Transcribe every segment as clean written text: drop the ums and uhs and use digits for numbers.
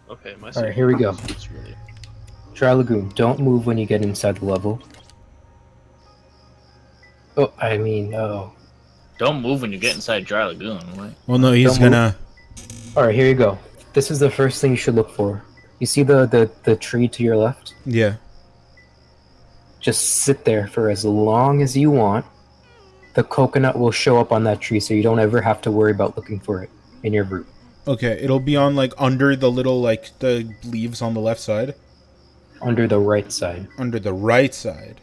Okay, my Alright, here we go. is really... Dry lagoon. Don't move when you get inside the level. Oh. Don't move when you get inside dry lagoon. What? Well, no, he's gonna. Alright, here you go. This is the first thing you should look for. You see the tree to your left? Yeah. Just sit there for as long as you want. The coconut will show up on that tree, so you don't ever have to worry about looking for it in your route. Okay, it'll be on like under the little like the leaves on the left side. Under the right side. Under the right side.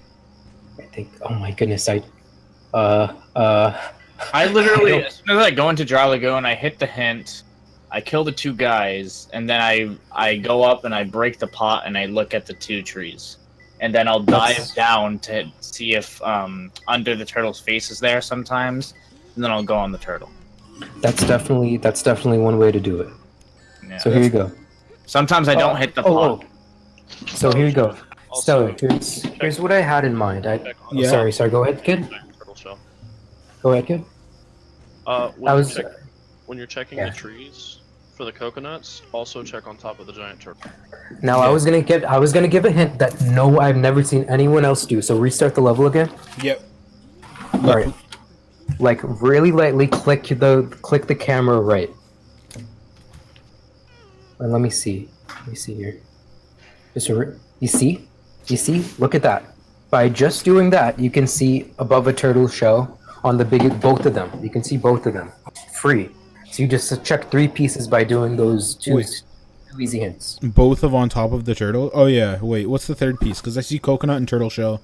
I think. Oh my goodness! I literally, as soon as I go into dry lagoon, I hit the hint. I kill the two guys, and then I go up and I break the pot and I look at the two trees. And then I'll dive down to see if under the turtle's face is there sometimes, and then I'll go on the turtle. That's definitely one way to do it. Yeah. So here you go. Sometimes I don't hit the pot. So here you go. Stellar, here's what I had in mind. Sorry, go ahead, kid. Turtle shell. Go ahead, kid. When you're checking the trees for the coconuts, also check on top of the giant turtle. Now I was gonna give a hint that I've never seen anyone else do. So restart the level again. Yep. All right. Like really lightly click the camera right. And let me see. Let me see here. You see? Look at that. By just doing that, you can see above a turtle shell on both of them. You can see both of them free. So you just check 3 pieces by doing those two easy hints. Both of on top of the turtle? Oh yeah, wait, what's the third piece? Because I see coconut and turtle shell.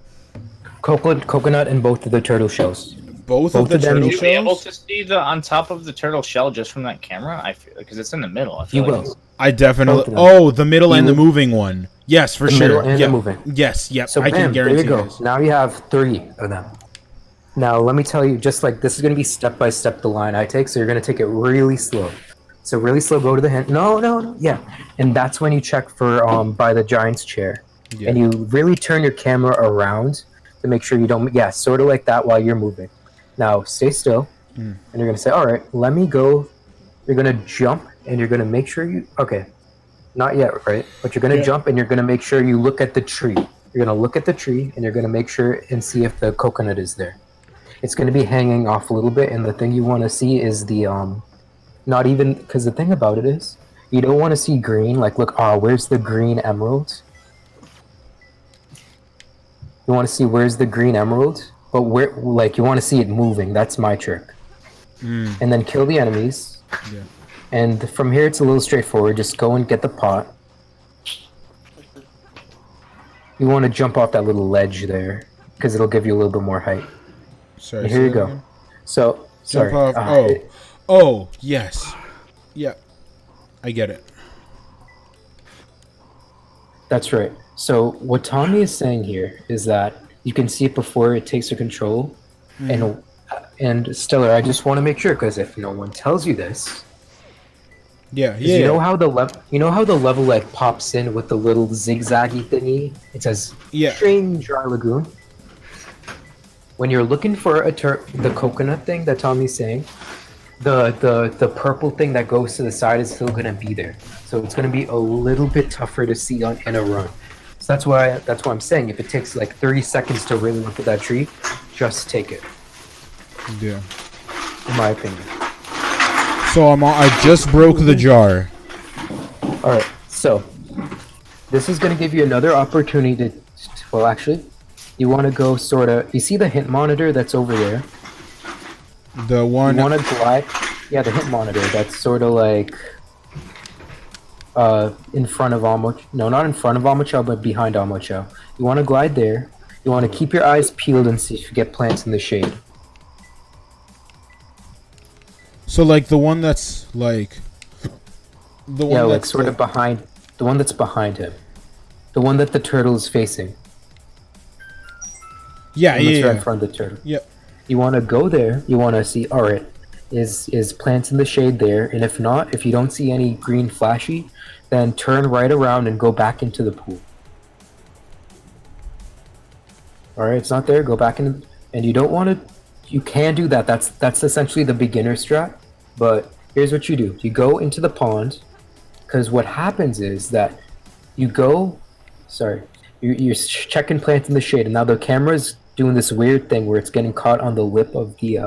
Coconut and both of the turtle shells. Both of the turtle shells? Would you be able to see the on top of the turtle shell just from that camera? I feel because it's in the middle. I feel you like will. I definitely. Oh, the middle and the moving one. Yes, for sure. The middle and the moving. Yes, yep. So I can guarantee there you go. this. Now you have 3 of them. Now let me tell you, just like this is going to be step by step the line I take. So you're going to take it really slow. So really slow. Go to the hint. No. Yeah. And that's when you check for by the giant's chair. Yeah. And you really turn your camera around to make sure you don't. Yeah, sort of like that while you're moving. Now stay still, and you're going to say, all right, let me go. You're going to jump, and you're going to make sure you... Okay, not yet, right? But you're going to jump, and you're going to make sure you look at the tree. You're going to look at the tree, and you're going to make sure and see if the coconut is there. It's going to be hanging off a little bit, and the thing you want to see is the... Not even... Because the thing about it is, you don't want to see green. Like, look, where's the green emerald? You want to see where's the green emerald? But you want to see it moving. That's my trick. And then kill the enemies. Yeah. And from here, it's a little straightforward. Just go and get the pot. You want to jump off that little ledge there, because it'll give you a little bit more height. Sorry. And here you go. Again? So, jump sorry. off. Oh, yes. Yeah. I get it. That's right. So what Tommy is saying here is that you can see it before it takes the control. And Stellar, I just want to make sure, because if no one tells you this, you know how the level like pops in with the little zigzaggy thingy. It says "Train Dry Lagoon." When you're looking for the coconut thing that Tommy's saying, the purple thing that goes to the side is still gonna be there. So it's gonna be a little bit tougher to see in a run. So that's why I'm saying if it takes like 30 seconds to really look at that tree, just take it. Yeah. In my opinion. So I just broke the jar. Alright, so this is going to give you another opportunity to, well actually, you want to go you see the hint monitor that's over there? The one... You want to glide, the hint monitor that's sort of like in front of not in front of Amocho, but behind Amocho. You want to glide there, you want to keep your eyes peeled and see if you get plants in the shade. So like the one that's like the one like sort of behind the one that's behind him. The one that the turtle is facing. Yeah, right in front of the turtle. Yep. You want to go there, you want to see alright, is plants in the shade there, and if not, if you don't see any green flashy, then turn right around and go back into the pool. Alright, it's not there, go back in, and you don't want to. You can do that. That's essentially the beginner strat. But here's what you do. You go into the pond, Because what happens is that you go, sorry, you're checking plants in the shade, and now the camera's doing this weird thing where it's getting caught on the lip of the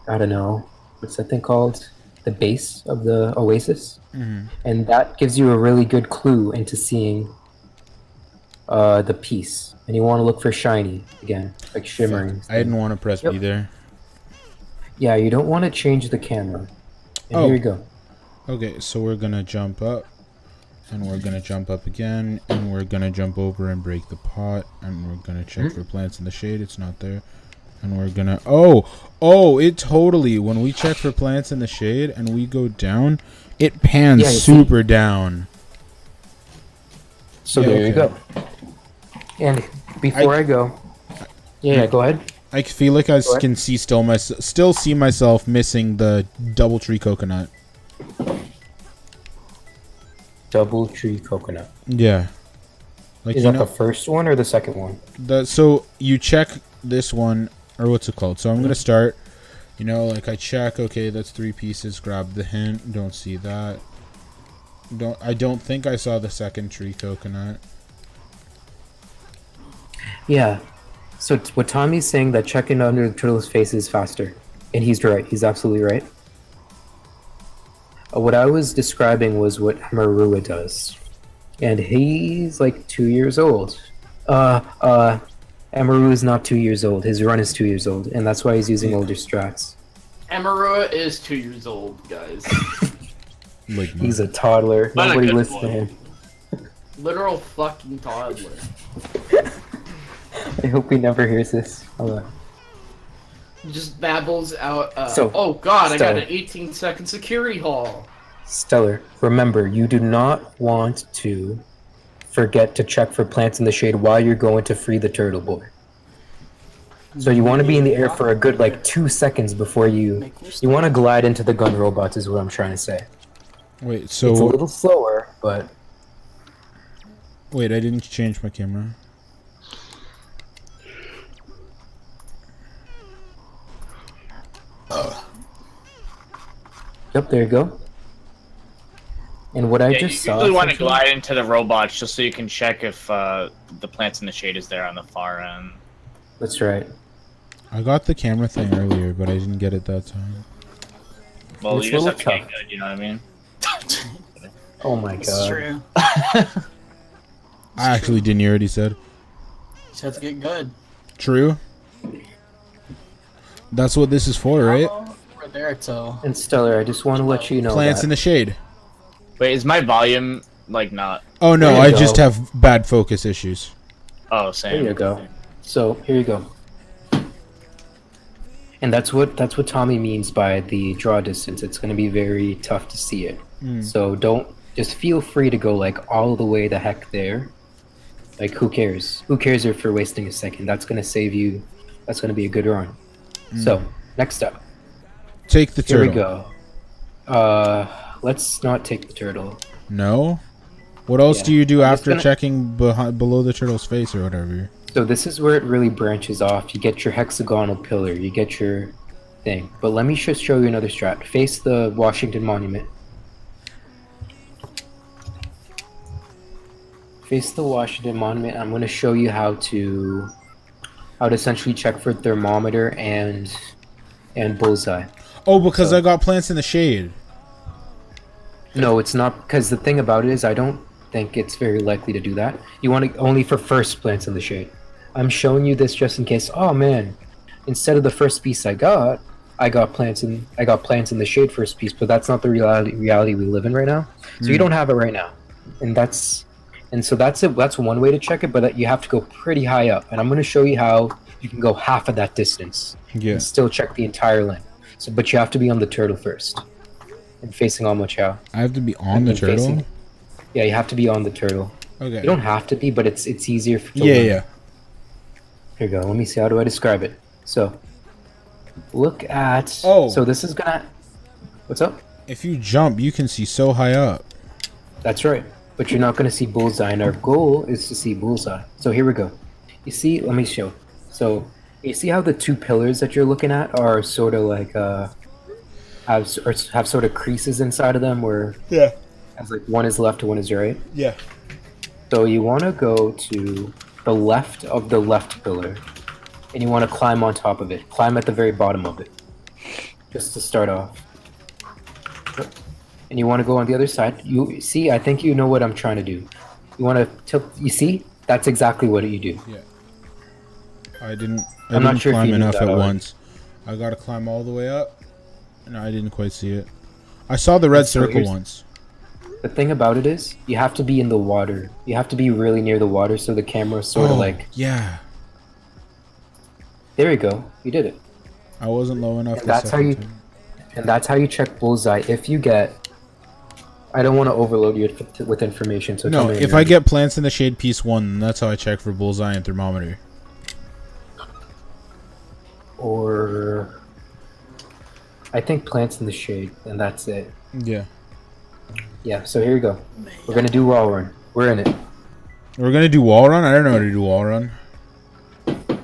I don't know, what's that thing called? The base of the oasis, and that gives you a really good clue into seeing the piece. And you want to look for shiny again, like shimmering. I didn't want to press B there. Yeah, you don't want to change the camera. And here you go. Okay, so we're gonna jump up, and we're gonna jump up again, and we're gonna jump over and break the pot, and we're gonna check for plants in the shade. It's not there. And we're gonna it totally, when we check for plants in the shade and we go down, it pans super down. So there you go. And before I go, go ahead. I feel like I can see still see myself missing the double tree coconut. Double tree coconut. Yeah. Like, is that the first one or the second one? So you check this one, or what's it called? So I'm gonna start, you know, like I check, okay, that's 3 pieces, grab the hint, don't see that. I don't think I saw the second tree coconut. Yeah. So what Tommy's saying, that checking under the turtle's face is faster. And he's right, he's absolutely right. What I was describing was what Marua does. And he's like 2 years old. Amaru is not 2 years old. His run is 2 years old, and that's why he's using older strats. Amarua is 2 years old, guys. Like, he's a toddler. Nobody listens to him. Literal fucking toddler. I hope he never hears this. Hold on. Just babbles out. So, oh god, Stellar. I got an 18-second security haul. Stellar, remember, you do not want to forget to check for plants in the shade while you're going to free the turtle boy. So you want to be in the air for a good, like, 2 seconds before you want to glide into the gun robots is what I'm trying to say. Wait, so... It's a little slower, but... Wait, I didn't change my camera. Yep, there you go. And what I just saw... You usually want to glide into the robots just so you can check if the plants in the shade is there on the far end. That's right. I got the camera thing earlier, but I didn't get it that time. Well, It's you just a have to little get good, you know what I mean? Oh my god. It's true. I actually didn't hear what he said. Just have to get good. True. That's what this is for, right? We're there till. And Stellar, I just want to let you know Plants that... in the shade. Wait, is my volume, like, not... Oh no, There you I go. just have bad focus issues. Oh, same. There you go. So, here you go. And that's what Tommy means by the draw distance. It's going to be very tough to see it. So just feel free to go like all the way the heck there. Like, who cares? Who cares if you're wasting a second? That's going to save you. That's going to be a good run. So, next up. Take the turtle. Here we go. Let's not take the turtle. No? What else Yeah. do you do I'm just after gonna- checking below the turtle's face or whatever? So this is where it really branches off. You get your hexagonal pillar. You get your thing. But let me just show you another strat. Face the Washington Monument. Face the Washington Monument. I'm going to show you how to essentially check for thermometer and bullseye. Oh, because I got plants in the shade. No, it's not, because the thing about it is I don't think it's very likely to do that. You want to only for first plants in the shade. I'm showing you this just in case. Oh man, instead of the first piece I got plants in the shade first piece, but that's not the reality we live in right now. So you don't have it right now, so that's it. That's one way to check it, but you have to go pretty high up, and I'm going to show you how you can go half of that distance and still check the entire length. So, but you have to be on the turtle first and facing almost how. I have to be on the turtle? Yeah, you have to be on the turtle. Okay. You don't have to be, but it's easier to Yeah, learn. yeah. Here you go. Let me see. How do I describe it? So, look at... Oh. So this is gonna... What's up? If you jump, you can see so high up. That's right. But you're not gonna see bullseye, and our goal is to see bullseye. So here we go. You see... Let me show. So, you see how the two pillars that you're looking at are sort of like, I have sort of creases inside of them where Yeah. as like one is left and one is right. Yeah. So you want to go to the left of the left pillar, and you want to climb on top of it. Climb at the very bottom of it, just to start off. And you want to go on the other side. You see, I think you know what I'm trying to do. You want to tilt. You see, that's exactly what you do. Yeah. I didn't I'm not sure if climb you knew enough that at already. once. I gotta climb all the way up. No, I didn't quite see it. I saw the red So circle here's- once. The thing about it is, you have to be in the water. You have to be really near the water, so the camera sort of like. Yeah. There you go. You did it. I wasn't low enough. And the that's how second you. time. And that's how you check bullseye. If you get. I don't want to overload you with information, so tell No, me when if you're I ready. get plants in the shade piece 1, that's how I check for bullseye and thermometer. Or. I think plants in the shade, and that's it. Yeah. Yeah, so here you go. We're gonna do wall run. We're in it. We're gonna do wall run? I don't know how to do wall run.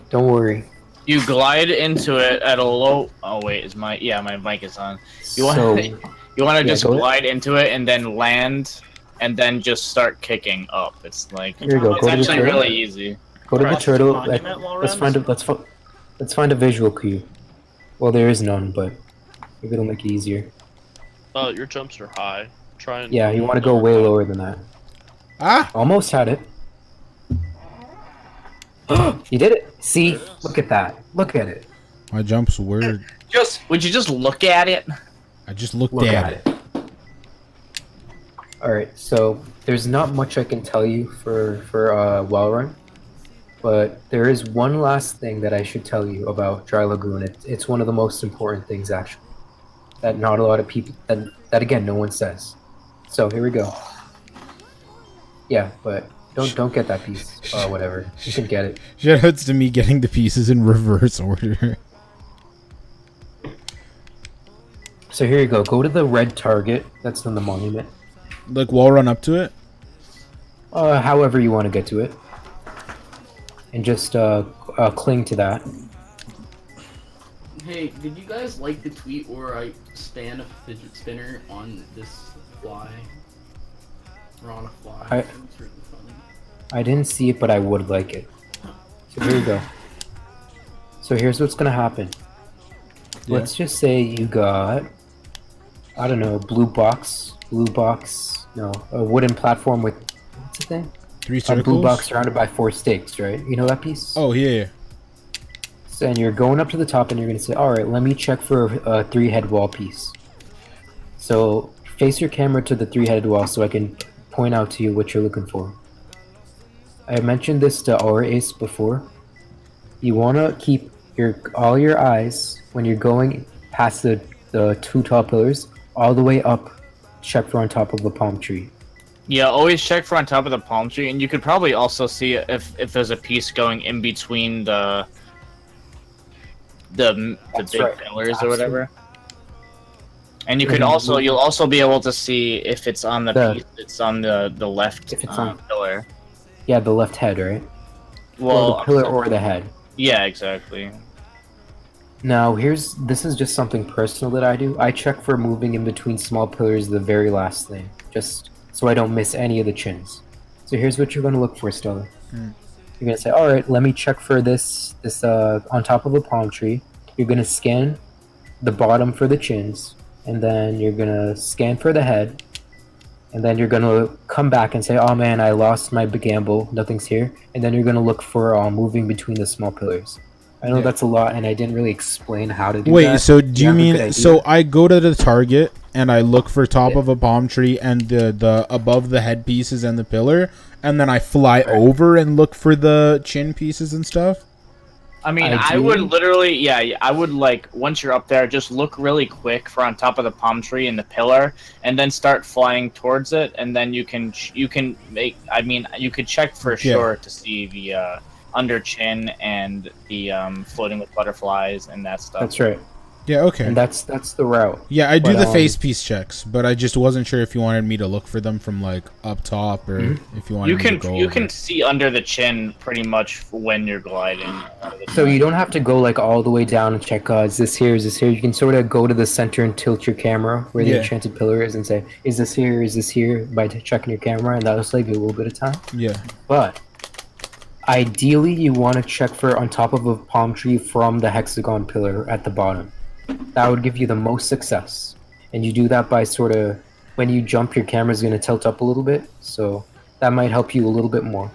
Don't worry. You glide into it at a low. Oh wait, is my my mic is on. You want So, you want to yeah, just go ahead. glide into it and then land, and then just start kicking up. It's like Here you go, it's go to the actually turtle. really easy. go to the Cross the turtle. monument wall Let's runs? let's find a visual cue. Well, there is none, but maybe it'll make it easier. Your jumps are high. Try and Yeah, you want to go way lower than that. Ah! Almost had it. You did it. See? Look at that. Look at it. My jump's weird. Would you just look at it? I just looked Look at at it. it. Alright, so there's not much I can tell you for wall run, but there is one last thing that I should tell you about Dry Lagoon. It's one of the most important things actually, that not a lot of people that again no one says. So here we go. Yeah, but don't get that piece. Whatever. You can get it. Shoutouts to me getting the pieces in reverse order. So here you go. Go to the red target that's on the monument. Like wall run up to it? However you want to get to it. And just cling to that. Hey, did you guys like the tweet where I stand a fidget spinner on this fly? Or on a fly? It was really funny. I didn't see it, but I would like it. So here we go. So here's what's gonna happen. Yeah. Let's just say you got, I don't know, blue box, no, a wooden platform with, what's the thing? 3 A circles? blue box surrounded by 4 stakes, right? You know that piece? Oh, yeah. So, and you're going up to the top and you're gonna say, alright, let me check for a 3-head wall piece. So, face your camera to the 3-headed wall so I can point out to you what you're looking for. I mentioned this to our ace before. You want to keep all your eyes when you're going past the 2 tall pillars all the way up. Check for on top of a palm tree. Yeah, always check for on top of the palm tree, and you could probably also see if there's a piece going in between the That's big right. pillars or whatever. And you could also you'll also be able to see if it's on the piece that's on the left If it's on- pillar. Yeah, the left head, right? Well, Or the pillar or the head. yeah, exactly. Now, this is just something personal that I do. I check for moving in between small pillars, the very last thing, just so I don't miss any of the chins. So here's what you're going to look for, Stella. You're going to say, all right, let me check for this on top of a palm tree. You're going to scan the bottom for the chins, and then you're going to scan for the head, and then you're going to come back and say, oh man, I lost my gamble, nothing's here. And then you're going to look for moving between the small pillars. I know that's a lot, and I didn't really explain how to do that. Wait, so do you have a good mean idea? so I go to the target and I look for top Yeah. of a palm tree and the above the head pieces and the pillar, and then I fly over and look for the chin pieces and stuff? I mean, I would literally, I would like once you're up there, just look really quick for on top of the palm tree and the pillar, and then start flying towards it, and then you can make. I mean, you could check for sure to see the under chin and the floating with butterflies and that stuff. That's right. Yeah, okay. And that's the route. Yeah, I do But, the face piece checks, but I just wasn't sure if you wanted me to look for them from like up top or if you wanted You me can to go you over. can see under the chin pretty much when you're gliding. So you don't have to go like all the way down and check, is this here, is this here? You can sort of go to the center and tilt your camera where the Yeah. enchanted pillar is and say, is this here by checking your camera, and that'll save you a little bit of time. Yeah. But ideally, you want to check for on top of a palm tree from the hexagon pillar at the bottom. That would give you the most success. And you do that by sort of, when you jump, your camera's going to tilt up a little bit. So that might help you a little bit more.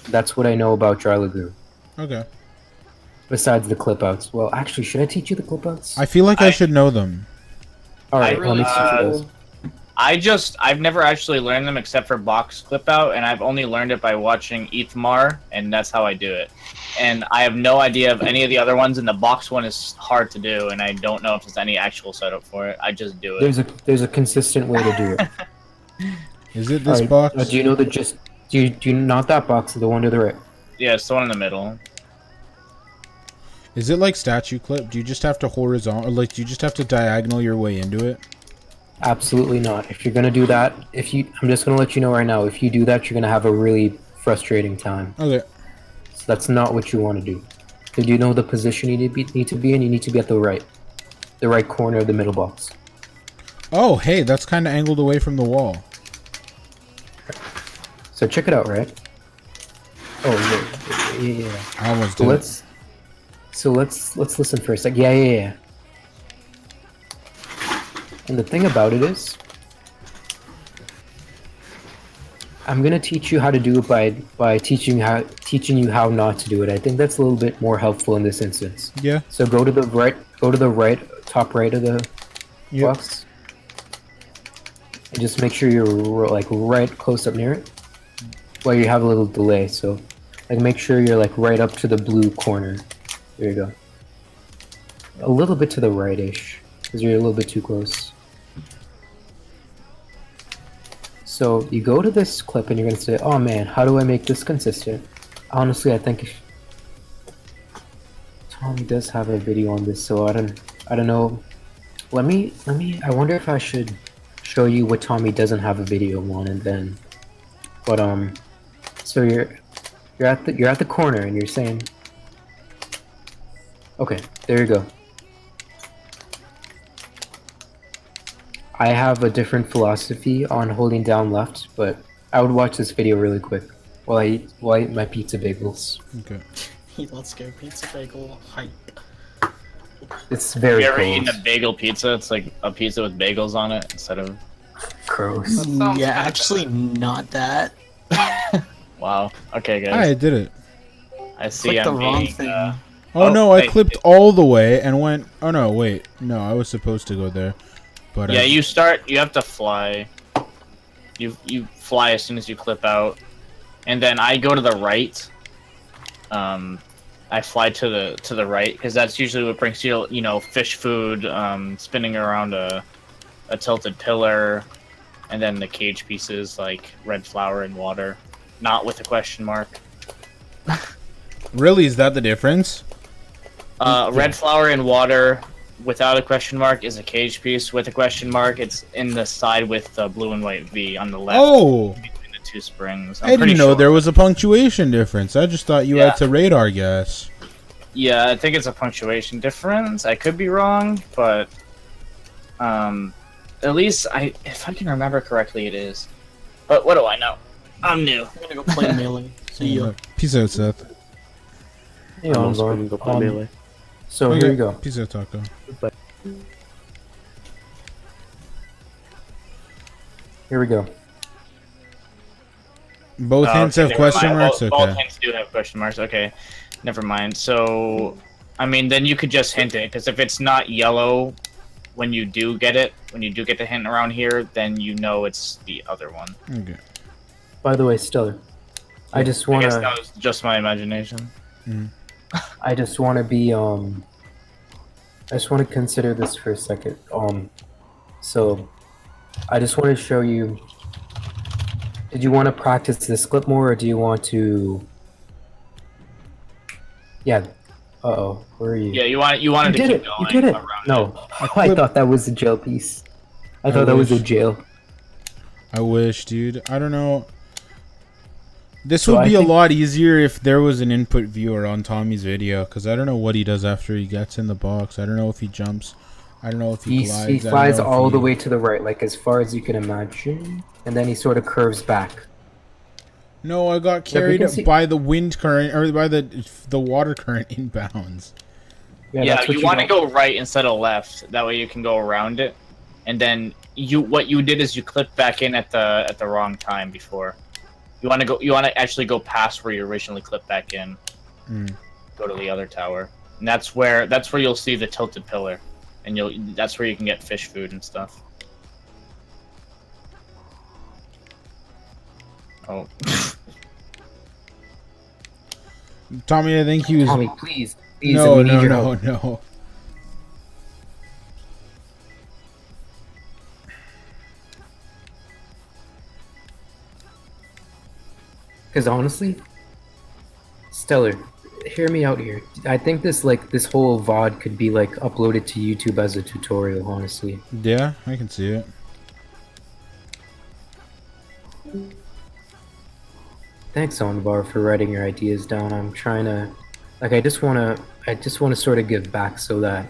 That's what I know about Dry Lagoon. Okay. Besides the clip outs. Well, actually, should I teach you the clip outs? I feel like I should know them. Alright, I let me teach you those. I've never actually learned them except for box clip out, and I've only learned it by watching Ethmar, and that's how I do it. And I have no idea of any of the other ones, and the box one is hard to do, and I don't know if there's any actual setup for it. I just do it. There's a consistent way to do it. Is it this Alright, box? do you know the just do you not that box, the one to the right? Yeah, it's the one in the middle. Is it like statue clip? Do you just have to horizontal, or like do you just have to diagonal your way into it? Absolutely not. If you're gonna do that, I'm just gonna let you know right now, if you do that, you're gonna have a really frustrating time. Okay. So that's not what you want to do. So do you know the position you need to be in? You need to be at the right corner of the middle box. Oh, hey, that's kind of angled away from the wall. So check it out, right? Oh yeah. I almost So did. let's listen for a sec. Yeah. And the thing about it is, I'm gonna teach you how to do it by teaching you how not to do it. I think that's a little bit more helpful in this instance. Yeah. So go to the right, top right of the Yep. box, and just make sure you're like right close up near it. Well, you have a little delay, so like make sure you're like right up to the blue corner. There you go. A little bit to the right-ish, because you're a little bit too close. So you go to this clip and you're gonna say, "Oh man, how do I make this consistent?" Honestly, I think Tommy does have a video on this, so I don't know. Let me. I wonder if I should show you what Tommy doesn't have a video on, and then. But so you're at the corner and you're saying. Okay, there you go. I have a different philosophy on holding down left, but I would watch this video really quick while I eat my pizza bagels. Okay. Let's go pizza bagel hype. It's Have very you ever cold. eaten a bagel pizza? It's like a pizza with bagels on it instead of. Gross. That sounds Yeah, kinda actually not that. Wow. Okay, guys. I did it. I see. Click the I'm wrong being, thing. Oh, Oh, no, I wait. clipped all the way and went. Oh no, wait. No, I was supposed to go there. But Yeah, I, you have to fly. You fly as soon as you clip out, and then I go to the right. I fly to the right because that's usually what brings you fish food, spinning around a tilted pillar, and then the cage pieces like red flower and water, not with a question mark. Really, is that the difference? Red flower and water without a question mark is a cage piece. With a question mark, it's in the side with the blue and white V on the left. Oh, Between the two springs. I didn't know there was a punctuation difference. I just thought you Yeah. had to radar guess. Yeah, I think it's a punctuation difference. I could be wrong, but at least if I can remember correctly, it is. But what do I know? I'm new. I'm gonna go play Melee. See ya. Peace out, Seth. You know, so Okay, here you go. Peace out, Taco. Here we go. Both hints Okay, have never question mind. marks? Both Okay. hints do have question marks. Okay, never mind. So, I mean, then you could just hint it, because if it's not yellow when you do get the hint around here, then you know it's the other one. Okay. By the way, Stellar, I just I wanna. guess that was just my imagination. I just wanna be I just wanna consider this for a second. So I just want to show you. Did you want to practice this clip more, or do you want to? Yeah, Uh-oh, where are you? Yeah, you wanted to did keep it. going You did it. around No, I thought that was a jail piece. I thought that was a wish. jail. I wish, dude. I don't know. This So would I be a think- lot easier if there was an input viewer on Tommy's video, because I don't know what he does after he gets in the box. I don't know if he jumps. I don't know if he glides. He I don't flies know if all he- the way to the right, like as far as you can imagine, and then he sort of curves back. No, I got Look, you carried can see- by the wind current, or by the water current inbounds. Yeah, that's what you want to want. go right instead of left. That way you can go around it. And then what you did is you clipped back in at the wrong time before. You want to actually go past where you originally clipped back in. Mm. Go to the other tower. And that's where you'll see the tilted pillar. And that's where you can get fish food and stuff. Oh. Tommy, I think he was. Tommy, please, no, we need no, your no, help. no. Because honestly, Stellar, hear me out here. I think this whole VOD could be like uploaded to YouTube as a tutorial. Honestly, Yeah, I can see it. thanks, Onvar, for writing your ideas down. I'm trying to, like, I just wanna sort of give back so that.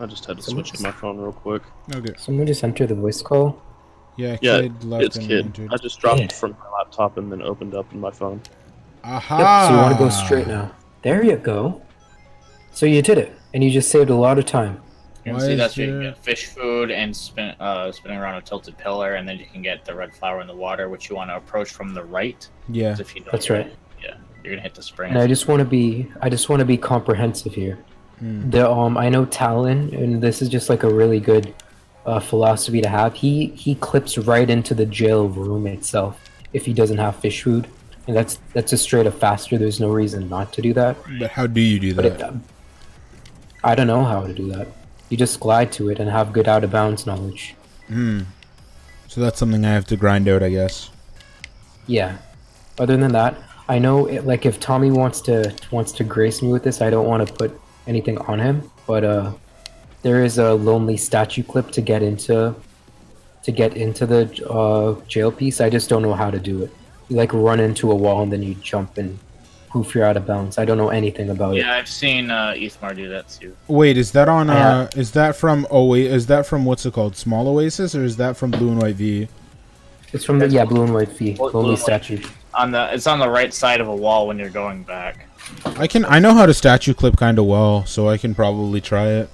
I just had to switch to my phone real quick. Okay. Someone just enter the voice call. Yeah, Yeah, kid left it's and Kid. entered. I just dropped Kid. it from my laptop and then opened up in my phone. Aha! Yep, so you want to go straight now. There you go. So you did it, and you just saved a lot of time. You can Why see is that's where you there- can get fish food and spinning around a tilted pillar, and then you can get the red flower in the water, which you want to approach from the right. Yeah. 'Cause if you don't That's do right. it, yeah, you're gonna hit the spring. And I just want to be comprehensive here. I know Talon, and this is just like a really good philosophy to have. He clips right into the jail room itself if he doesn't have fish food, and that's just straight up faster. There's no reason not to do that. But how do you do But that? I don't know how to do that. You just glide to it and have good out of bounds knowledge. So that's something I have to grind out, I guess. Yeah. Other than that, I know like if Tommy wants to grace me with this, I don't want to put anything on him, but there is a lonely statue clip to get into the jail piece. I just don't know how to do it. You like run into a wall and then you jump and poof, you're out of bounds. I don't know anything about it. Yeah, I've seen Ethmar do that too. Wait, is that on? Yeah. Is that from? Oh wait, is that from what's it called? Small Oasis, or is that from Blue and White V? It's from the blue and white fee, Blue and lonely White. statue. It's on the right side of a wall when you're going back. I know how to statue clip kind of well, so I can probably try it.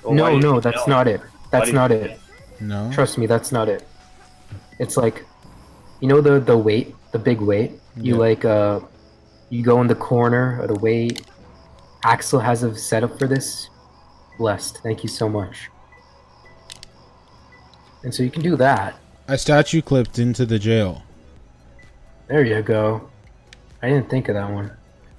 Well, why do you No, think that's no? not it. That's do you not think it. No. Trust me, that's not it. It's like, you know the weight, the big weight. You Yeah. like you go in the corner of the weight. Axel has a setup for this. Blessed. Thank you so much. And so you can do that. I statue clipped into the jail. There you go. I didn't think of that one.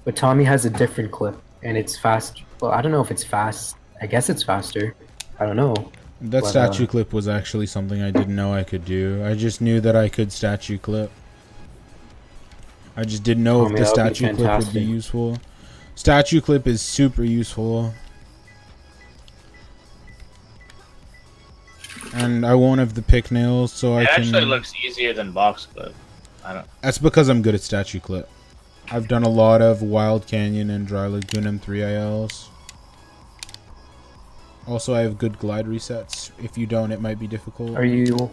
But Tommy has a different clip, and it's fast. Well, I don't know if it's fast. I guess it's faster. I don't know. That But, statue clip was actually something I didn't know I could do. I just knew that I could statue clip. I just didn't know if Tommy, the that would be statue clip would be fantastic. useful. Statue clip is super useful. And I won't have the pick nails, so I It can... actually looks easier than box clip. I don't. That's because I'm good at statue clip. I've done a lot of Wild Canyon and Dry Lagoon M3ILs. Also, I have good glide resets. If you don't, it might be difficult. Are you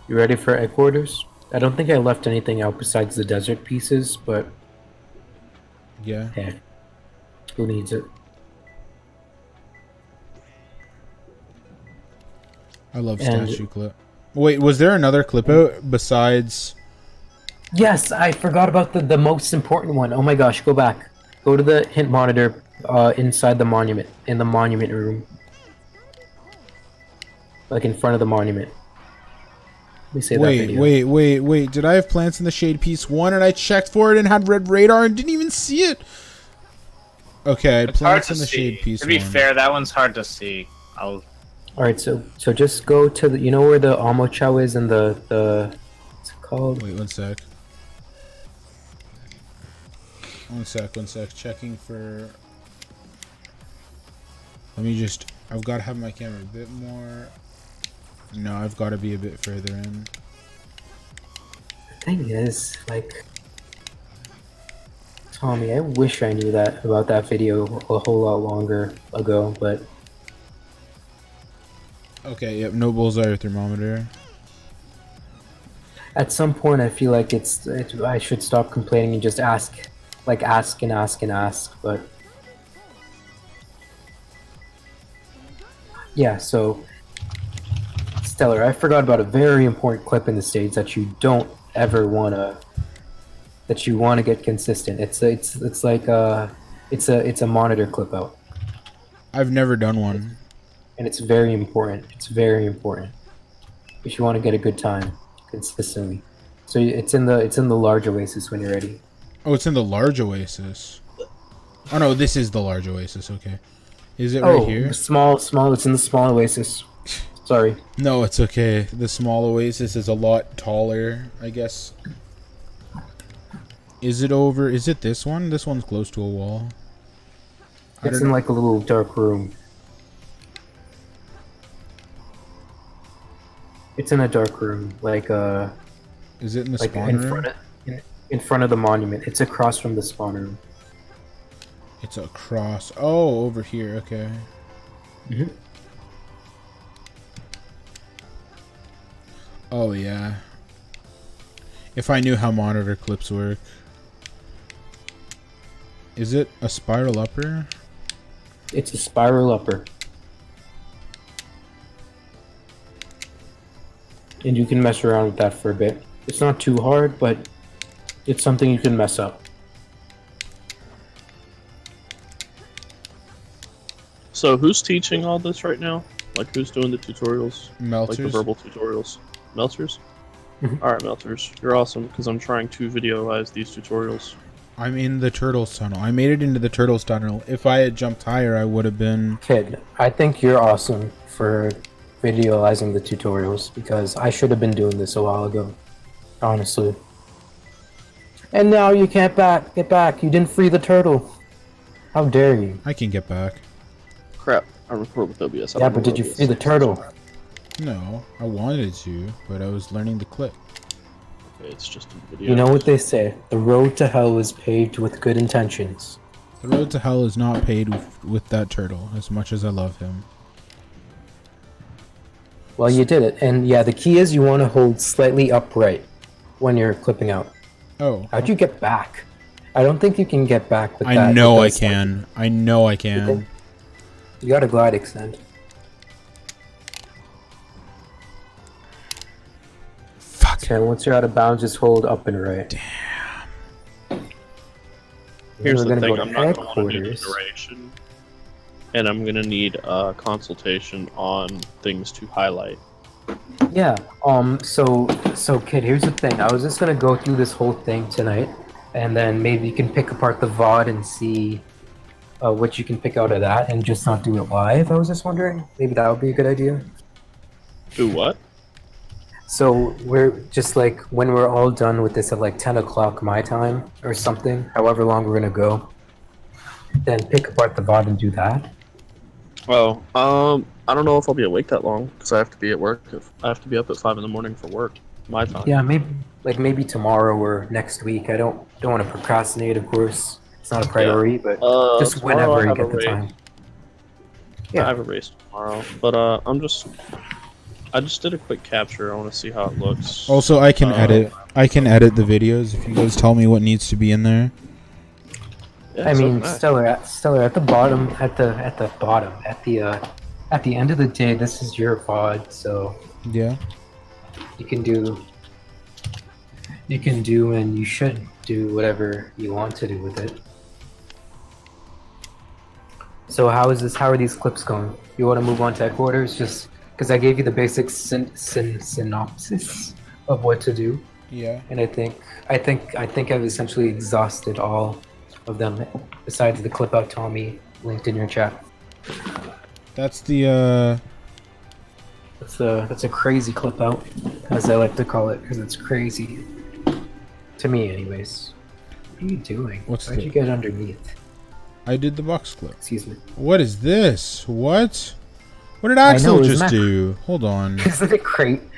ready for headquarters? I don't think I left anything out besides the desert pieces, but Yeah. yeah, who needs it? I love And- statue clip. Wait, was there another clip out besides... Yes, I forgot about the most important one. Oh my gosh, go back. Go to the hint monitor inside the monument, in the monument room. Like in front of the monument. Let me say that video. Wait. Did I have plants in the shade piece 1 and I checked for it and had red radar and didn't even see it? Okay, I had It's hard plants to in the see. shade piece To be 1. fair, that one's hard to see. Alright, so just go to the, you know where the Amo Chow is and the what's it called? Wait, one sec. One sec. Checking for. Let me just. I've got to have my camera a bit more. No, I've got to be a bit further in. The thing is, like, Tommy, I wish I knew that about that video a whole lot longer ago, but Okay, yep, no bullseye or thermometer. at some point I feel like I should stop complaining and just ask, like ask and ask and ask, but yeah, so Stellar, I forgot about a very important clip in the States that you don't ever wanna get consistent. It's a monitor clip out. I've never done one. And it's very important. It's very important if you want to get a good time consistently. So it's in the large oasis when you're ready. Oh, it's in the large oasis. Oh no, this is the large oasis. Okay, is it right here? Small. It's in the small oasis. Sorry. No, it's okay. The small oasis is a lot taller, I guess. Is it over? Is it this one? This one's close to a wall. It's in like a little dark room. It's in a dark room, like Is it in the like spawn in room? in front of the monument. It's across from the spawn room. It's across. Oh, over here. Okay. Mhm. Oh yeah. If I knew how monitor clips work. Is it a spiral upper? It's a spiral upper. And you can mess around with that for a bit. It's not too hard, but it's something you can mess up. So who's teaching all this right now? Like who's doing the tutorials? Like the Melters? verbal tutorials? Melters? Mhm. Alright, Melters. You're awesome, because I'm trying to videoize these tutorials. I'm in the turtles tunnel. I made it into the turtles tunnel. If I had jumped higher, I would have been. Kid, I think you're awesome for videoizing the tutorials because I should have been doing this a while ago. Honestly. And now you can't get back. You didn't free the turtle. How dare you? I can get back. Crap, I record with OBS. I Yeah, don't but know did you OBS free the is. turtle? No, I wanted to, but I was learning the clip. Okay, it's just a video. You know what they say, the road to hell is paved with good intentions. The road to hell is not paved with that turtle, as much as I love him. Well, you did it. And yeah, the key is you want to hold slightly upright when you're clipping out. Oh, How'd you get back? I don't think you can get back with that. I know I with those, like, can. I know I can. You got a glide extend. Fuck. Okay, once you're out of bounds, just hold up and right. Here's We're the gonna thing, go I'm to not going to want to do the headquarters. duration. And I'm going to need a consultation on things to highlight. Yeah. So kid, here's the thing. I was just gonna go through this whole thing tonight, and then maybe you can pick apart the VOD and see what you can pick out of that, and just not do it live. I was just wondering, maybe that would be a good idea. Do what? So we're just like when we're all done with this at like 10 o'clock my time or something, however long we're gonna go, then pick apart the VOD and do that. Oh, I don't know if I'll be awake that long because I have to be at work. I have to be up at 5 in the morning for work, my time. Yeah, maybe tomorrow or next week. I don't want to procrastinate, of course. It's not a priority, but just tomorrow whenever I you have get a the race. time. I Yeah. have a race tomorrow, but I just did a quick capture. I want to see how it looks. Also, I can edit. I can edit the videos if you guys tell me what needs to be in there. Yeah, I so mean, can I. Stellar at the bottom, at the end of the day, this is your VOD, so Yeah. you can do and you should do whatever you want to do with it. So how are these clips going? You want to move on to headquarters, just because I gave you the basic synopsis of what to do, Yeah. and I think I've essentially exhausted all of them, besides the clip out Tommy linked in your chat. That's the That's a crazy clip out, as I like to call it, because it's crazy to me, anyways. What are you doing? What's Why'd the- you get underneath? I did the box clip. Excuse me. What is this? What? What did I Axel know, isn't just that- do? Hold on. Isn't it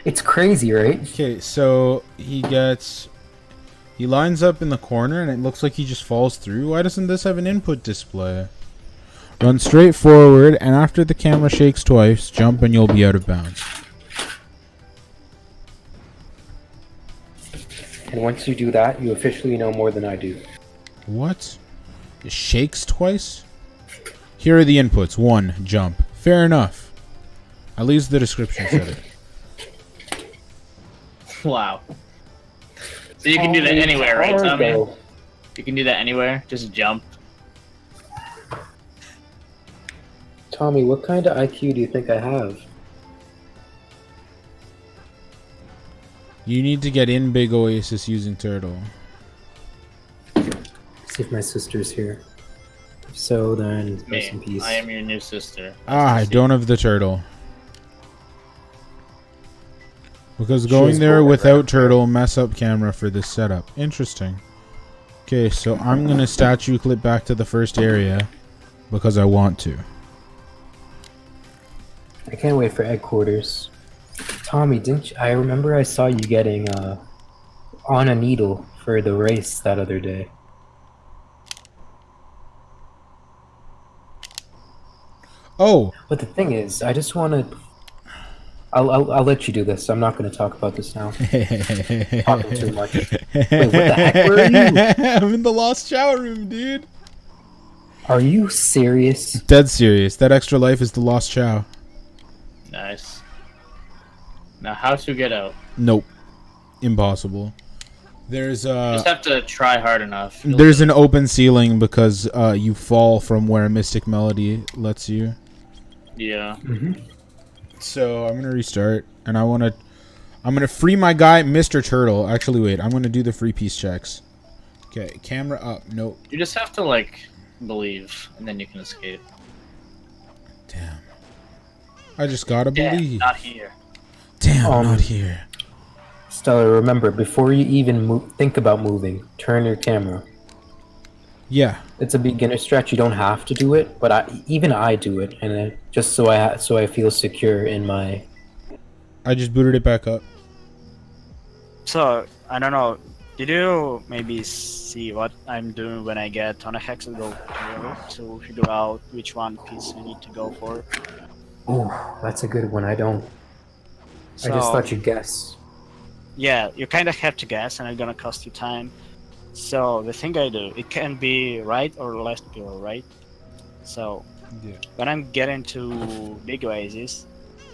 It's crazy, right? Okay, so he lines up in the corner and it looks like he just falls through. Why doesn't this have an input display? Run straight forward, and after the camera shakes twice, jump and you'll be out of bounds. And once you do that, you officially know more than I do. What? It shakes twice? Here are the inputs. 1, jump. Fair enough. At least the description said it. Wow. So you can do that anywhere, right, Tommy? Cargo. You can do that anywhere. Just jump. Tommy, what kind of IQ do you think I have? You need to get in Big Oasis using Turtle. See if my sister's here. If so, then rest in Me. peace. I am your new sister. I don't have the Turtle. Because She going was there born without right Turtle mess up camera for this setup. Interesting. Okay, so I'm gonna statue clip back to the first area because I want to. I can't wait for headquarters. Tommy, didn't you, I remember I saw you getting on a needle for the race that other day. Oh, But the thing is, I just want to. I'll let you do this. I'm not going to talk about this now. Talking too much. Wait, what the heck? Where are you? I'm in the lost shower room, dude. Are you serious? Dead serious. That extra life is the lost chow. Nice. Now, how to get out? Nope. Impossible. There's You just have to try hard enough. there's an open ceiling because you fall from where Mystic Melody lets you. Yeah. So I'm gonna restart, and I'm gonna free my guy, Mr. Turtle. Actually, wait, I'm gonna do the free piece checks. Okay, camera up. Nope. You just have to, like, believe, and then you can escape. Damn. I just gotta Yeah, believe. not here. Damn, not here. Stella, remember, before you even think about moving, turn your camera. Yeah. It's a beginner stretch. You don't have to do it, but I do it, and just so I feel secure in my. I just booted it back up. So, I don't know. Did you maybe see what I'm doing when I get on a hexagonal to figure out which one piece I need to go for? Oh, that's a good one. I don't. So, I just thought you'd guess. yeah, you kind of have to guess, and it's gonna cost you time. So the thing I do, it can be right or left pillar, right? So Yeah. when I'm getting to big oasis,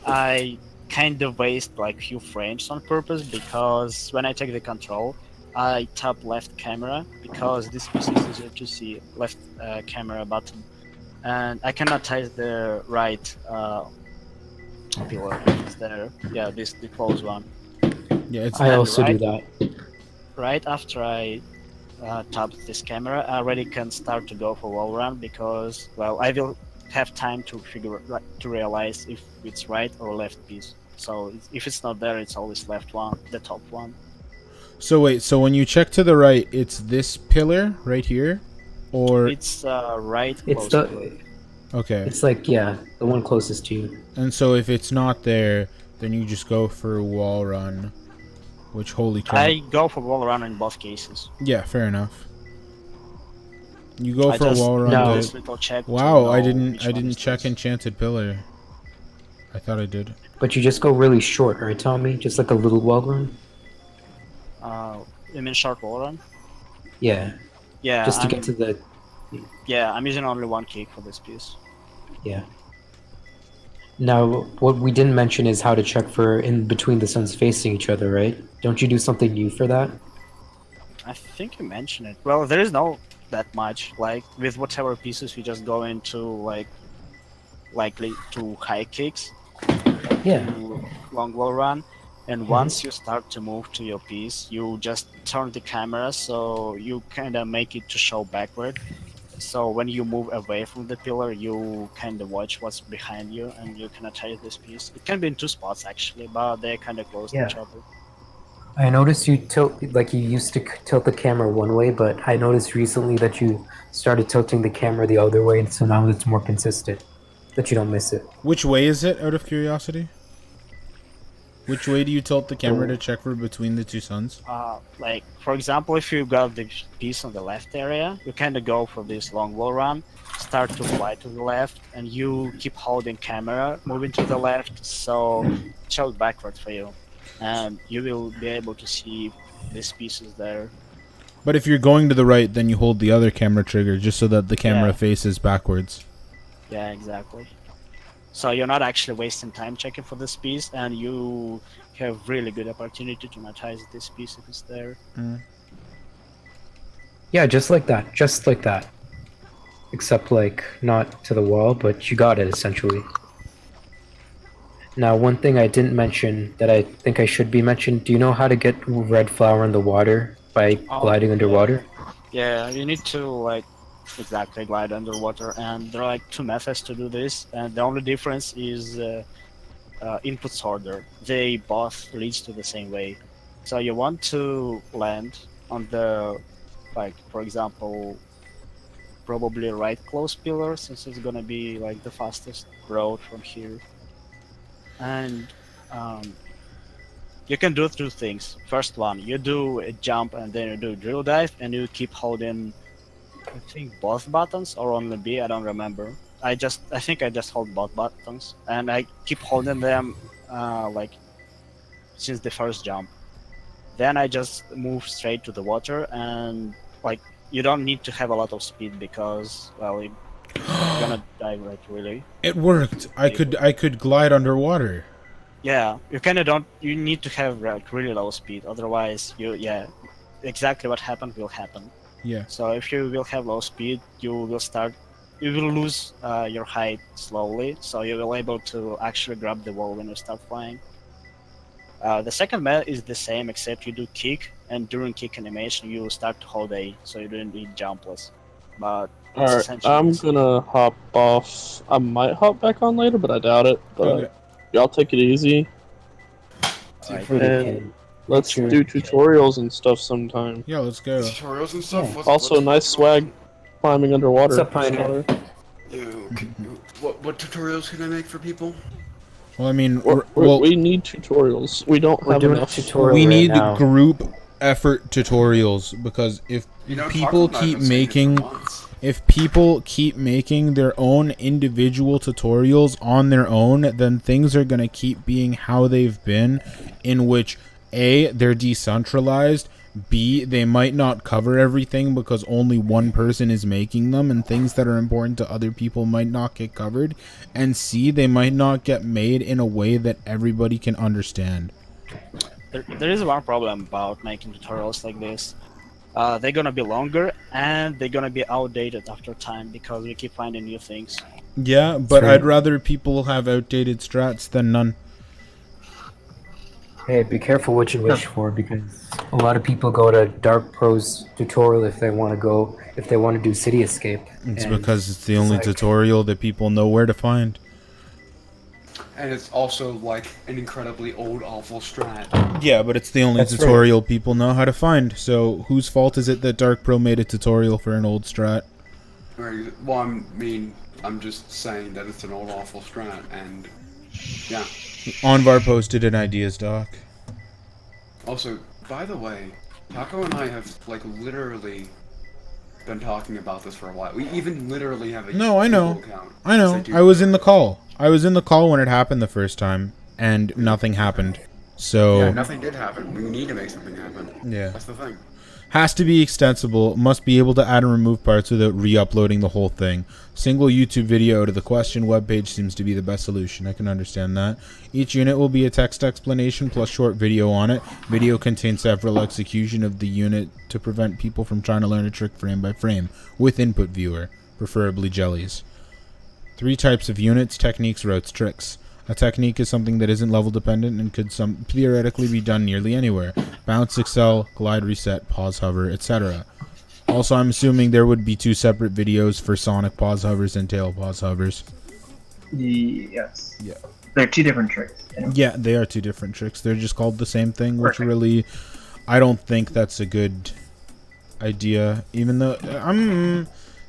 I kind of waste like few frames on purpose because when I take the control, I tap left camera because this piece is easier to see left camera button, and I cannot touch the right pillar. It's there. Yeah, this the close one. Yeah, it's I And also do right- that. Right after I tap this camera, I already can start to go for wall run because, well, I will have time to to realize if it's right or left piece. So if it's not there, it's always left one, the top one. So wait, so when you check to the right, it's this pillar right here, or It's right. It's close the. to it. okay. It's like the one closest to you. And so if it's not there, then you just go for a wall run, which holy crap. I go for wall run in both cases. Yeah, fair enough. You go I for a just wall run. No. to- this little check. to Wow, I know didn't which I one didn't is check this. enchanted pillar. I thought I did. But you just go really short, right, Tommy? Just like a little wall run? You mean short wall run? Yeah. Yeah. Just to I'm, get to the. Yeah, I'm using only one kick for this piece. Yeah. Now, what we didn't mention is how to check for in between the suns facing each other, right? Don't you do something new for that? I think you mentioned it. Well, there is no that much. Like with whatever pieces, we just go into like likely to high kicks, Yeah. to long wall run, and once you start to move to your piece, you just turn the camera so you kind of make it to show backward. So when you move away from the pillar, you kind of watch what's behind you, and you can attach this piece. It can be in two spots actually, but they're kind of close to Yeah. each other. I noticed you tilt, like you used to tilt the camera one way, but I noticed recently that you started tilting the camera the other way, so now it's more consistent, that you don't miss it. Which way is it, out of curiosity? Which way do you tilt the camera to check for between the two suns? Like, for example, if you got the piece on the left area, you kind of go for this long wall run, start to fly to the left, and you keep holding camera, moving to the left, so it shows backwards for you. And you will be able to see these pieces there. But if you're going to the right, then you hold the other camera trigger just so that the camera faces backwards. Yeah, exactly. So you're not actually wasting time checking for this piece, and you have really good opportunity to notice this piece if it's there. Yeah, just like that. Just like that. Except, like, not to the wall, but you got it, essentially. Now, one thing I didn't mention that I think I should be mentioned, do you know how to get red flower in the water by gliding underwater? Yeah, you need to, like, exactly glide underwater, and there are, like, 2 methods to do this, and the only difference is inputs order. They both leads to the same way. So you want to land on the, like, for example, probably right close pillar, since it's gonna be like the fastest road from here. And you can do 2 things. First one, you do a jump and then you do a drill dive, and you keep holding, I think, both buttons or only B, I don't remember. I think I just hold both buttons, and I keep holding them like since the first jump. Then I just move straight to the water, and like you don't need to have a lot of speed because, well, you're gonna die like really. It worked. I could glide underwater. Yeah, you kind of don't. You need to have like really low speed, otherwise exactly what happened will happen. Yeah. So if you will have low speed, you will lose your height slowly, so you will able to actually grab the wall when you start flying. The second method is the same, except you do kick, and during kick animation you start to hold A, so you don't need jumpless. But Alright, I'm gonna hop off. I might hop back on later, but I doubt it. But y'all take it easy. And let's do tutorials and stuff sometime. Yeah, let's go. Tutorials and stuff. Yeah. Also, nice swag climbing underwater. What's up, Pioneer? What tutorials can I make for people? Well, I mean, we need tutorials. We don't have doing enough. a tutorial we right need now. group effort tutorials, because if people keep making their own individual tutorials on their own, then things are going to keep being how they've been, in which A, they're decentralized, B, they might not cover everything because only one person is making them, and things that are important to other people might not get covered, and C, they might not get made in a way that everybody can understand. There is one problem about making tutorials like this. They're gonna be longer, and they're gonna be outdated after time because we keep finding new things. Yeah, but I'd rather people have outdated strats than none. Hey, be careful what you wish for, because a lot of people go to Dark Pro's tutorial if they want to do City Escape. It's because it's the only tutorial that people know where to find. And it's also like an incredibly old, awful strat. Yeah, but it's the only tutorial people know how to find. So whose fault is it that Dark Pro made a tutorial for an old strat? Well, I mean, I'm just saying that it's an old, awful strat, and yeah. Onvar posted an ideas doc. Also, by the way, Taco and I have like literally been talking about this for a while. We even literally have a Google account. I know. I was in the call. I was in the call when it happened the first time, and nothing happened. So yeah, nothing did happen. We need to make something happen. Yeah, that's the thing. Has to be extensible. Must be able to add and remove parts without re-uploading the whole thing. Single YouTube video to the question webpage seems to be the best solution. I can understand that. Each unit will be a text explanation plus short video on it. Video contains several execution of the unit to prevent people from trying to learn a trick frame by frame with input viewer, preferably jellies. 3 types of units, techniques, routes, tricks. A technique is something that isn't level dependent and could theoretically be done nearly anywhere. Bounce, excel, glide, reset, pause, hover, etc. Also, I'm assuming there would be 2 separate videos for Sonic pause hovers and Tail pause hovers. Yes. Yeah. they're two different tricks. You know? Yeah, they are two different tricks. They're just called the same thing, which Perfect. really, I don't think that's a good idea. Even though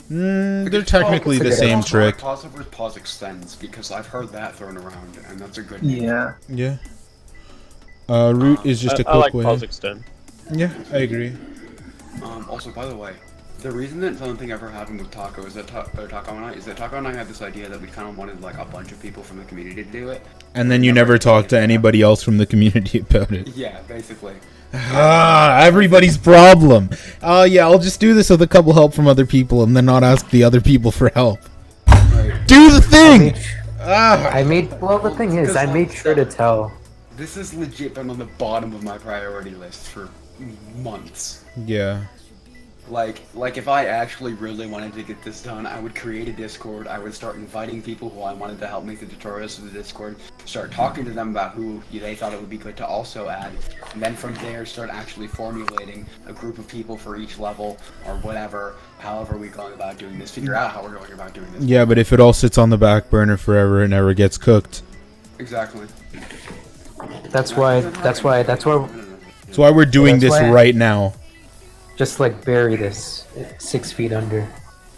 they're technically the same trick. Pause over pause extends, because I've heard that thrown around, and that's a good. Yeah. Yeah. Root is just a I quick like way. pause extend. Yeah, I agree. Also, by the way, the reason that something ever happened with Taco is that Taco and I had this idea that we kind of wanted like a bunch of people from the community to do it. And then you never talk to anybody else from the community about it. Yeah, basically. Everybody's problem. Yeah, I'll just do this with a couple help from other people and then not ask the other people for help. Right. Do the thing! Well, the thing is, I made sure to tell. This has legit been on the bottom of my priority list for months. Yeah. Like if I actually really wanted to get this done, I would create a Discord, I would start inviting people who I wanted to help make the tutorials to the Discord, start talking to them about who they thought it would be good to also add, and then from there start actually formulating a group of people for each level, or whatever, however we're going about doing this, figure out how we're going about doing this. Yeah, but if it all sits on the back burner forever, it never gets cooked. Exactly. That's why. That's why we're doing this right now. Just like bury this 6 feet under.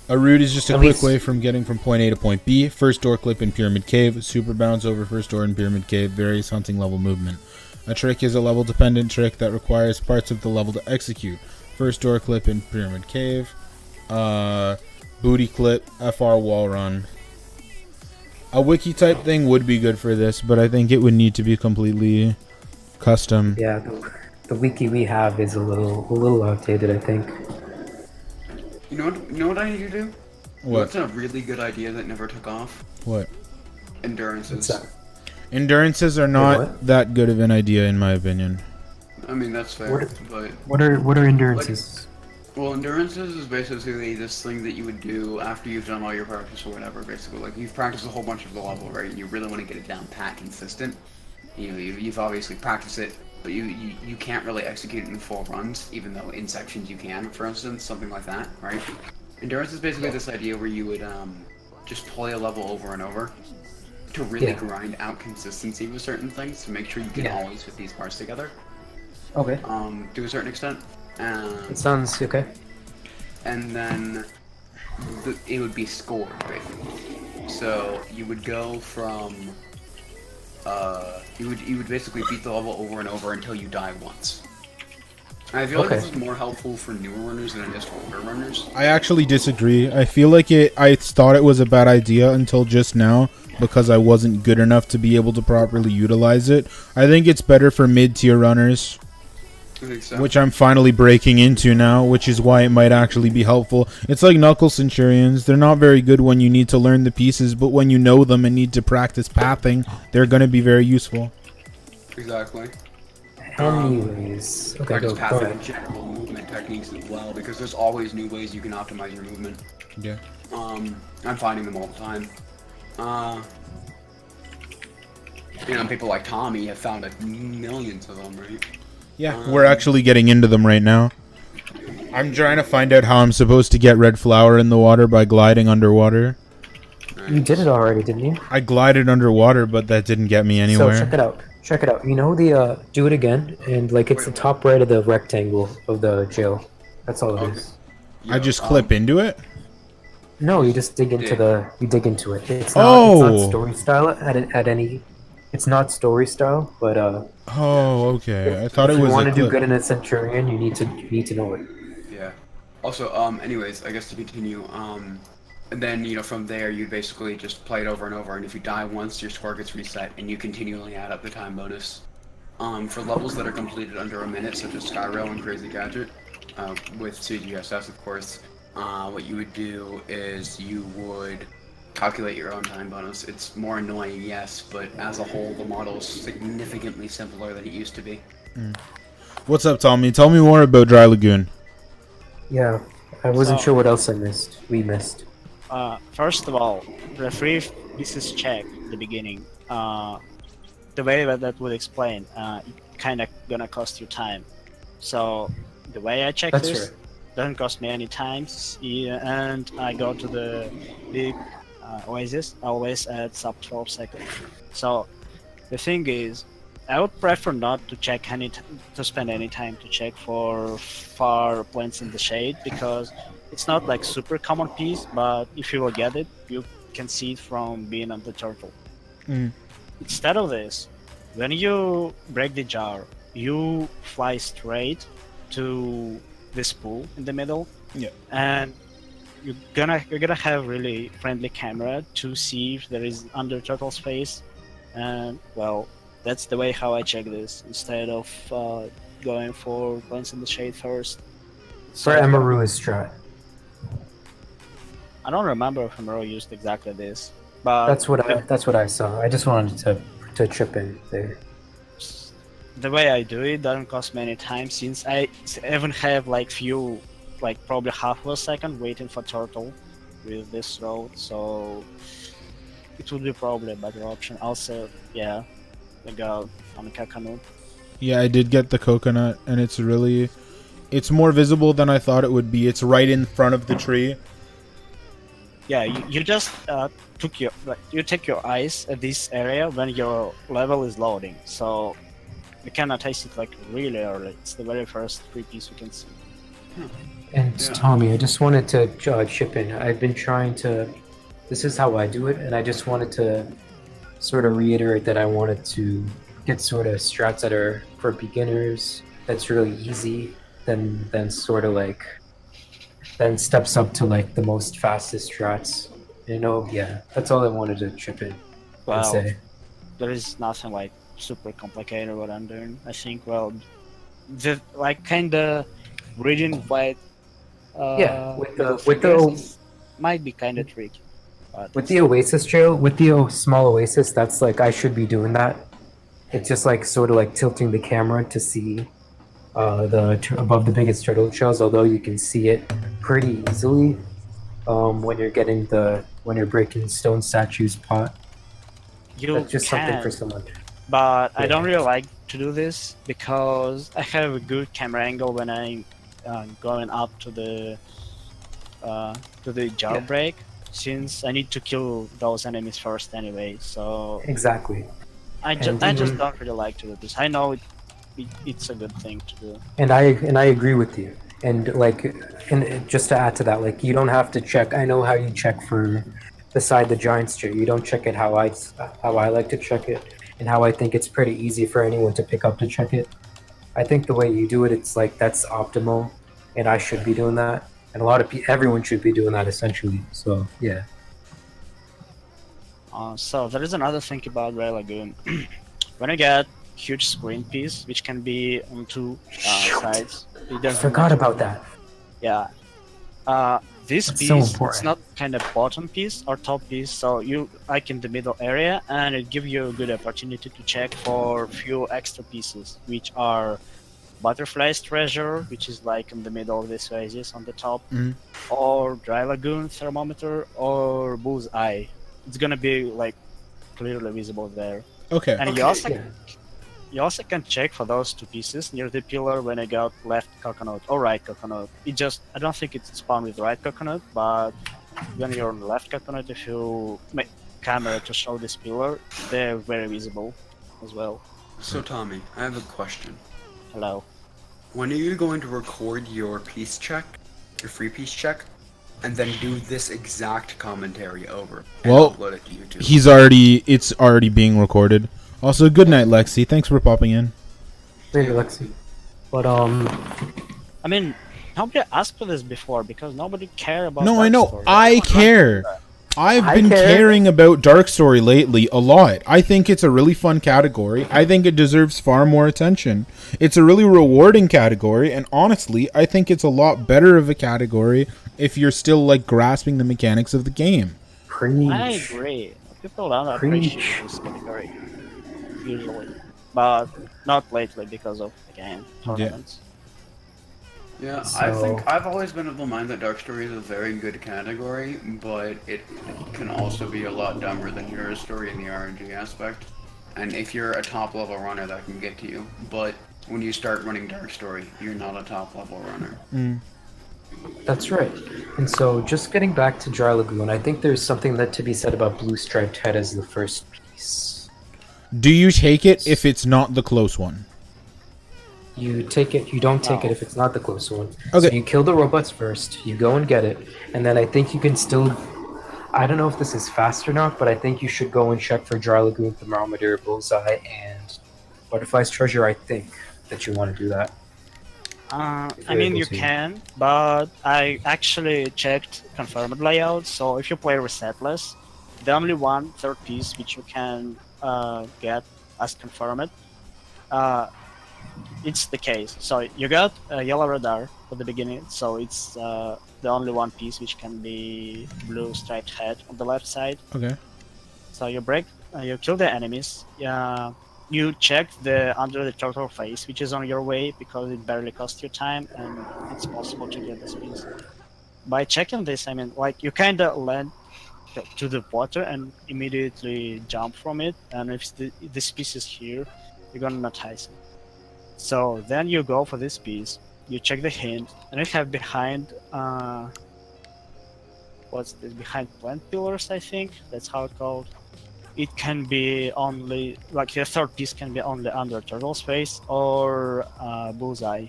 A route is just a At quick least- way from getting from point A to point B. First door clip in Pyramid Cave. Super bounce over first door in Pyramid Cave. Various hunting level movement. A trick is a level dependent trick that requires parts of the level to execute. First door clip in Pyramid Cave. Booty clip. FR wall run. A wiki type thing would be good for this, but I think it would need to be completely custom. Yeah, the wiki we have is a little outdated, I think. You know what I need to do? What? What's a really good idea that never took off? What? Endurances. What's that? Endurances are not what? that good of an idea in my opinion. I mean, that's fair, but... What are endurances? Well, endurances is basically this thing that you would do after you've done all your practice or whatever, basically. Like, you've practiced a whole bunch of the level, right? And you really want to get it down pat consistent. You know, you've obviously practiced it, but you can't really execute it in full runs, even though in sections you can, for instance, something like that, right? Endurance is basically this idea where you would just play a level over and over to really grind out consistency with certain things to make sure you can always fit these parts together. Okay. To a certain extent. It sounds okay. And then it would be scored, basically. So you would go from you would basically beat the level over and over until you die once. I feel like this is more helpful for newer runners than it is for older runners. I actually disagree. I feel like I thought it was a bad idea until just now because I wasn't good enough to be able to properly utilize it. I think it's better for mid-tier runners, I think so. which I'm finally breaking into now, which is why it might actually be helpful. It's like Knuckle Centurions. They're not very good when you need to learn the pieces, but when you know them and need to practice pathing, they're going to be very useful. Exactly. Anyways, okay, Practice go pathing ahead. and general movement techniques as well, because there's always new ways you can optimize your movement. Yeah. I'm finding them all the time. You know, people like Tommy have found like millions of them, right? Yeah, we're actually getting into them right now. I'm trying to find out how I'm supposed to get red flower in the water by gliding underwater. You did it already, didn't you? I glided underwater, but that didn't get me anywhere. So check it out. Check it out. You know the do it again, and like it's the top right of the rectangle of the jail. That's all it is. I just clip into it? No, you just dig into you dig into it. It's Oh! not story style at any. It's not story style, but Oh, okay. I thought if it was you want a to do clip. good in a Centurion, you need to know it. Yeah. Also, anyways, I guess to continue, and then, you know, from there, you basically just play it over and over, and if you die once, your score gets reset, and you continually add up the time bonus. For levels that are completed under a minute, such as Skyrail and Crazy Gadget, with CGSS, of course, what you would do is you would calculate your own time bonus. It's more annoying, yes, but as a whole, the model is significantly simpler than it used to be. What's up, Tommy? Tell me more about Dry Lagoon. Yeah, I wasn't So- sure what else we missed. First of all, referee pieces check at the beginning. The way that would explain, it kind of gonna cost you time. So the way I check That's this right. doesn't cost me any times, and I go to the big oasis always at sub 12 seconds. So The thing is, I would prefer not to check to spend any time to check for far plants in the shade because it's not like super common piece. But if you will get it, you can see it from being on the turtle. Mm. Instead of this, when you break the jar, you fly straight to this pool in the middle. Yeah. And you're gonna have really friendly camera to see if there is under turtle space, and well, that's the way how I check this instead of going for plants in the shade first. For Amaru's strat. I don't remember if Amaro used exactly this, but That's what I saw. I just wanted to chip in there. the way I do it doesn't cost me any time since I even have like probably half of a second waiting for turtle with this road, so it would be probably a better option. Also, yeah, I got on the canoe. Yeah, I did get the coconut, and it's more visible than I thought it would be. It's right in front of the tree. Yeah, you just you take your eyes at this area when your level is loading, so you cannot taste it like really early. It's the very first free piece you can see. And Yeah. Tommy, I just wanted to chip in. I've been trying to. This is how I do it, and I just wanted to sort of reiterate that I wanted to get sort of strats that are for beginners. That's really easy. Then sort of like then steps up to like the most fastest strats. You know, yeah. That's all I wanted to chip in and Well, say. there is nothing like super complicated what I'm doing. I think the like kind of reading what Yeah, with the figures might be kind of tricky. But with the Oasis trail, with the small Oasis, that's like I should be doing that. It's just like sort of like tilting the camera to see above the biggest turtle shells, although you can see it pretty easily when you're breaking stone statues pot. you That's just something can, for someone. but I Yeah. don't really like to do this because I have a good camera angle when I'm going up to the jailbreak. Since I need to kill those enemies first anyway, so Exactly. I And just even- don't really like to do this. I know it's a good thing to do. And I agree with you. And like, and just to add to that, like you don't have to check. I know how you check for beside the giant straight. You don't check it how I like to check it, and how I think it's pretty easy for anyone to pick up to check it. I think the way you do it, it's like that's optimal, and I should be doing that, and a lot of everyone should be doing that essentially. So yeah. So there is another thing about Ray Lagoon. When you get huge screen piece, which can be on two sides. I forgot about that. Yeah. This That's piece, so it's important. not kind of bottom piece or top piece, so you like in the middle area, and it gives you a good opportunity to check for few extra pieces, which are Butterfly's Treasure, which is like in the middle of this oasis on the top, Mhm. or Dry Lagoon Thermometer, or Bull's Eye. It's gonna be like clearly visible there. Okay. And Yeah. you also can check for those two pieces near the pillar when I got left coconut or right coconut. I don't think it's spawned with right coconut, but when you're on the left coconut, if you make camera to show this pillar, they're very visible as well. So Tommy, I have a question. Hello. When are you going to record your piece check, your free piece check, and then do this exact commentary over and Well, upload it to YouTube? It's already being recorded. Also, good night, Lexi. Thanks for popping in. Later, Lexi. But I mean, nobody asked for this before because nobody cared about. No, I Dark know. Story. I Everyone care. wants I've I been care. caring about Dark Story lately a lot. I think it's a really fun category. I think it deserves far more attention. It's a really rewarding category, and honestly, I think it's a lot better of a category if you're still like grasping the mechanics of the game. preach. I agree. People don't Preach. appreciate this category usually, but not lately because of again tournaments. Yeah, I think So- I've always been of the mind that Dark Story is a very good category, but it can also be a lot dumber than Hero Story in the RNG aspect. And if you're a top level runner, that can get to you. But when you start running Dark Story, you're not a top level runner. That's right. And so, just getting back to Dry Lagoon, I think there's something that to be said about Blue Striped Head as the first piece. Do you take it if it's not the close one? You take it. You don't take No. it if it's not the close one. Okay. So you kill the robots first. You go and get it, and then I think you can still. I don't know if this is fast or not, but I think you should go and check for Dry Lagoon, Thermometer, Bullseye, and Butterfly's Treasure. I think that you want to do that. I you're mean, able you to. can, but I actually checked confirmed layout. So if you play resetless, the only one third piece which you can get as confirmed, it's the case. So you got a yellow radar for the beginning, so it's the only one piece which can be blue striped head on the left side. Okay. So you break, you kill the enemies. You check the under the turtle face, which is on your way because it barely costs you time and it's possible to get this piece. By checking this, I mean, like you kind of land to the water and immediately jump from it, and if this piece is here, you're gonna notice it. So then you go for this piece, you check the hint, and you have behind what's this, behind plant pillars, I think that's how it's called. It can be only like the third piece can be only under turtle's face or bullseye.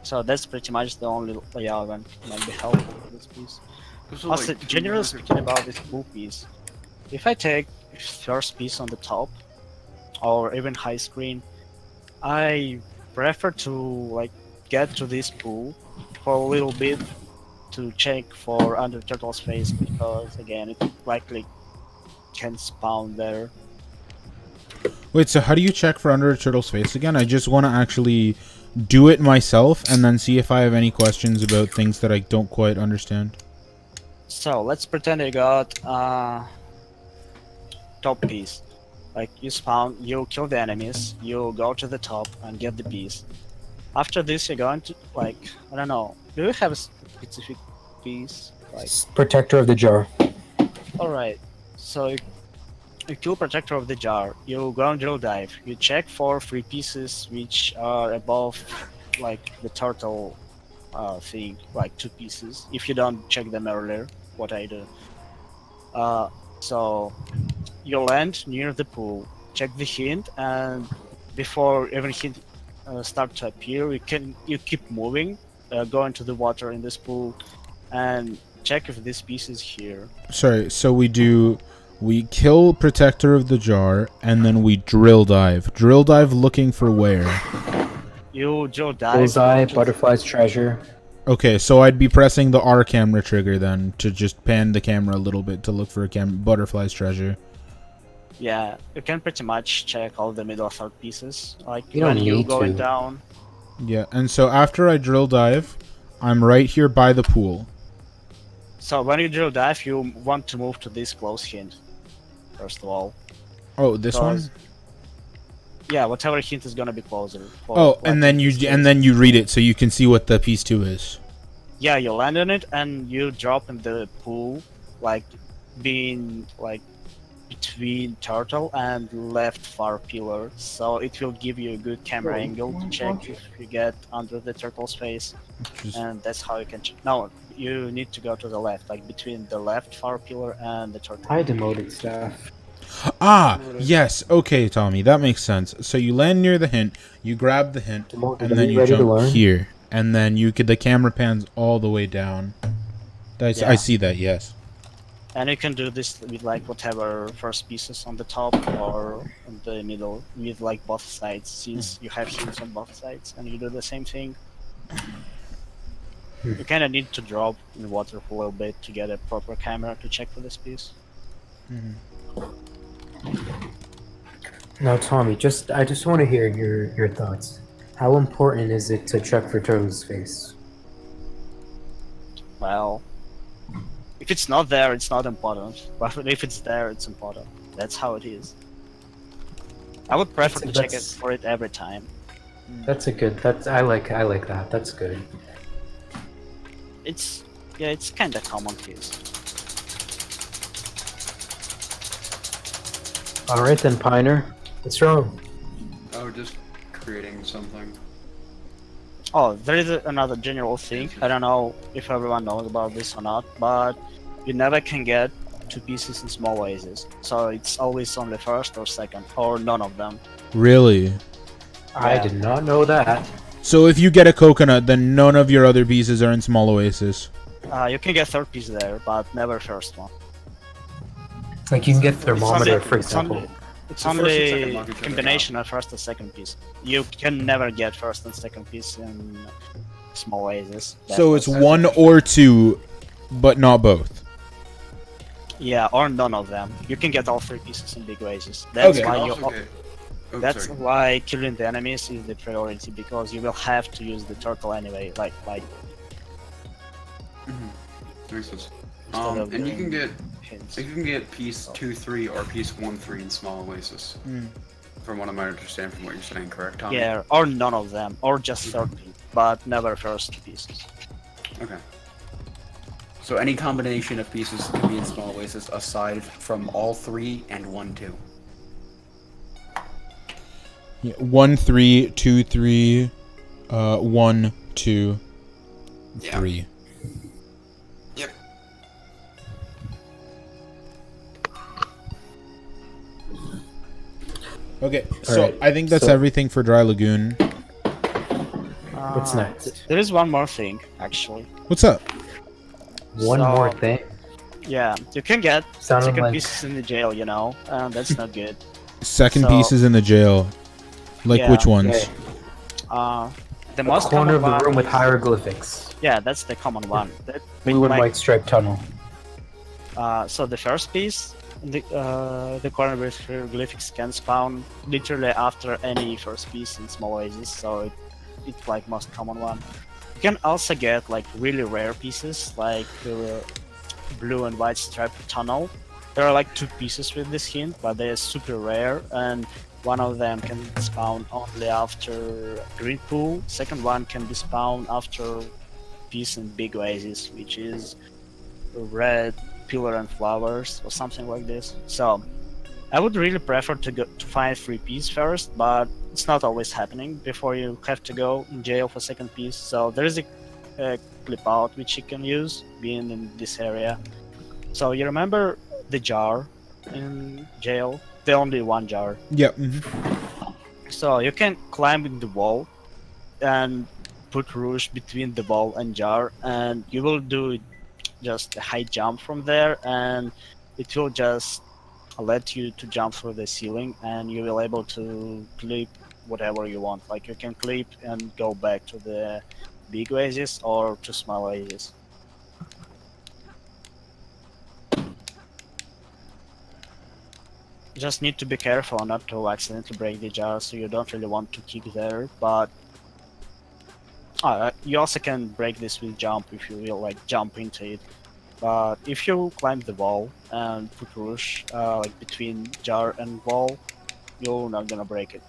So that's pretty much the only layout that might be helpful for this piece. Those are, Also, like, generally 200 speaking about this blue piece, if I take first piece on the top or even high screen, I prefer to like get to this pool for a little bit to check for under turtle's face because again it likely can spawn there. Wait, so how do you check for under a turtle's face again? I just want to actually do it myself and then see if I have any questions about things that I don't quite understand. So let's pretend you got top piece. Like you spawn, you kill the enemies, you go to the top and get the piece. After this, you're going to like I don't know. Do you have a specific piece? Like Protector of the jar. all right. So you kill protector of the jar. You go and drill dive. You check for 3 pieces which are above like the turtle thing, like 2 pieces. If you don't check them earlier, what I do. So you land near the pool. Check the hint, and before even hint start to appear, you keep moving, go into the water in this pool, and check if this piece is here. Sorry, so we kill protector of the jar and then we drill dive. Drill dive looking for where? You drill dive. Bullseye, to- Butterfly's Treasure. Okay, so I'd be pressing the R camera trigger then to just pan the camera a little bit to look for a butterfly's treasure. Yeah, you can pretty much check all the middle third pieces. Like You don't when you need going to. down. Yeah, and so after I drill dive, I'm right here by the pool. So when you drill dive, you want to move to this close hint. First of all. Oh, this one? Because- Yeah, whatever hint is gonna be closer. for, Oh, like, and then in you this case. and then you read it so you can see what the piece 2 is. Yeah, you land on it and you drop in the pool, like being like between turtle and left far pillar. So it will give you a good camera angle to check if you get under the turtle's face, Just- and that's how you can check. No, you need to go to the left, like between the left far pillar and the turtle. I demoted staff. Ah, yes. Okay, Tommy, that makes sense. So you land near the hint, you grab the hint, Demoted. and Are then you you ready to jump learn? here, and then the camera pans all the way down. I Yeah. see that. Yes. And you can do this with like whatever first pieces on the top or in the middle with like both sides, since you have hints on both sides, and you do the same thing. You kind of need to drop in the water for a little bit to get a proper camera to check for this piece. Now, Tommy, I just want to hear your thoughts. How important is it to check for Turtle's face? Well, if it's not there, it's not important. But if it's there, it's important. That's how it is. I would prefer to check it That's- for it every time. That's a good. I like that. That's good. It's kind of common case. All right then, Piner. What's wrong? Oh, just creating something. Oh, there is another general thing. I don't know if everyone knows about this or not, but you never can get 2 pieces in small oases. So it's always only first or second, or none of them. Really? I Yeah. did not know that. So if you get a coconut, then none of your other pieces are in small oasis. You can get third piece there, but never first one. Like you can get It's thermometer, only- for it's example. only- It's The first and second only knock each other combination of first and second piece. You can never get first and second piece in small oases. So it's That's- 1 or 2, but not both. Yeah, or none of them. You can get all 3 pieces in big oases. That's Okay. why You you. can also get... Oh, That's sorry. why killing the enemies is the priority, because you will have to use the turtle anyway. Like Makes sense. instead of And you can doing get hints. piece 2-3 or piece 1-3 in small oasis. From what I might understand from what you're saying, correct, Tommy? Yeah, or none of them, or just third piece, but never first pieces. Okay. So any combination of pieces can be in small oasis aside from all 3 and 1-2. Yeah, 1, 3, 2, 3, 1, 2, Yeah. 3. Yep. Okay, so Alright, I think that's so- everything for Dry Lagoon. What's next? There is one more thing, actually. What's up? One So- more thing. Yeah, you can get Sounded second like pieces in the jail, you know, and that's not good. Second So- pieces in the jail. Like Yeah. which ones? okay. The The most corner of common the one. room with hieroglyphics. Yeah, that's the common one. Blue and like- white striped tunnel. So the first piece, the corner with hieroglyphics can spawn literally after any first piece in small oasis, so it's like most common one. You can also get like really rare pieces, like blue and white striped tunnel. There are like 2 pieces with this hint, but they are super rare, and one of them can spawn only after green pool. Second one can be spawned after piece in big oasis, which is red pillar and flowers or something like this. So I would really prefer to find 3 piece first, but it's not always happening before you have to go in jail for second piece. So there is a clip out which you can use being in this area. So you remember the jar in jail? The only one jar. Yep. So you can climb in the wall and put rouge between the wall and jar, and you will do just a high jump from there, and it will just let you to jump through the ceiling, and you will able to clip whatever you want. Like you can clip and go back to the big oasis or to small oasis. Just need to be careful not to accidentally break the jar, so you don't really want to kick there, but you also can break this with jump if you will like jump into it. But if you climb the wall and put rouge like between jar and wall, you're not gonna break it.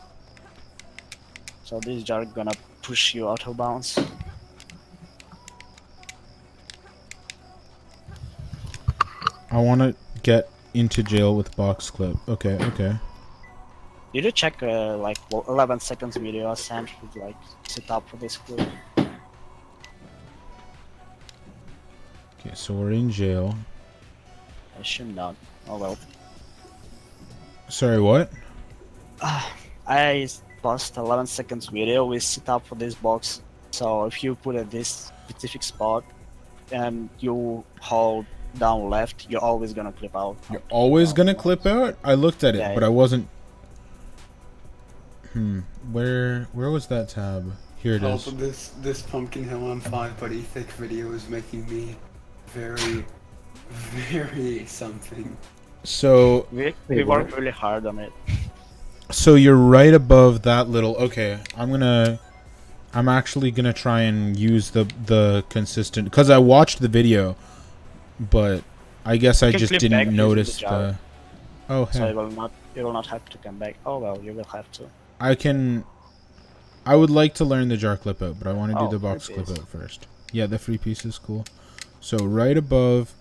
So this jar gonna push you out of bounds. I want to get into jail with box clip. Okay, okay. Did you check like 11 seconds video I sent with like set up for this clip? Okay, so we're in jail. I should not. Oh well. Sorry, what? I lost 11 seconds video with setup for this box. So if you put at this specific spot and you hold down left, you're always gonna clip out. You're always gonna clip out? I looked at it, Yeah, but I wasn't. Where was that tab? Here it is. Also, this Pumpkin Hill on 5 Buddy Thick video is making me very, very something. So We Wait, worked really hard on it. So you're right above that little. Okay, I'm actually gonna try and use the consistent, because I watched the video, but I guess I can just flip back didn't using notice the jar. the. Oh, So hey. you will not have to come back. Oh well, you will have to. I would like to learn the jar clip out, but I want to do Oh, the box free clip piece. out first. Yeah, the free piece is cool. So right above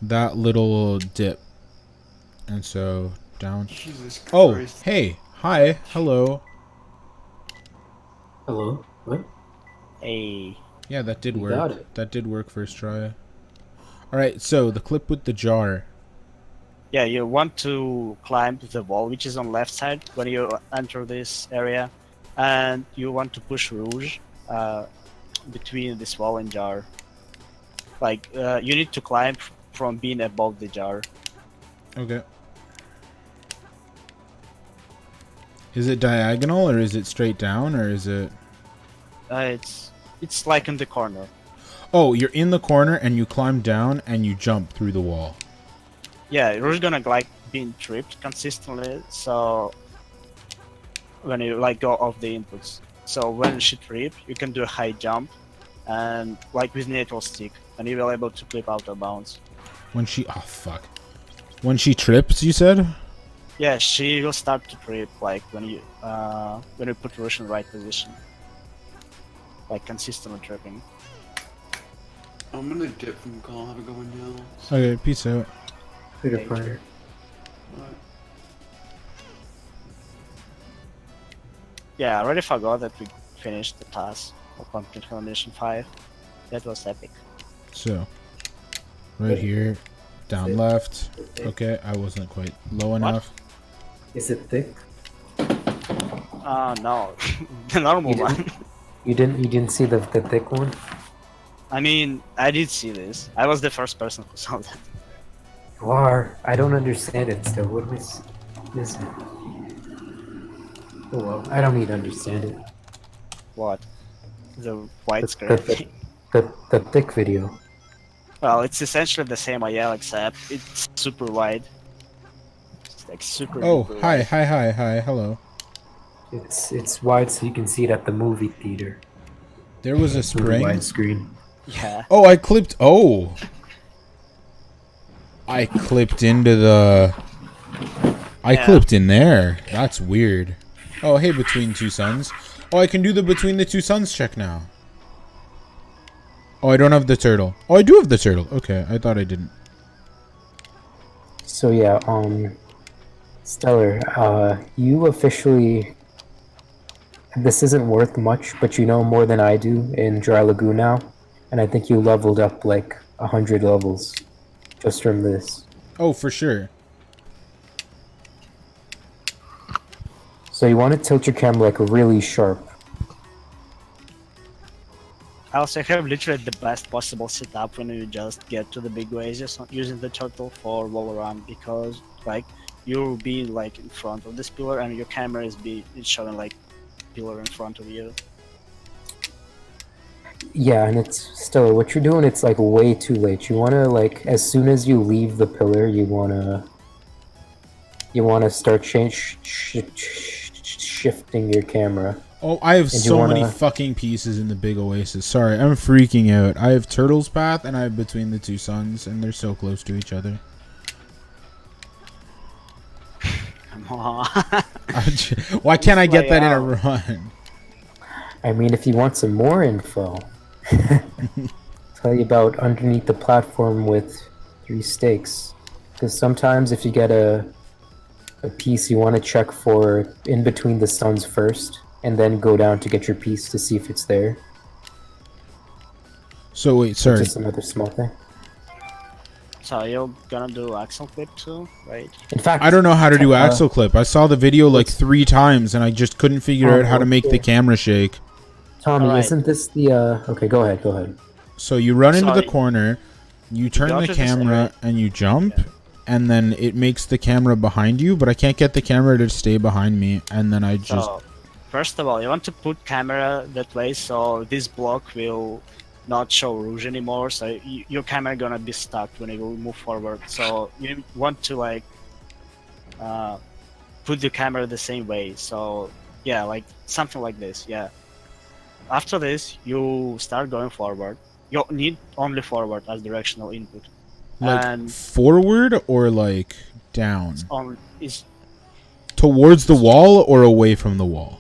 that little dip, and so down. Jesus Oh, Christ. hey, hi, hello. Hello? What? Hey, Yeah, that did You work. got it. That did work first try. Alright, so the clip with the jar. Yeah, you want to climb the wall, which is on left side when you enter this area, and you want to push Rouge between this wall and jar. Like you need to climb from being above the jar. Okay. Is it diagonal or is it straight down or is it? It's like in the corner. Oh, you're in the corner and you climb down and you jump through the wall. Yeah, Rouge gonna like being tripped consistently. So when you like go off the inputs, so when she trip, you can do a high jump, and like with neutral stick, and you will able to clip out of bounds. When she, oh fuck. When she trips, you said? Yeah, she will start to trip like when you put Rouge in the right position, like consistently tripping. I'm gonna dip from call. Have a good one now. Okay, peace out. Later, partner. Alright. Yeah, I already forgot that we finished the task of complete mission 5. That was epic. So, right here, down left. Okay, I wasn't quite low enough. Is it thick? No, the normal You one. didn't, you didn't see the thick one? I mean, I did see this. I was the first person who saw that. You are. I don't understand it still. What is it? Oh well, I don't need to understand it. What? The widescreen. The thick video. Well, it's essentially the same IL except it's super wide. It's like super. Oh, duper hi, wide. hi, hello. It's wide so you can see it at the movie theater. There was a Really spring. wide screen. Yeah. Oh, I clipped. Oh, I clipped into the. I Yeah. clipped in there. That's weird. Oh, hey, between two suns. Oh, I can do the between the two suns check now. Oh, I don't have the turtle. Oh, I do have the turtle. Okay, I thought I didn't. So yeah, Stellar, you officially. This isn't worth much, but you know more than I do in Dry Lagoon now, and I think you leveled up like 100 levels just from this. Oh, for sure. So you want to tilt your camera like really sharp. I also have literally the best possible setup when you just get to the big oasis using the turtle for wall run, because like you'll be like in front of this pillar and your camera is showing like pillar in front of you. Yeah, and it's still what you're doing. It's like way too late. You want to like as soon as you leave the pillar, you want to start shifting your camera. Oh, I have And you so many wanna- fucking pieces in the big oasis. Sorry, I'm freaking out. I have Turtle's Path and I have Between the Two Suns, and they're so close to each other. Come on. Why can't I get play that in a out. run? I mean, if you want some more info, tell you about underneath the platform with 3 stakes. Because sometimes if you get a piece, you want to check for in between the suns first, and then go down to get your piece to see if it's there. So wait, sorry. Just another small thing. So you're gonna do axle clip too, right? In fact, I don't know how to do axle clip. I saw the video like 3 times and I just couldn't figure out how to make the camera shake. Tommy, Alright. isn't this the Okay, go ahead. Go ahead. So you run into the Sorry. corner, you turn go the to this camera area. and you jump, and then it makes the camera behind you, but I can't get the camera to stay behind me, and then I just So first of all, you want to put camera that way so this block will not show rouge anymore. So your camera gonna be stuck when it will move forward. So you want to like put the camera the same way. So yeah, like something like this. Yeah. After this, you start going forward. You need only forward as directional input. like And forward or like down is towards the wall or away from the wall.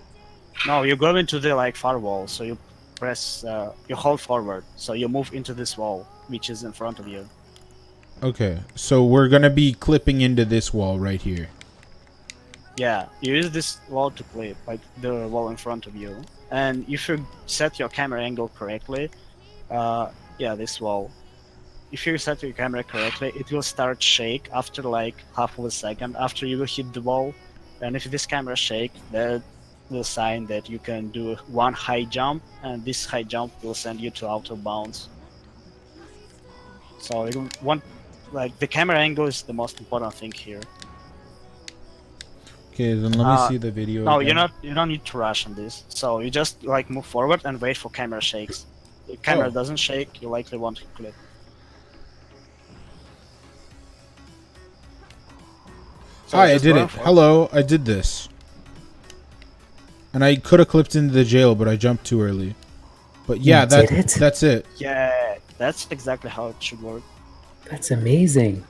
no, you go into the like far wall. So you press, you hold forward. So you move into this wall, which is in front of you. Okay, so we're gonna be clipping into this wall right here. Yeah, you use this wall to clip, like the wall in front of you. And if you set your camera angle correctly, yeah, this wall, if you set your camera correctly, it will start shake after like half of a second after you hit the wall. And if this camera shake, that will sign that you can do one high jump, and this high jump will send you to out of bounds. So you want, like, the camera angle is the most important thing here. Okay, then let me see the video. No, again. you don't need to rush on this. So you just like move forward and wait for camera shakes. If camera Oh. doesn't shake, you likely want to clip. So Hi, I just did run it. for Hello, I did this. And I could have clipped into the jail, but I jumped too early. But yeah, did it? that's it. Yeah, that's exactly how it should work. That's amazing.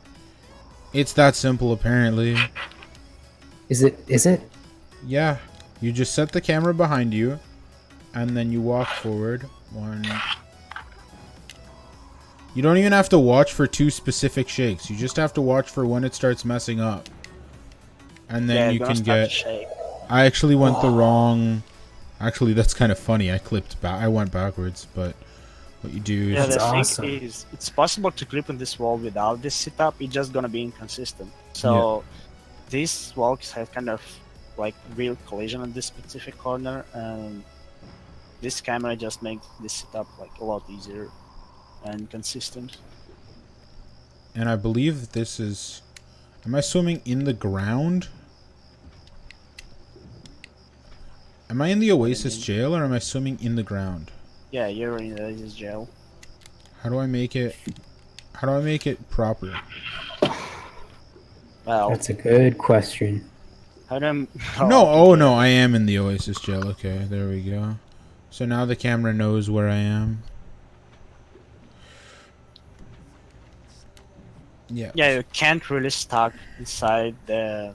It's that simple, apparently. Is it? Yeah, you just set the camera behind you, and then you walk forward. One. You don't even have to watch for 2 specific shakes. You just have to watch for when it starts messing up. And then Yeah, you gonna can start to get... shake. I actually went the wrong... Actually, that's kind of funny. I clipped back. I went backwards, but what you do is... Yeah, the That's thing awesome. is, it's possible to clip in this wall without this setup. It's just gonna be inconsistent. So these walls have kind of like real collision in this specific corner, and this camera just makes this setup like a lot easier and consistent. And I believe this is... Am I swimming in the ground? Am I in the Oasis jail, or am I swimming in the ground? Yeah, you're in this jail. How do I make it... How do I make it proper? Well, That's a good question. how do No, oh no, I am in the Oasis jail. Okay, there we go. So now the camera knows where I am. Yeah. Yeah, you can't really stuck inside the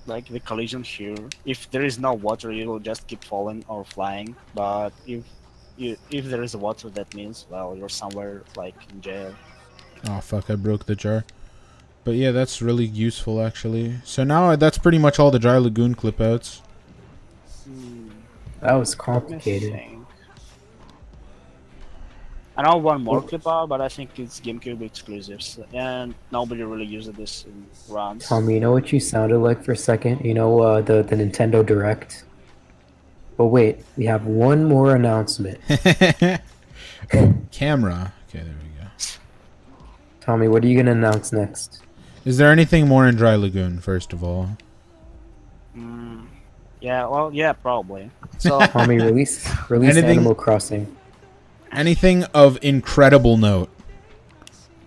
the collision here. If there is no water, you will just keep falling or flying. But if there is water, that means, well, you're somewhere like in jail. Oh fuck, I broke the jar. But yeah, that's really useful actually. So now that's pretty much all the Dry Lagoon clip outs. That was Let me complicated. think. I know one more clip out, but I think it's GameCube exclusives, and nobody really uses this in runs. Tommy, you know what you sounded like for a second? You know, the Nintendo Direct? But wait, we have one more announcement. Oh, camera. Okay, there we go. Tommy, what are you going to announce next? Is there anything more in Dry Lagoon, first of all? Yeah, well, yeah, probably. So Tommy, release Anything- Animal Crossing. Anything of incredible note?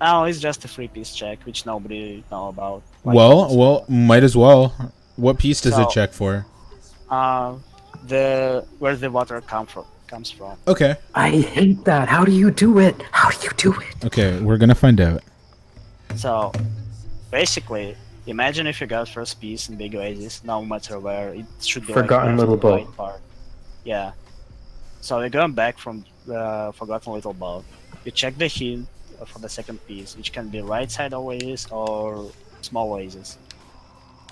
now it's just a free piece check, which nobody know about. Like, Well, might as well. What piece does it So- check for? where the water comes from. Okay. I hate that. How do you do it? How do you do it? Okay, we're gonna find out. So basically, imagine if you got first piece in Big Oasis, no matter where, it should be Forgotten like Little the right Boat. part. Yeah. So you're going back from Forgotten Little Boat. You check the hint for the second piece, which can be right side Oasis or small Oasis.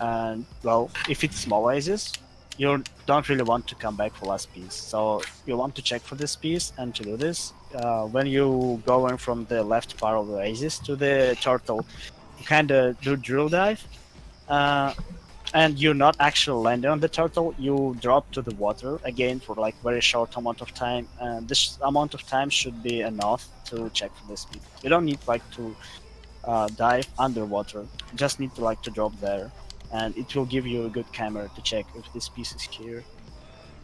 And well, if it's small Oasis, you don't really want to come back for last piece. So you want to check for this piece, and to do this, when you go in from the left part of the Oasis to the turtle, you kind of do drill dive, and you're not actually landing on the turtle. You drop to the water again for like very short amount of time, and this amount of time should be enough to check for this piece. You don't need like to dive underwater. You just need to like to drop there, and it will give you a good camera to check if this piece is here.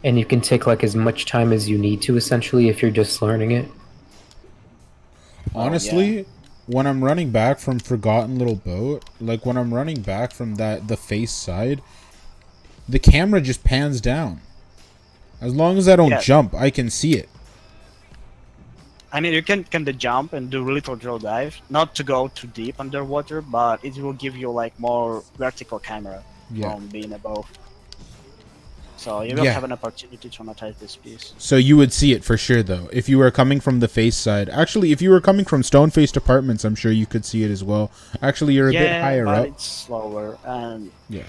And you can take like as much time as you need to, essentially, if you're just learning it. Honestly, when I'm running back from Forgotten Little Boat, like when I'm running back from the face side, the camera just pans down. As long as I don't Yeah. jump, I can see it. I mean, you can kind of jump and do little drill dive, not to go too deep underwater, but it will give you like more vertical camera Yeah. from being above. So you will Yeah. have an opportunity to annotate this piece. So you would see it for sure, though. If you were coming from the face side. Actually, if you were coming from Stone-Faced Apartments, I'm sure you could see it as well. Actually, you're a bit higher but up. it's slower, and Yeah.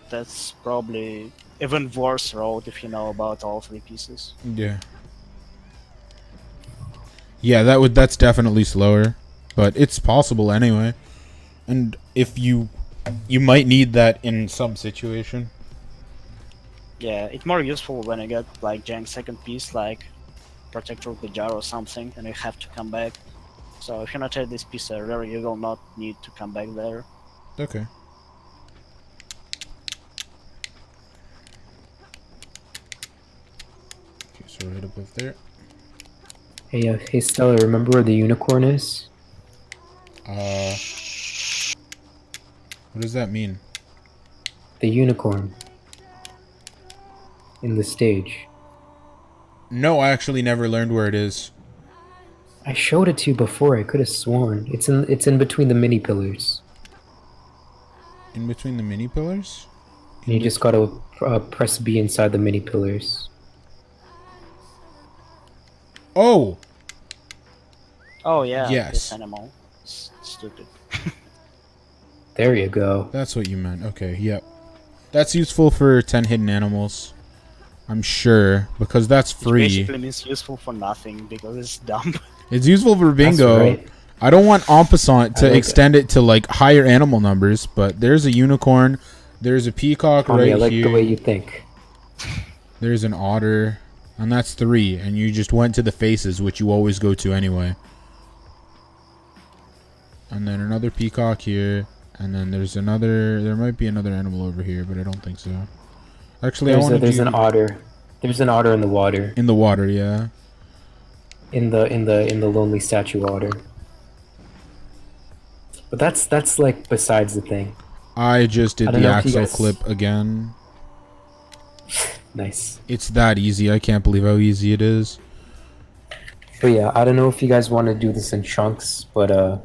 that's probably even worse road if you know about all three pieces. Yeah. Yeah, that's definitely slower, but it's possible anyway. And if you might need that in some situation. Yeah, it's more useful when I get like jank second piece, like Protector of the Jar or something, and you have to come back. So if you not take this piece earlier, you will not need to come back there. Okay. Okay, so right above there. Hey Stella, remember where the unicorn is? What does that mean? The unicorn. In the stage. No, I actually never learned where it is. I showed it to you before, I could have sworn. It's in between the mini pillars. In between the mini pillars? And you just gotta press B inside the mini pillars. Oh! Oh yeah, Yes. this animal. Stupid. There you go. That's what you meant. Okay, yep. That's useful for 10 hidden animals. I'm sure, because that's Which free. basically means useful for nothing because it's dumb. It's useful for bingo. That's right. I don't want en passant to I like extend it to like higher animal numbers, but there's a unicorn, there's a peacock Tommy, right I like here. the way you think. There's an otter, and that's 3, and you just went to the faces, which you always go to anyway. And then another peacock here, and then there might be another animal over here, but I don't think so. Actually, There's an otter. There's an otter in the water. in the water, yeah. In the lonely statue water. But that's like besides the thing. I just I did don't the know if you axle guys- clip again. Nice. It's that easy. I can't believe how easy it is. But yeah, I don't know if you guys want to do this in chunks, but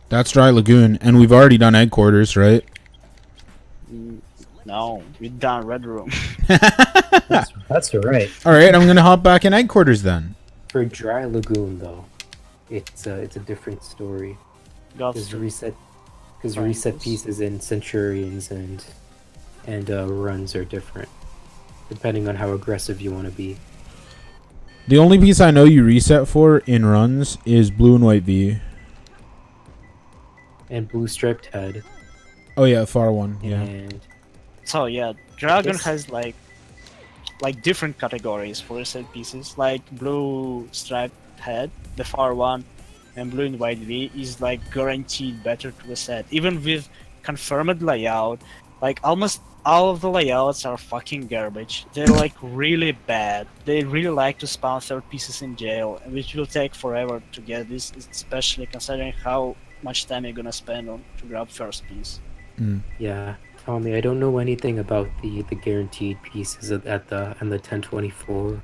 That's Dry Lagoon, and we've already done egg quarters, right? No, we done Red Room. that's alright. All right, I'm gonna hop back in egg quarters then. For Dry Lagoon though, it's a different story. Got Because to- reset pieces in Centurions and runs are different, depending on how aggressive you want to be. The only piece I know you reset for in runs is blue and white V. And blue striped head. Oh yeah, far one. Yeah. And So yeah, Dragon Yes. has like different categories for reset pieces. Like blue striped head, the far one, and blue and white V is like guaranteed better to reset. Even with confirmed layout, like almost all of the layouts are fucking garbage. They're like really bad. They really like to spawn third pieces in jail, which will take forever to get this, especially considering how much time you're gonna spend on to grab first piece. yeah, Tommy, I don't know anything about the guaranteed pieces at the 1024.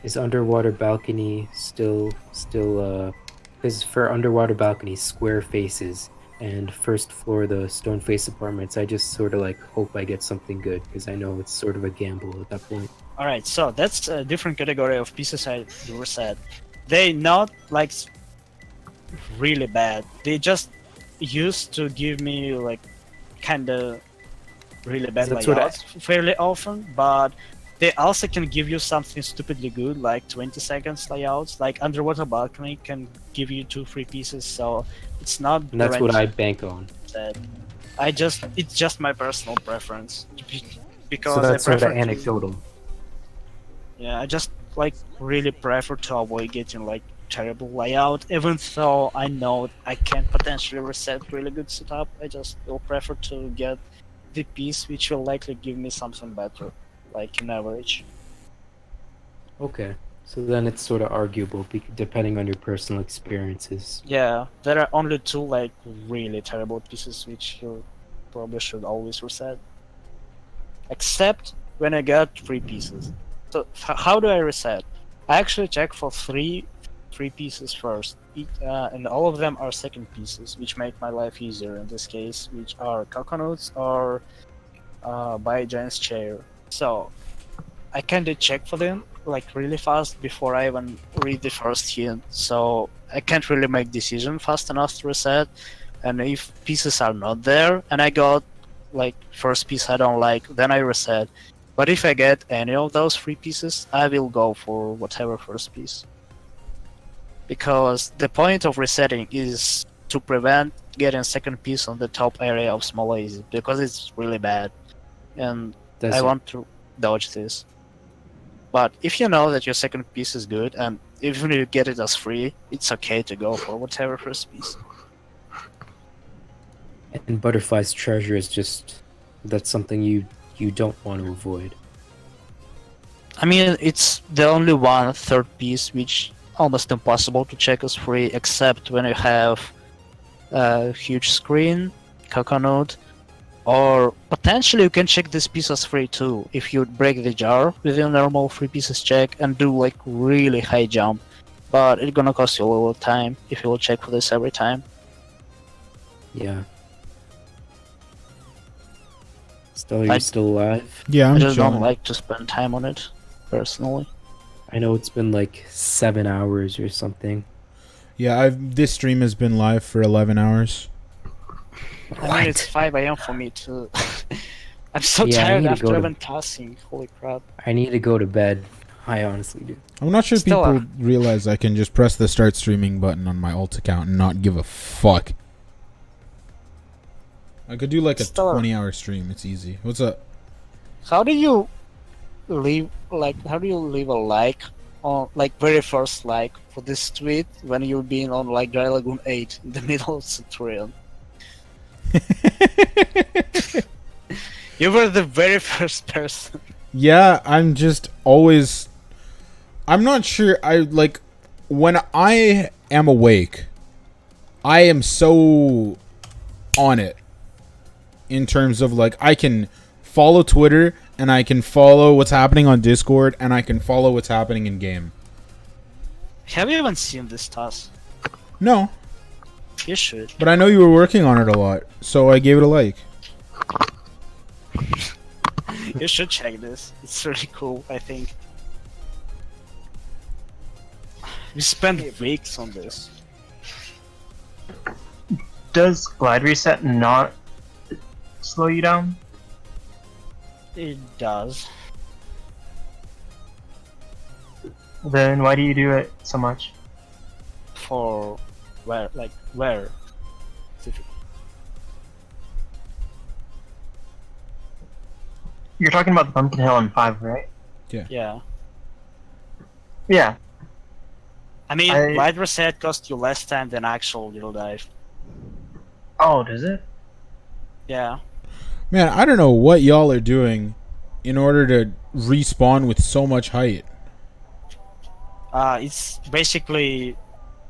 Is underwater balcony still because for underwater balcony square faces and first floor the stone face apartments, I just sort of like hope I get something good because I know it's sort of a gamble at that point. Alright, so that's a different category of pieces I reset. They not like really bad. They just used to give me like kinda really bad That's what layouts fairly often, but they also can give you something stupidly good like 20 seconds layouts. Like underwater balcony can give you 2 free pieces, so it's not And that's what I guaranteed bank on. that. It's just my personal preference because So that's I sort prefer of to- anecdotal. Yeah, I just like really prefer to avoid getting like terrible layout, even though I know I can potentially reset really good setup. I just will prefer to get the piece which will likely give me something better, like in average. Okay, so then it's sort of arguable depending on your personal experiences. Yeah, there are only 2 like really terrible pieces which you probably should always reset. Except when I got 3 pieces. So how do I reset? I actually check for 3 pieces first, and all of them are second pieces, which make my life easier in this case, which are coconuts or by giant's chair. So I kinda check for them like really fast before I even read the first hint. So I can't really make decision fast enough to reset. And if pieces are not there and I got like first piece I don't like, then I reset. But if I get any of those 3 pieces, I will go for whatever first piece. Because the point of resetting is to prevent getting second piece on the top area of small oasis, because it's really bad. And I want to dodge this. But if you know that your second piece is good, and even if you get it as free, it's okay to go for whatever first piece. And Butterfly's treasure is just... That's something you don't want to avoid. I mean, it's the only one third piece which almost impossible to check as free, except when you have a huge screen, coconut, or potentially you can check this piece as free too if you break the jar with your normal 3 pieces check and do like really high jump. But it's gonna cost you a little time if you will check for this every time. Yeah. Still, you're still alive? Yeah, I I'm just chilling. don't like to spend time on it, personally. I know it's been like 7 hours or something. Yeah, this stream has been live for 11 hours. I mean, it's 5 AM for me too. I'm so Yeah, I tired need to after go to- I've been tossing. Holy crap. I need to go to bed. I honestly do. I'm not sure if Still, people realize I can just press the start streaming button on my alt account and not give a fuck. I could do like a Still, 20-hour stream. It's easy. What's up? How do you leave a like on like very first like for this tweet when you've been on like Dry Lagoon 8 in the middle of Centurion? You were the very first person. Yeah, I'm just always... I'm not sure. When I am awake, I am so on it. In terms of, like, I can follow Twitter, and I can follow what's happening on Discord, and I can follow what's happening in game. Have you even seen this task? No, You should. but I know you were working on it a lot, so I gave it a like. You should check this. It's really cool, I think. We spent weeks on this. Does glide reset not slow you down? It does. Then why do you do it so much? For where? Like where? You're talking about the Pumpkin Hill in 5, right? Yeah. Yeah. I mean, glide reset costs you less time than actual drill dive. Oh, does it? Yeah. Man, I don't know what y'all are doing in order to respawn with so much height. It's basically,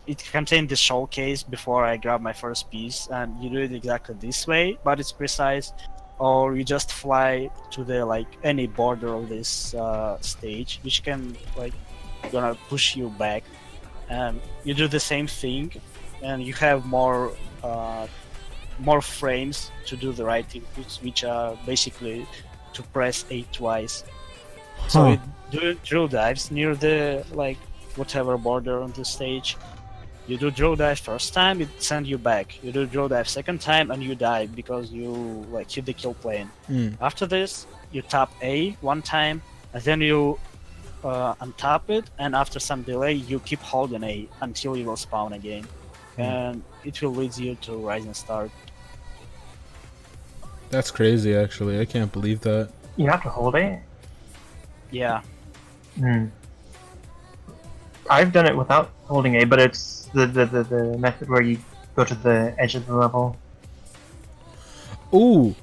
it contained the showcase before I grab my first piece, and you do it exactly this way, but it's precise. Or you just fly to the like any border of this stage, which can like gonna push you back, and you do the same thing, and you have more frames to do the right inputs, which are basically to press A twice. So you do drill dives near the like whatever border on the stage. You do drill dive first time, it sends you back. You do drill dive second time, and you die because you like hit the kill plane. After this, you tap A one time, and then you untap it, and after some delay, you keep holding A until you will spawn again, and it will lead you to Rising Star. That's crazy, actually. I can't believe that. You have to hold it? Yeah. I've done it without holding A, but it's the method where you go to the edge of the level. Ooh,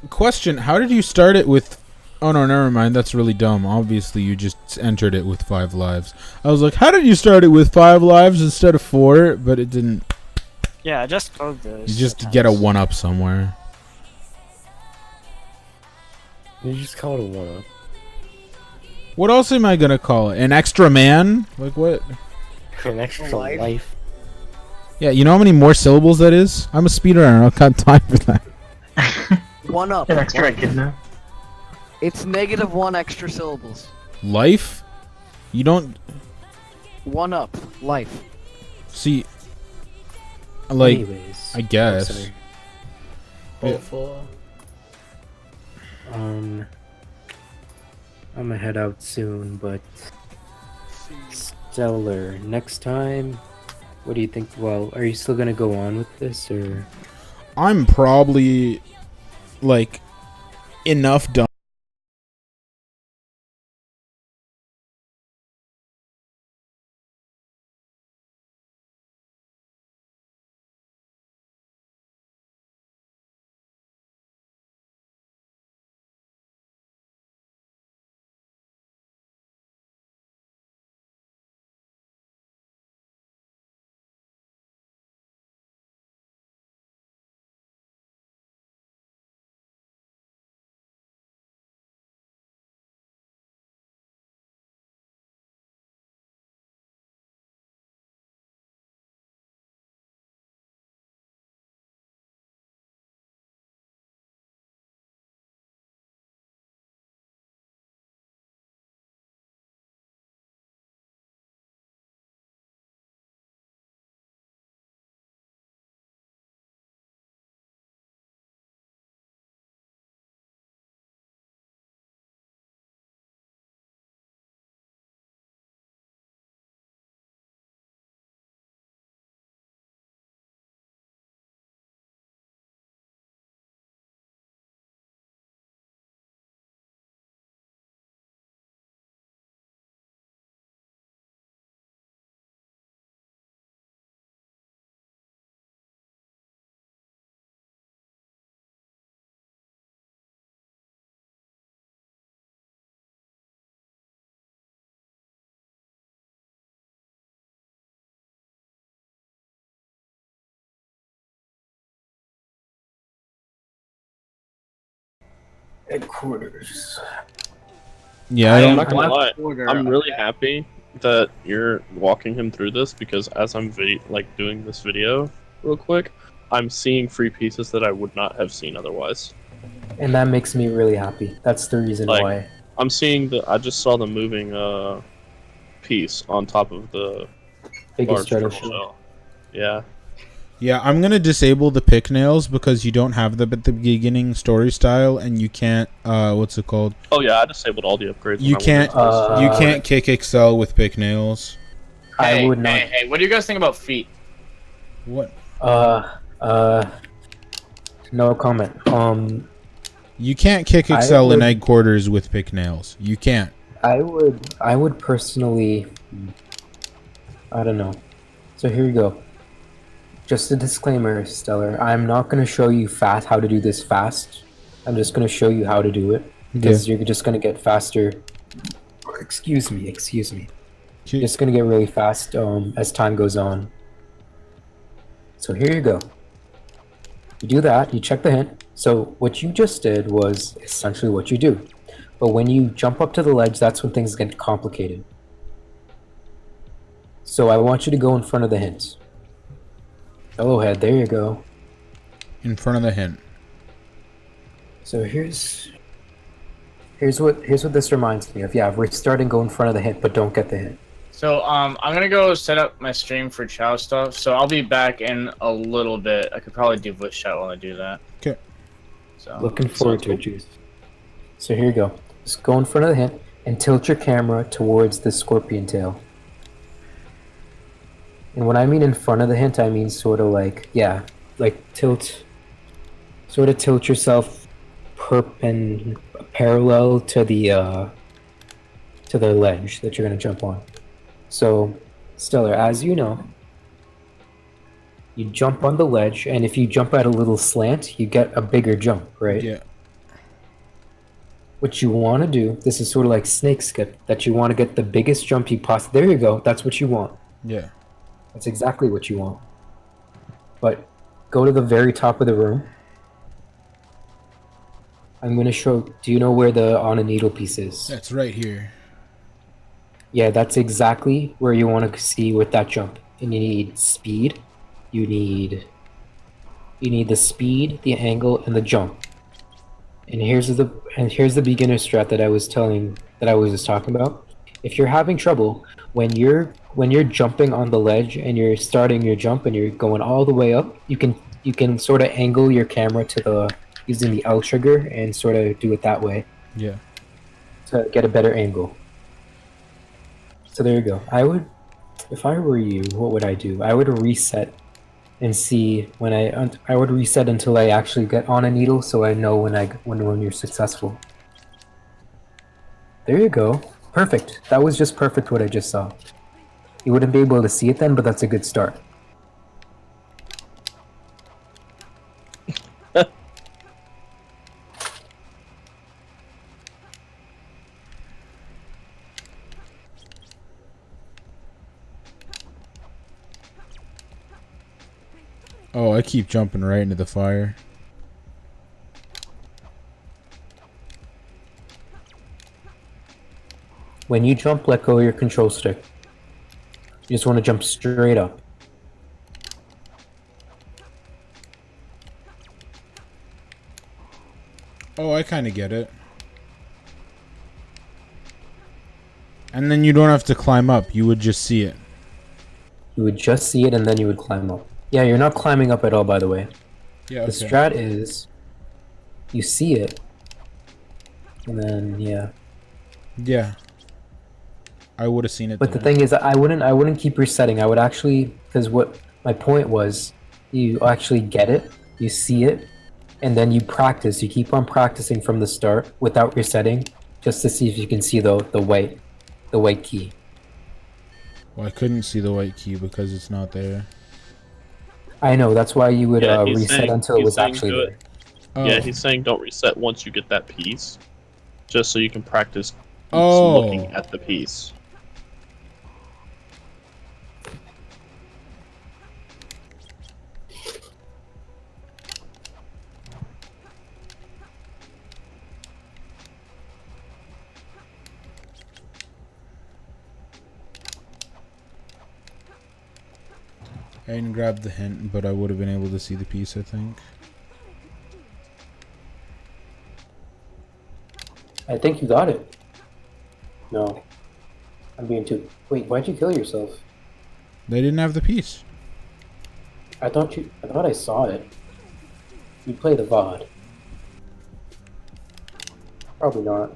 question. How did you start it with... Oh, no, never mind. That's really dumb. Obviously, you just entered it with 5 lives. I was like, how did you start it with 5 lives instead of 4? But it didn't... Yeah, just code this. You just get a 1-up somewhere. You just call it a 1-up. What else am I gonna call it? An extra man? Like what? An extra life. Yeah, you know how many more syllables that is? I'm a speedrunner. I don't got time for that. 1-up. An extra echidna. It's -1 extra syllables. Life? You don't... 1-up. Life. See... Like, Anyways. I guess. Oh, sorry. I'm gonna head out soon, but Stellar, next time, what do you think? Well, are you still gonna go on with this, or? I'm probably like enough done. Headquarters. Yeah, I I'm don't. not gonna lie. Order. I'm really happy that you're walking him through this because as I'm doing this video real quick, I'm seeing free pieces that I would not have seen otherwise. And that makes me really happy. That's the reason Like- why. I'm seeing I just saw the moving piece on top of the Biggest large turtle turtle shell. shell. Yeah. Yeah, I'm gonna disable the pick nails because you don't have them at the beginning story style, and you can't. What's it called? Oh yeah, I disabled all the upgrades. You when I went can't. into this. You can't kick Excel with pick nails. I would not. Hey, what do you guys think about feet? What? No comment. You can't kick I Excel in would- egg quarters with pick nails. You can't. I would personally, I don't know. So here you go. Just a disclaimer, Stellar. I'm not going to show you how to do this fast. I'm just going to show you how to do it because you're just going to get faster. Excuse me. You're just going to get really fast as time goes on. So here you go. You do that, you check the hint. So what you just did was essentially what you do. But when you jump up to the ledge, that's when things get complicated. So I want you to go in front of the hint. Yellowhead, there you go. In front of the hint. So here's what this reminds me of. Yeah, restart and go in front of the hint, but don't get the hint. So I'm gonna go set up my stream for Chow stuff. So I'll be back in a little bit. I could probably do voice chat while I do that. Okay. So Looking forward to it, Juice. So here you go. Just go in front of the hint and tilt your camera towards the scorpion tail. And when I mean in front of the hint, I mean sort of like, yeah, like tilt yourself parallel to the ledge that you're gonna jump on. So, Stellar, as you know, you jump on the ledge, and if you jump at a little slant, you get a bigger jump, right? Yeah. What you want to do, this is sort of like snake skip, that you want to get the biggest jump you possibly. There you go. That's what you want. Yeah. That's exactly what you want. But go to the very top of the room. I'm going to show. Do you know where the on a needle piece is? That's right here. Yeah, that's exactly where you want to see with that jump. And you need speed. You need the speed, the angle, and the jump. And here's the beginner strat that I was just talking about. If you're having trouble when you're jumping on the ledge and you're starting your jump and you're going all the way up, you can sort of angle your camera to using the L trigger and sort of do it that way. Yeah. to get a better angle. So there you go. I would, if I were you, what would I do? I would reset and see when I would reset until I actually get on a needle, so I know when you're successful. There you go. Perfect. That was just perfect what I just saw. You wouldn't be able to see it then, but that's a good start. Oh, I keep jumping right into the fire. When you jump, let go of your control stick. You just want to jump straight up. Oh, I kind of get it. And then you don't have to climb up. You would just see it. You would just see it and then you would climb up. Yeah, you're not climbing up at all, by the way. Yeah, The strat is you see it and then yeah. Yeah. I would have seen it. But the thing is, I wouldn't keep resetting. I would actually, because what my point was, you actually get it, you see it, and then you practice. You keep on practicing from the start without resetting, just to see if you can see the white key. Well, I couldn't see the white key because it's not there. I know, that's why you would Yeah, he's reset saying- until it he's was saying actually do there. it. Oh. Yeah, he's saying don't reset once you get that piece, just so you can practice Oh. looking at the piece. I didn't grab the hint, but I would have been able to see the piece, I think. I think you got it. No. I'm being too... Wait, why'd you kill yourself? They didn't have the piece. I thought I saw it. You play the VOD. Probably not.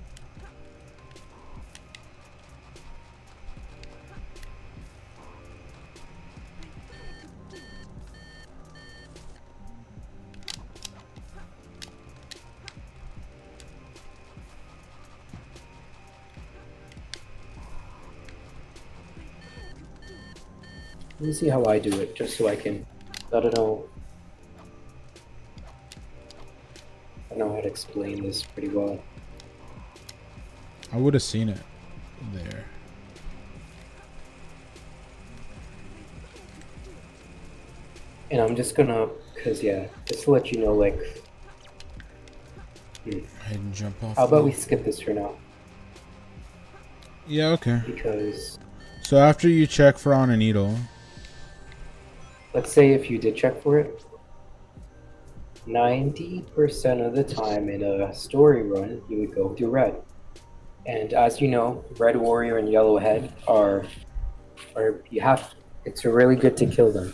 Let me see how I do it, just so I can... I don't know... I know how to explain this pretty well. I would have seen it there. And I'm just gonna... Because, yeah, just to let you know, like... I didn't jump off. How about we skip this for now? Yeah, okay. Because... So after you check for on a needle... Let's say if you did check for it, 90% of the time in a story run, you would go through red. And as you know, red warrior and yellow head it's really good to kill them.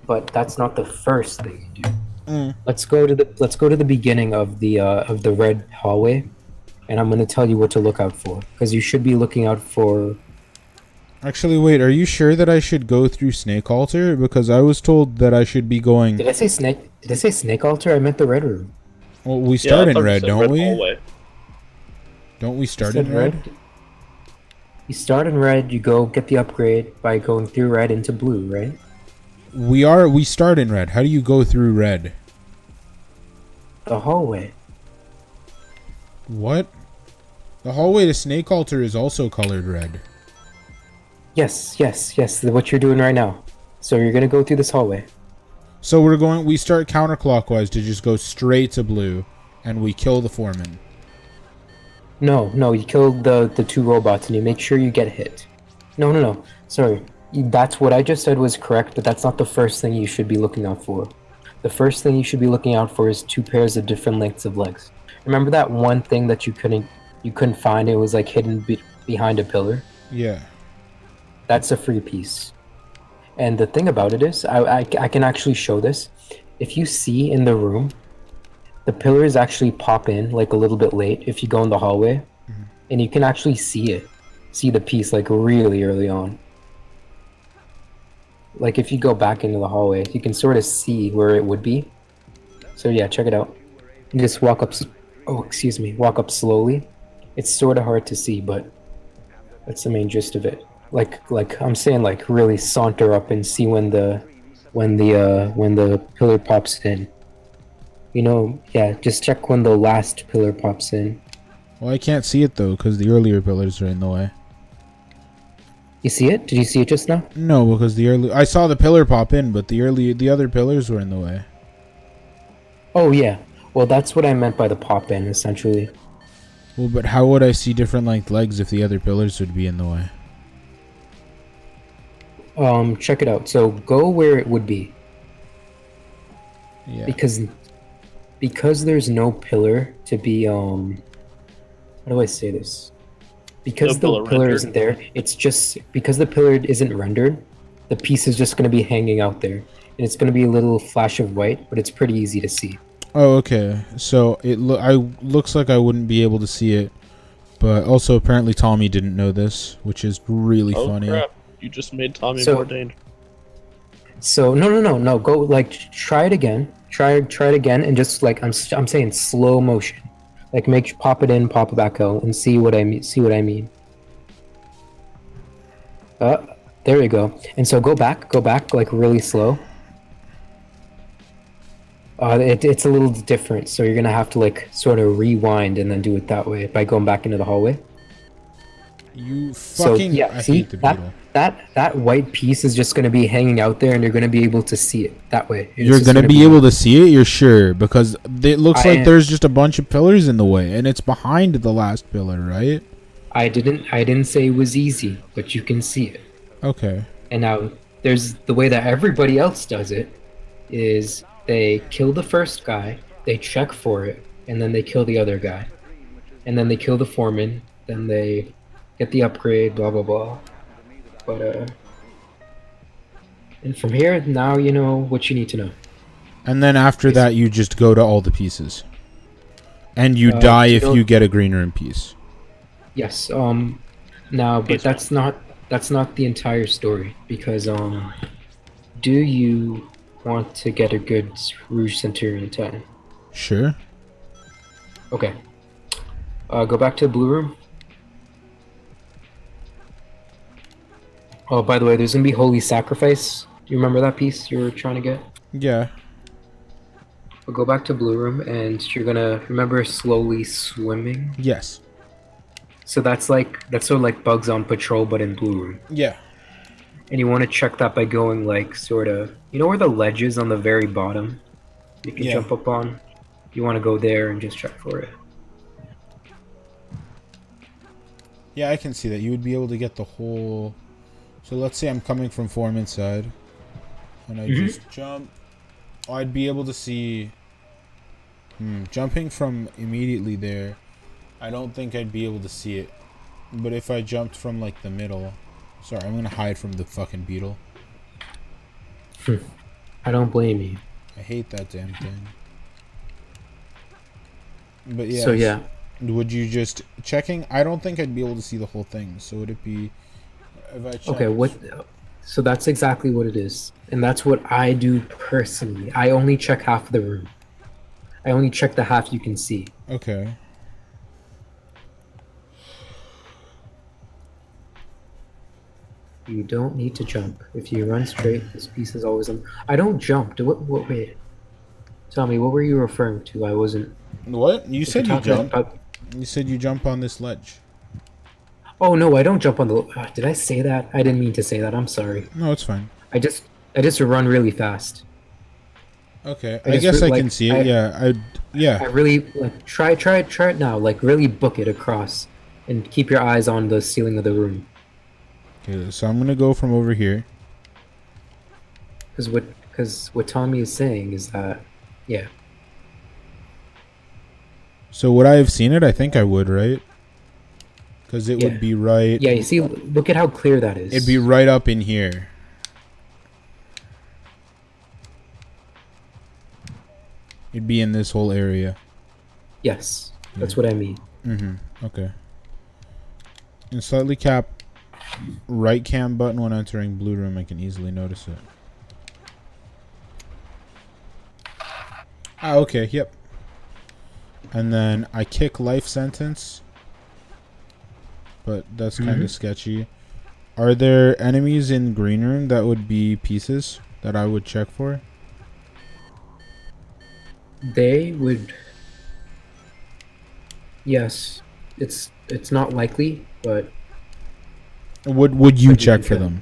But that's not the first thing you do. Let's go to the beginning of the red hallway, and I'm gonna tell you what to look out for, because you should be looking out for... Actually, wait, are you sure that I should go through Snake Altar? Because I was told that I should be going... Did I say snake altar? I meant the red room. Well, we start I in thought you red, said don't red we? hallway. Don't we start You in said red? You start in red, you go get the upgrade by going through red into blue, right? We start in red. How do you go through red? The hallway. What? The hallway to Snake Altar is also colored red. Yes, what you're doing right now. So you're gonna go through this hallway. So we start counterclockwise to just go straight to blue, and we kill the foreman. No, you kill the two robots and you make sure you get hit. No, sorry. That's what I just said was correct, but that's not the first thing you should be looking out for. The first thing you should be looking out for is 2 pairs of different lengths of legs. Remember that one thing that you couldn't find? It was like hidden behind a pillar? Yeah. That's a free piece. And the thing about it is, I can actually show this. If you see in the room, the pillars actually pop in like a little bit late if you go in the hallway. and you can actually see the piece like really early on. Like if you go back into the hallway, you can sort of see where it would be. So yeah, check it out. You just walk up. Oh, excuse me. Walk up slowly. It's sort of hard to see, but that's the main gist of it. Like I'm saying, like really saunter up and see when the pillar pops in. You know, yeah. Just check when the last pillar pops in. Well, I can't see it though because the earlier pillars are in the way. You see it? Did you see it just now? No, because I saw the pillar pop in, but the other pillars were in the way. Oh yeah. Well, that's what I meant by the pop in, essentially. Well, but how would I see different length legs if the other pillars would be in the way? Check it out. So go where it would be. Yeah. Because there's no pillar to be how do I say this? Because No the pillar pillar rendered. isn't there, it's just because the pillar isn't rendered, the piece is just going to be hanging out there. And it's going to be a little flash of white, but it's pretty easy to see. Oh, okay. So looks like I wouldn't be able to see it, but also apparently Tommy didn't know this, which is really Oh funny. crap! You just made Tommy So- more dangerous. So no. Go like try it again. Try it again, and just like I'm saying, slow motion. Like pop it in, pop it back out, and see what I mean. There you go. And so go back like really slow. It's a little different, so you're gonna have to like sort of rewind and then do it that way by going back into the hallway. You So fucking yeah, I see hate the beetle. that white piece is just gonna be hanging out there, and you're gonna be able to see it that way. It's You're just gonna be able to see it, you're sure? Because it looks I like am. there's just a bunch of pillars in the way, and it's behind the last pillar, right? I didn't say it was easy, but you can see it. Okay. And now there's the way that everybody else does it is they kill the first guy, they check for it, and then they kill the other guy. And then they kill the foreman, then they get the upgrade, blah blah blah. But and from here now you know what you need to know. And then after that, you just go to all the pieces. And you die you if don't- you get a green room piece. Yes, now but that's not the entire story because do you want to get a good Rouge Centurion 10? Sure. Okay. Go back to the blue room. Oh, by the way, there's gonna be Holy Sacrifice. Do you remember that piece you were trying to get? Yeah. We'll go back to blue room, and you're gonna remember slowly swimming. Yes. So that's sort of like Bugs on Patrol, but in blue room. Yeah. And you want to check that by going like sort of, you know where the ledge is on the very bottom? You can Yeah. jump up on. You want to go there and just check for it. Yeah, I can see that. You would be able to get the whole... So let's say I'm coming from Foreman's side. And I just jump. I'd be able to see... Jumping from immediately there, I don't think I'd be able to see it. But if I jumped from like the middle... Sorry, I'm gonna hide from the fucking beetle. I don't blame you. I hate that damn thing. But yeah. So yeah. Would you just... Checking? I don't think I'd be able to see the whole thing. So would it be... If I checked... Okay, so that's exactly what it is. And that's what I do personally. I only check half of the room. I only check the half you can see. Okay. You don't need to jump. If you run straight, this piece is always on. I don't jump. What wait. Tell me, what were you referring to? I wasn't... What? You said you talking jump. about- You said you jump on this ledge. Oh no, I don't jump on the... did I say that? I didn't mean to say that. I'm sorry. No, it's fine. I just run really fast. Okay, I I just guess I like- can see it. I I really like try it now. Like really book it across, and keep your eyes on the ceiling of the room. Okay, so I'm gonna go from over here. Because what Tommy is saying is that, yeah. So would I have seen it? I think I would, right? Because it Yeah. would be right. Yeah, you see, look at how clear that is. It'd be right up in here. It'd be in this whole area. Yes, that's what I mean. Mm-hmm. Okay. And slightly cap right cam button when entering blue room. I can easily notice it. Ah, okay, yep. And then I kick life sentence. But that's kind of sketchy. Are there enemies in green room that would be pieces that I would check for? They would. Yes, it's not likely, but Would you But you check for can. them?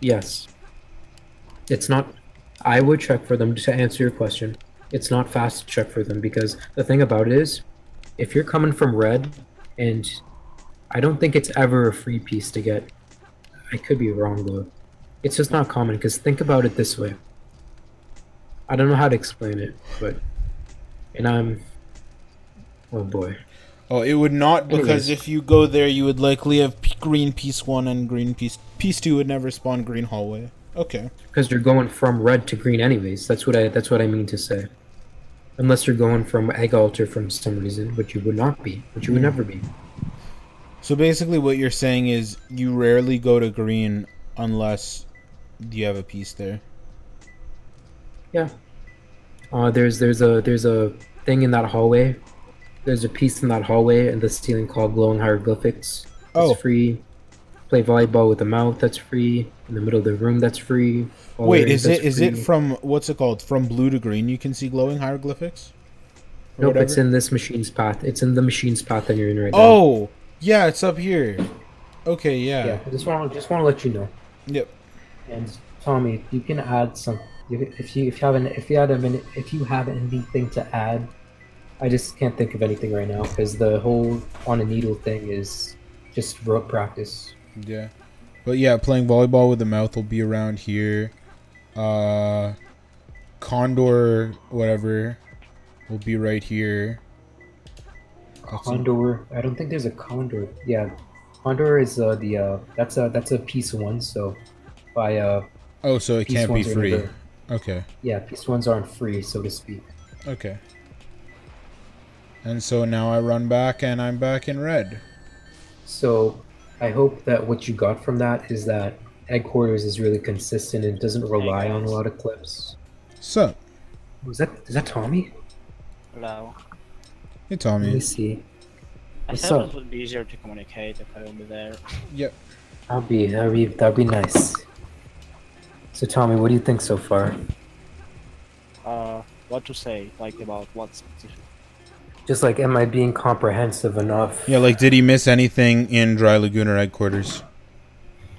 yes, it's not. I would check for them to answer your question. It's not fast to check for them because the thing about it is, if you're coming from red, and I don't think it's ever a free piece to get. I could be wrong though. It's just not common because think about it this way. I don't know how to explain it, but oh boy. Oh, it would not, because Anyways. if you go there, you would likely have green piece 1 and green piece 2 would never spawn green hallway. Okay. Because you're going from red to green anyways. That's what I mean to say. Unless you're going from egg altar from some reason, which you would not be, which you would never be. So basically what you're saying is you rarely go to green unless you have a piece there. Yeah. There's a thing in that hallway. There's a piece in that hallway in the ceiling called glowing hieroglyphics. Oh. It's free. Play volleyball with the mouth. That's free. In the middle of the room. That's free. All Wait, areas, is it free. from, what's it called? From blue to green you can see glowing hieroglyphics? Or Nope, whatever? it's in this machine's path. It's in the machine's path that you're in right now. Oh, yeah, it's up here. Okay, yeah. Yeah. I just want to let you know. Yep. And Tommy, you can add some. If you have anything to add, I just can't think of anything right now because the whole on a needle thing is just rote practice. Yeah. But yeah, playing volleyball with the mouth will be around here. Condor, whatever, will be right here. Condor. I don't think there's a condor. Yeah, condor is that's a piece 1. So by Oh, so it piece can't be ones are free. never- Okay. Yeah, piece 1s aren't free, so to speak. Okay. And so now I run back and I'm back in red. So I hope that what you got from that is that headquarters is really consistent and doesn't rely on a lot of clips. Sup? Is that Tommy? Hello. Hey, Let Tommy. me see. I What's thought up? it would be easier to communicate if I will be there. Yep. That'd be nice. So Tommy, what do you think so far? What to say? Like about what specific? Just like, am I being comprehensive enough? Yeah, like, did he miss anything in Dry Lagoon or headquarters?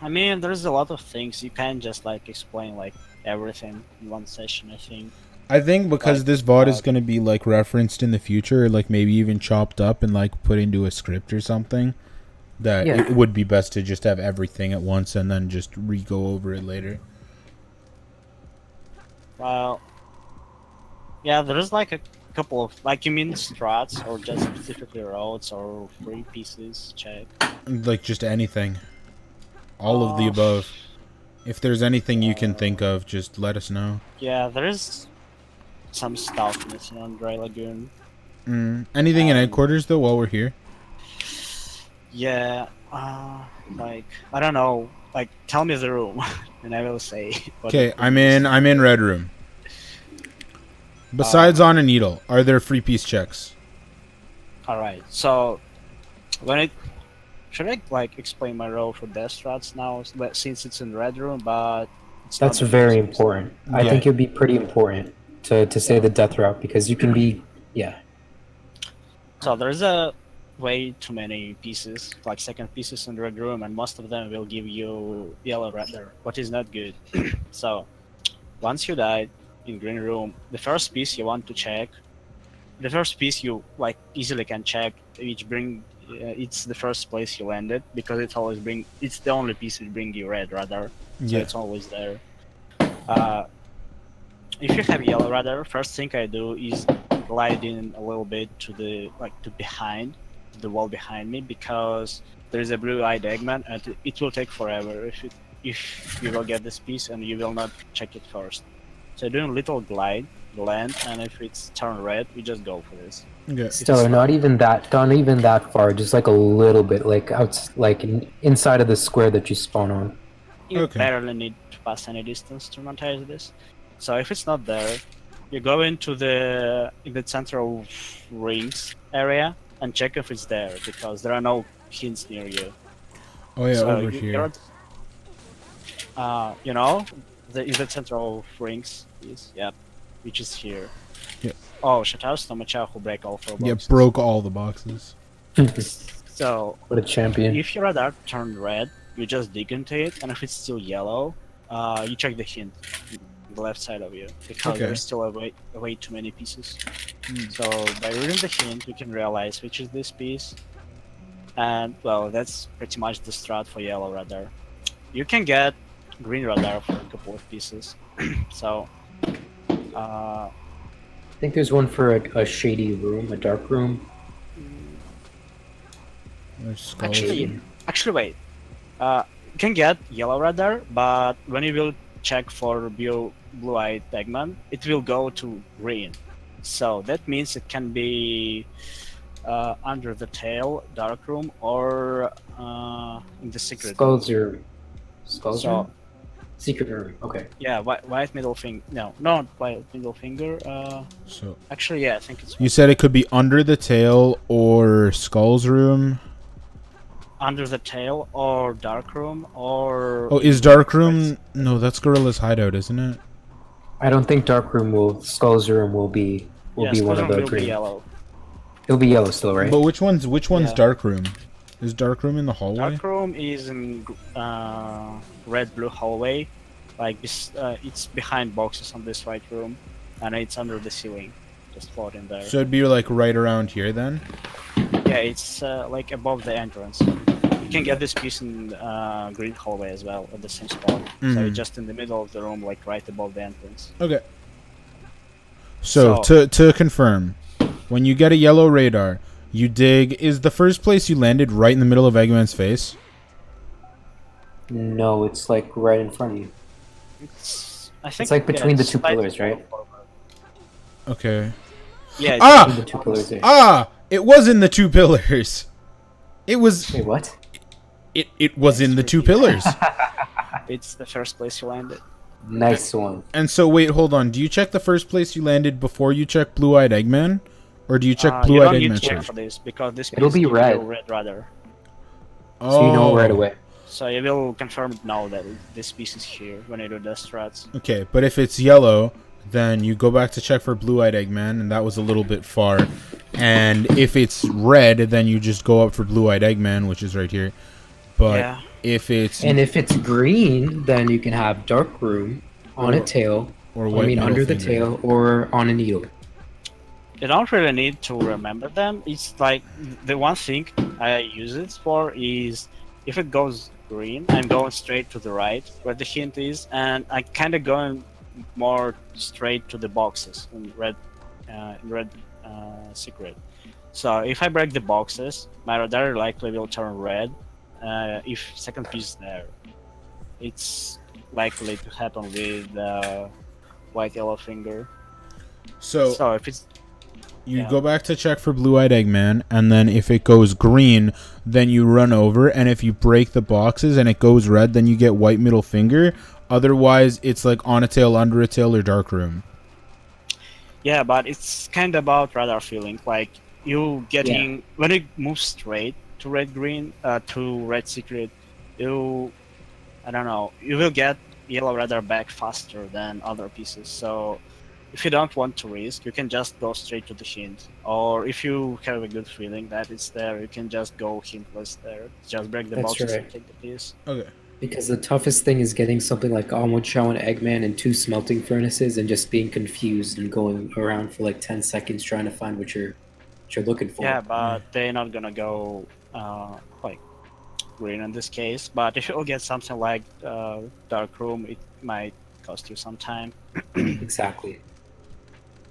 I mean, there's a lot of things you can't just like explain like everything in one session. I think. I think because Like, this VOD is going to be, like, referenced in the future, or, like, maybe even chopped up and, like, put into a script or something, that Yeah. it would be best to just have everything at once and then just re-go over it later. Well, yeah, there's like a couple of like you mean strats or just specifically roads or free pieces. Check. Like, just anything. All of the above. If there's anything you can think of, just let us know. Yeah, there is some stuff missing on Dry Lagoon. Anything in headquarters, though, while we're here? Yeah, like I don't know. Like, tell me the room, and I will say. what Okay, it I'm is. in red room. Besides on a needle, are there free piece checks? All right. So, when it should I like explain my role for death strats now, since it's in red room, but it's That's not very the- important. I Yeah. think it'd be pretty important to say the death route because you can be, yeah. So there's a way too many pieces, like second pieces in the red room, and most of them will give you yellow radar, what is not good. So once you die in green room, the first piece you want to check, the first piece you like easily can check, it's the first place you landed because it's the only piece that bring you red radar, so Yeah. it's always there. If you have yellow radar, first thing I do is glide in a little bit to the the wall behind me because there's a blue-eyed eggman and it will take forever if you will get this piece and you will not check it first. So doing a little glide the land, and if it's turn red, we just go for this. Okay. Stellar, not even that far, just like a little bit, like inside of the square that you spawn on. You Okay. barely need to pass any distance to monetize this. So if it's not there, you go into the central rings area and check if it's there, because there are no hints near you. Oh yeah, So over you- here. you're- you know, in the central rings is, yep, which is here. Yeah. Oh, shout out to Macha who break all four Yeah, boxes. broke all the boxes. So What a champion. if your radar turned red, you just dig into it, and if it's still yellow, you check the hint on the left side of you, because Okay. there's still way too many pieces. So by reading the hint, we can realize which is this piece, and well, that's pretty much the strat for yellow radar. You can get green radar for a couple of pieces. So I think there's one for a shady room, a dark room. There's skulls. actually wait. You can get yellow radar, but when you will check for blue-eyed Eggman, it will go to green. So that means it can be under the tail, dark room, or in the secret. Skulls room. Skulls So- room? Secret room, okay. Yeah, white middle finger. No, not white middle finger. So Actually, yeah, I think it's you said it could be under the tail or Skull's room. under the tail or dark room or. Oh, is Dark Room? No, that's Gorilla's hideout, isn't it? I don't think dark room Skull's room will be Yes, one of the will be green. yellow. It'll be yellow still, right? But which one's Yeah. Dark Room? Is Dark Room in the hallway? Dark room is in red-blue hallway, like it's behind boxes on this white room, and it's under the ceiling, just floating there. So it'd be like right around here then. Yeah, it's like above the entrance. You can get this piece in green hallway as well at the same spot. So Mhm. it's just in the middle of the room, like right above the entrance. Okay. So to confirm, when you get a yellow radar, you dig. Is the first place you landed right in the middle of Eggman's face? No, it's like right in front of you. I think like between the it's two slightly pillars, right? forward. Okay. Yeah. It's Ah! Between the two pillars there. It was in the two pillars. It was. Wait, what? It was in the two pillars. It's the first place you landed. Nice one. And so wait, hold on. Do you check the first place you landed before you check Blue-Eyed Eggman, or do you check You Blue-Eyed don't need Eggman to check first? for this because this It'll piece be gives you red. red radar. Oh. So you know right away. So you will confirm now that this piece is here when you do the strats. Okay, but if it's yellow, then you go back to check for Blue-Eyed Eggman, and that was a little bit far. And if it's red, then you just go up for Blue-Eyed Eggman, which is right here. But Yeah. if it's And if it's green, then you can have dark room on a tail. or I white mean, middle under the finger. tail or on a needle. You don't really need to remember them. It's like the one thing I use it for is if it goes green, I'm going straight to the right where the hint is, and I kind of going more straight to the boxes in red secret. So if I break the boxes, my radar likely will turn red. If second piece is there, it's likely to happen with white yellow finger. So So if it's you yeah. go back to check for Blue-Eyed Eggman, and then if it goes green, then you run over, and if you break the boxes and it goes red, then you get white middle finger. Otherwise, it's like on a tail, under a tail, or dark room. Yeah, but it's kind of about radar feeling. Like you getting when it moves straight to red green to red secret, I don't know, you will get yellow radar back faster than other pieces. So if you don't want to risk, you can just go straight to the hint. Or if you have a good feeling that it's there, you can just go hintless there. Just break the That's boxes right. and take the piece. Okay. Because the toughest thing is getting something like Almond Chow and Eggman and 2 smelting furnaces and just being confused and going around for like 10 seconds trying to find what you're looking for. Yeah, but they're not gonna go like green in this case. But if you'll get something like dark room, it might cost you some time. Exactly.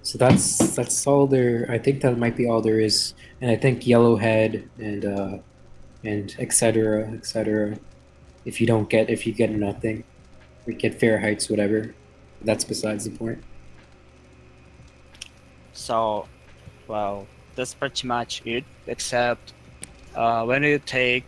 So that's all there. I think that might be all there is. And I think Yellowhead and etc. If you get nothing, or get fair heights, whatever. That's besides the point. So, well, that's pretty much it. Except when you take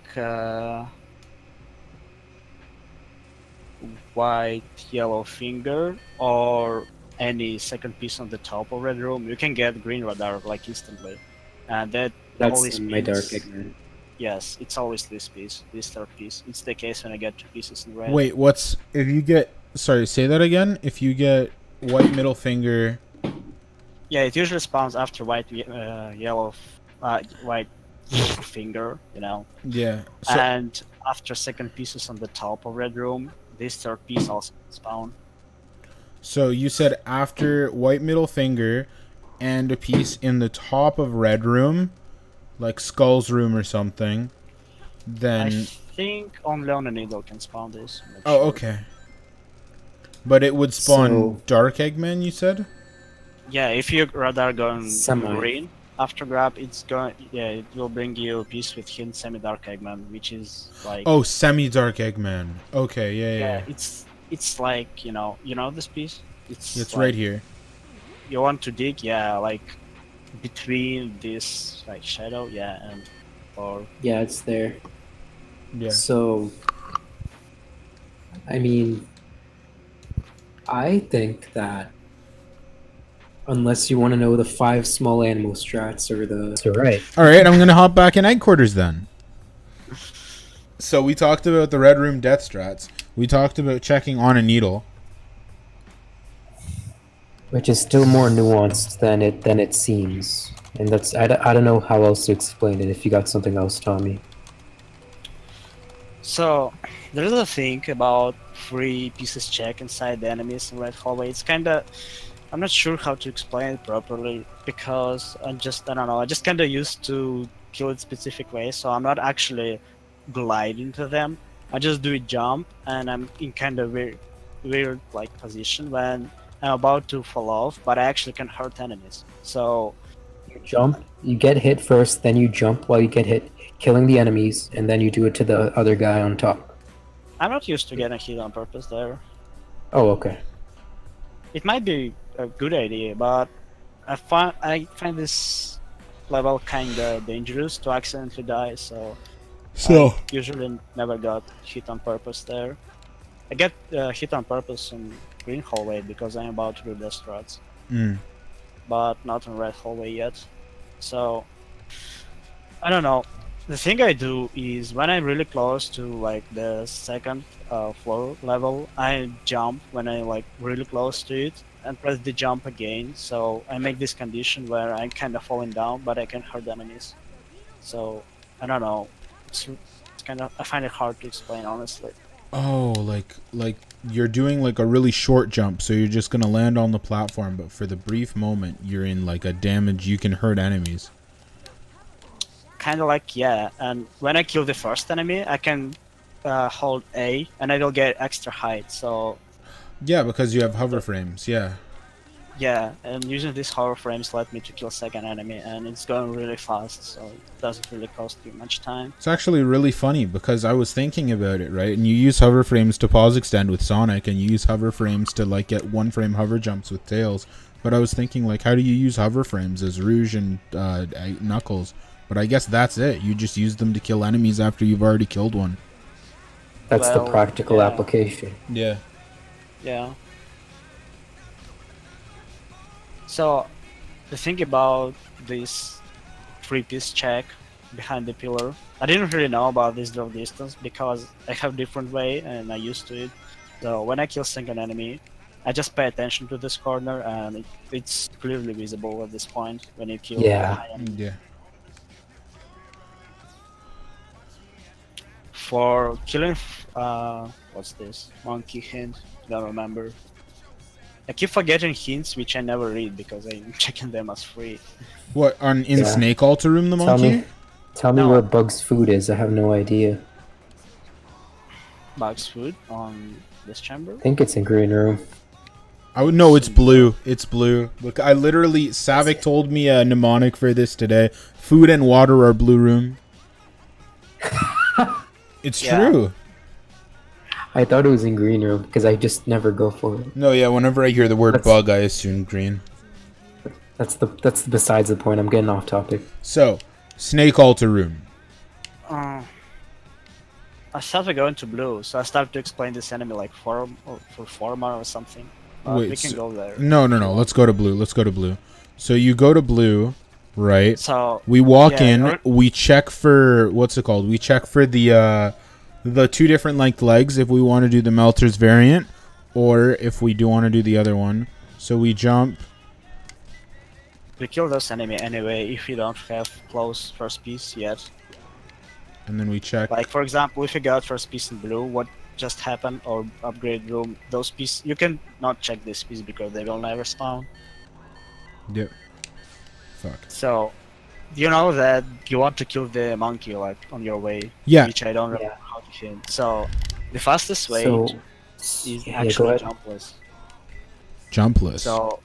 white, yellow finger, or any second piece on the top of red room, you can get green radar like instantly, and that always That's my dark means ignorant. yes, it's always this piece, this third piece. It's the case when I get two pieces in red. Wait, what's if you get? Sorry, say that again. If you get white middle finger. Yeah, it usually spawns after white, yellow, white finger, you know. Yeah. So, And after second pieces on the top of red room, this third piece also spawn. so you said after white middle finger, and a piece in the top of red room, like Skull's room or something. Then. I think only on a needle can spawn this. I'm not Oh, sure. okay. But it would spawn So- Dark Eggman, you said? Yeah, if you radar going Semi. green after grab, it's going. Yeah, it will bring you a piece with hint semi dark Eggman, which is like. Oh, semi-Dark Eggman. Okay, Yeah, yeah. it's like you know this piece. It's It's like, right here. You want to dig, yeah, like between this like shadow, yeah, and or Yeah, it's there. Yeah. So, I mean, I think that unless you want to know the 5 small animal strats or the right. All right, I'm gonna hop back in egg quarters then. So we talked about the red room death strats. We talked about checking on a needle. Which is still more nuanced than it seems, and that's I don't know how else to explain it. If you got something else, Tommy. so there's a thing about free pieces check inside the enemies in red hallway. It's kinda I'm not sure how to explain it properly because I don't know, I just kinda used to kill it specific way, so I'm not actually gliding to them. I just do a jump and I'm in kinda weird like position when I'm about to fall off, but I actually can hurt enemies. So You jump, you get hit first, then you jump while you get hit, killing the enemies, and then you do it to the other guy on top. I'm not used to getting hit on purpose there. Oh, okay. It might be a good idea, but I find this level kinda dangerous to accidentally die, so So I usually never got hit on purpose there. I get hit on purpose in green hallway because I'm about to do the strats, but not in red hallway yet. So I don't know. The thing I do is when I'm really close to like the second floor level, I jump when I'm like really close to it and press the jump again. So I make this condition where I'm kind of falling down, but I can hurt enemies. So I don't know. It's kind of I find it hard to explain honestly. Oh, like you're doing like a really short jump, so you're just gonna land on the platform, but for the brief moment you're in like a damage, you can hurt enemies. Kind of like yeah, and when I kill the first enemy, I can hold A, and I will get extra height. So Yeah, because you have hover frames. Yeah. yeah, and using these hover frames let me to kill second enemy, and it's going really fast, so it doesn't really cost you much time. It's actually really funny because I was thinking about it, right? And you use hover frames to pause extend with Sonic, and you use hover frames to like get 1-frame hover jumps with Tails. But I was thinking like, how do you use hover frames as Rouge and Knuckles? But I guess that's it. You just use them to kill enemies after you've already killed one. That's the Well, practical yeah. application. Yeah. Yeah. So, the thing about this 3-piece check behind the pillar, I didn't really know about this draw distance because I have different way and I used to it. So when I kill second enemy, I just pay attention to this corner and it's clearly visible at this point when you kill Yeah. the high enemy. Yeah. For killing, what's this? Monkey hint? Don't remember. I keep forgetting hints which I never read because I'm checking them as free. What on in Yeah. Snake Altar Room the monkey? Tell me No. where Bug's food is. I have no idea. Bug's food on this chamber? I think it's in green room. I would know it's blue. It's blue. Look, I literally Savick told me a mnemonic for this today. Food and water are blue room. It's Yeah. true. I thought it was in green room because I just never go for it. No, yeah, whenever I hear the word That's- bug, I assume green. That's besides the point. I'm getting off topic. So, snake altar room. I started going to blue, so I started to explain this enemy like for Forma or something. Wait, we can go there. No. Let's go to blue. Let's go to blue. So you go to blue, right? So We walk yeah, in. We check for what's it called? We check for the 2 different length legs if we want to do the meltrs variant, or if we do want to do the other one. So we jump. we kill this enemy anyway if you don't have close first piece yet. And then we check. Like for example, if you got first piece in blue, what just happened or upgrade room, those pieces you can not check this piece because they will never spawn. Yep. Fuck. So you know that you want to kill the monkey like on your way. Yeah. Which I don't know how to hit. So the fastest way So is go actually ahead. jumpless. Jumpless. So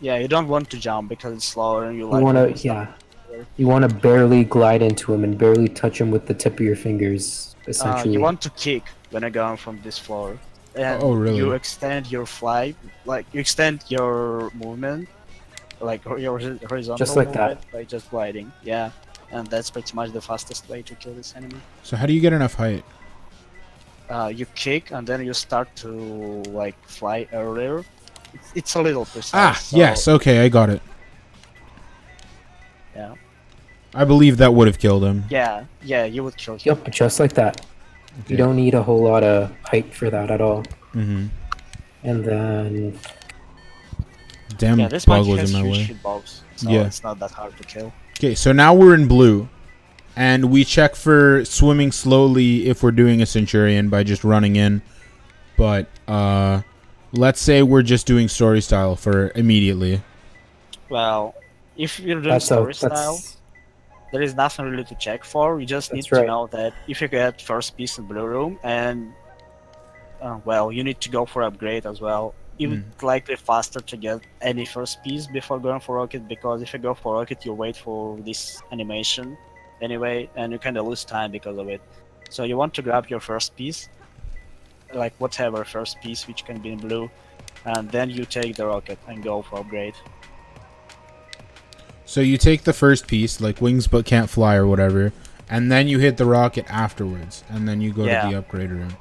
yeah, you don't want to jump because it's slower and you You like wanna to You wanna barely glide into him and barely touch him with the tip of your fingers. Essentially. you want to kick when you're going from this floor. And Oh, really? you extend your fly, like you extend your movement, like your horizontal Just like that. movement by just gliding. Yeah, and that's pretty much the fastest way to kill this enemy. So how do you get enough height? You kick and then you start to like fly earlier. It's a little precise. Ah, so- yes. Okay, I got it. Yeah. I believe that would have killed him. Yeah, you would kill him. Yep, just like that. Okay. You don't need a whole lot of height for that at all. Mm-hmm. And then Damn, Yeah, this bug monkey was has in my huge way. hitbox, so Yeah. it's not that hard to kill. Okay, so now we're in blue, and we check for swimming slowly if we're doing a centurion by just running in. But let's say we're just doing story style for immediately. Well, if you're doing that's story style, there is nothing really to check for. You just need That's right. to know that if you get first piece in blue room and well, you need to go for upgrade as well. You would likely faster to get any first piece before going for rocket, because if you go for rocket, you wait for this animation anyway, and you kind of lose time because of it. So you want to grab your first piece, like whatever first piece, which can be in blue, and then you take the rocket and go for upgrade. So you take the first piece, like wings but can't fly or whatever, and then you hit the rocket afterwards, and then you go Yeah. to the upgrade room.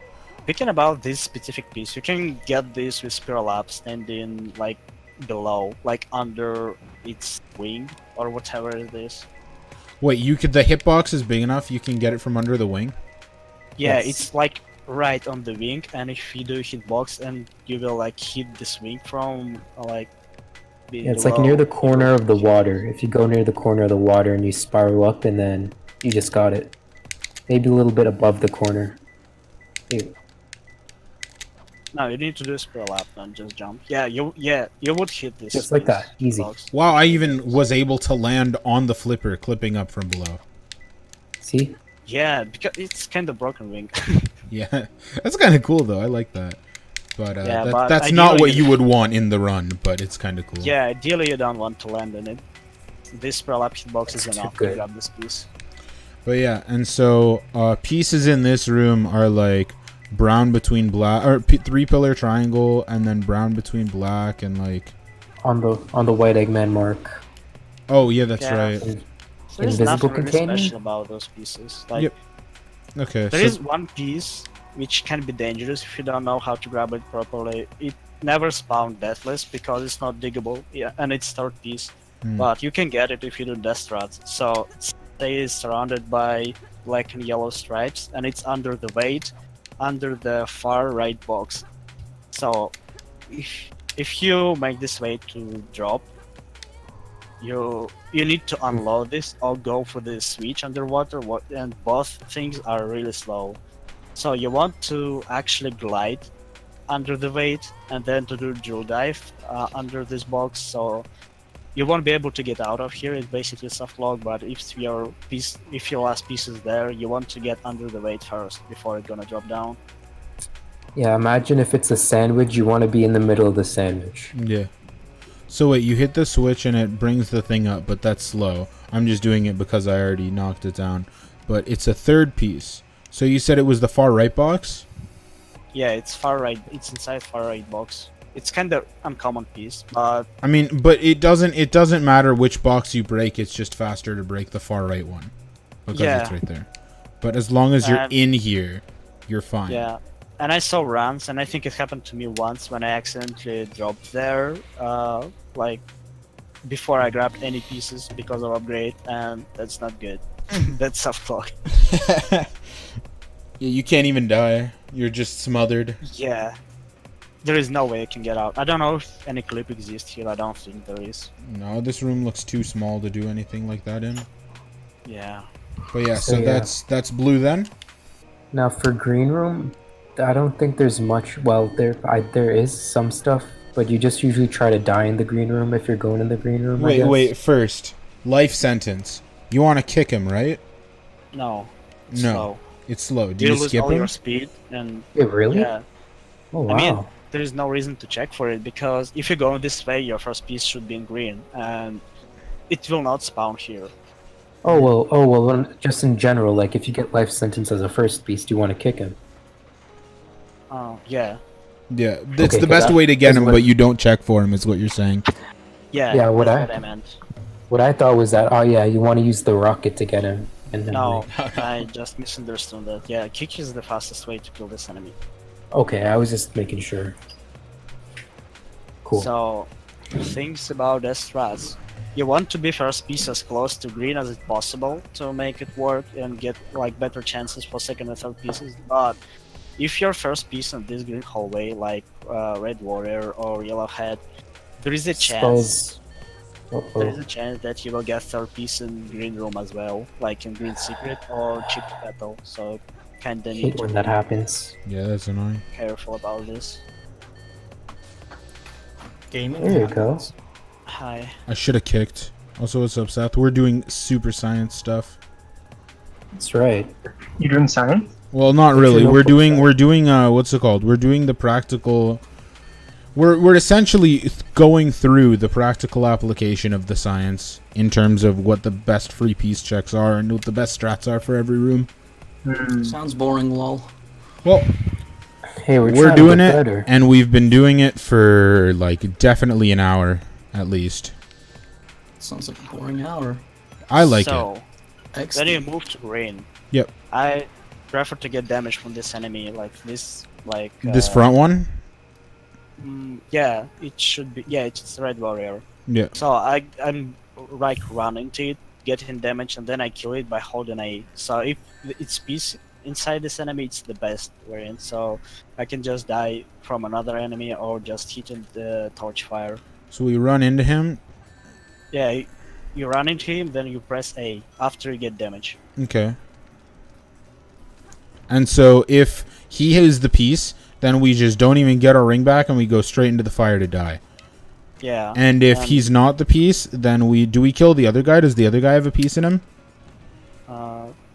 Speaking about this specific piece, you can get this with spiral up standing like below, like under its wing or whatever it is. Wait, you could the hitbox is big enough you can get it from under the wing? Yeah, Yes. it's like right on the wing, and if you do hitbox, and you will like hit this wing from like. yeah, it's like near the corner of the water. If you go near the corner of the water and you spiral up, and then you just got it. Maybe a little bit above the corner. Ew. No, you need to do spiral up and just jump. Yeah, you would hit this. Just like this that, easy. hitbox. Wow, I even was able to land on the flipper, clipping up from below. See? Yeah, because it's kind of broken wing. Yeah, that's kind of cool though. I like that. But, Yeah, but that's not ideally what you- you would want in the run, but it's kind of cool. Yeah, ideally you don't want to land in it. This spiral up hitbox is That's too enough good. to grab this piece. But yeah, and so pieces in this room are like brown between black, or 3-pillar triangle, and then brown between black and like. On the white Eggman mark. Oh yeah, that's Yeah. right. So there's Invisible nothing really container? special about those pieces. Like Yep. Okay. there So, is one piece which can be dangerous if you don't know how to grab it properly. It never spawned deathless because it's not diggable. Yeah, and it's third piece. But you can get it if you do death strats. So it stays surrounded by black and yellow stripes, and it's under the weight, under the far right box. So if you make this weight to drop, you need to unload this or go for the switch underwater, and both things are really slow. So you want to actually glide under the weight and then to do drill dive under this box. So you won't be able to get out of here. It's basically soft lock. But if your last piece is there, you want to get under the weight first before it's gonna drop down. Yeah, imagine if it's a sandwich, you want to be in the middle of the sandwich. yeah. So wait, you hit the switch and it brings the thing up, but that's slow. I'm just doing it because I already knocked it down. But it's a third piece. So you said it was the far right box? Yeah, it's far right. It's inside far right box. It's kind of uncommon piece, but I mean, but it doesn't matter which box you break. It's just faster to break the far right one because Yeah. it's right there. But as long as you're And- in here, you're fine. yeah. And I saw runs, and I think it happened to me once when I accidentally dropped there, like before I grabbed any pieces because of upgrade, and that's not good. That's soft clock. Yeah, you can't even die. You're just smothered. Yeah. There is no way I can get out. I don't know if any clip exists here. I don't think there is. No, this room looks too small to do anything like that in. Yeah. But yeah, So, so yeah. that's blue then. Now for green room, I don't think there's much. Well, there is some stuff, but you just usually try to die in the green room if you're going in the green room. I guess. Wait. First, life sentence. You want to kick him, right? No. It's No. slow. It's slow. Do You you lose skip all him? your speed, and Yeah, really? yeah. Oh wow. I mean, there is no reason to check for it because if you go this way, your first piece should be in green, and it will not spawn here. Oh well. Just in general, like if you get life sentence as a first piece, do you want to kick him? Yeah. Yeah, that's Okay, the 'cause best I- way to get 'cause him, what- but you don't check for him, is what you're saying. Yeah. Yeah, what that's I- what I meant. What I thought was that, oh yeah, you want to use the rocket to get him. And then No, I just misunderstood that. Yeah, kick is the fastest way to kill this enemy. Okay, I was just making sure. Cool. So, things about the strats. You want to be first piece as close to green as it's possible to make it work and get like better chances for second and third pieces. But if your first piece in this green hallway, like red warrior or yellow head, there is a chance. There is a chance that you will get third piece in green room as well, like in green secret or chip battle. So, kinda need Hate to when be that happens. Yeah, that's annoying. careful about this. Gaming. There you go. Hi. I should have kicked. Also, what's up, Seth? We're doing super science stuff. That's right. You're doing science? Well, not What's your really. notebook say? We're doing what's it called? We're doing the practical. We're essentially going through the practical application of the science in terms of what the best free piece checks are and what the best strats are for every room. Sounds boring, lol. Well, Hey, we're we're trying doing to it, get better. and we've been doing it for like definitely an hour at least. Sounds like a boring hour. I like it. So, when you Excellent. move to green, Yep. I prefer to get damage from this enemy, like this, like This front one. yeah, it should be. Yeah, it's red warrior. Yeah. So I'm like running to it, getting damage, and then I kill it by holding A. So if it's piece inside this enemy, it's the best variant. So I can just die from another enemy or just hitting the torch fire. So we run into him. Yeah, you run into him, then you press A after you get damage. Okay. And so if he has the piece, then we just don't even get our ring back and we go straight into the fire to die. Yeah. And if he's not the piece, then we kill the other guy? Does the other guy have a piece in him?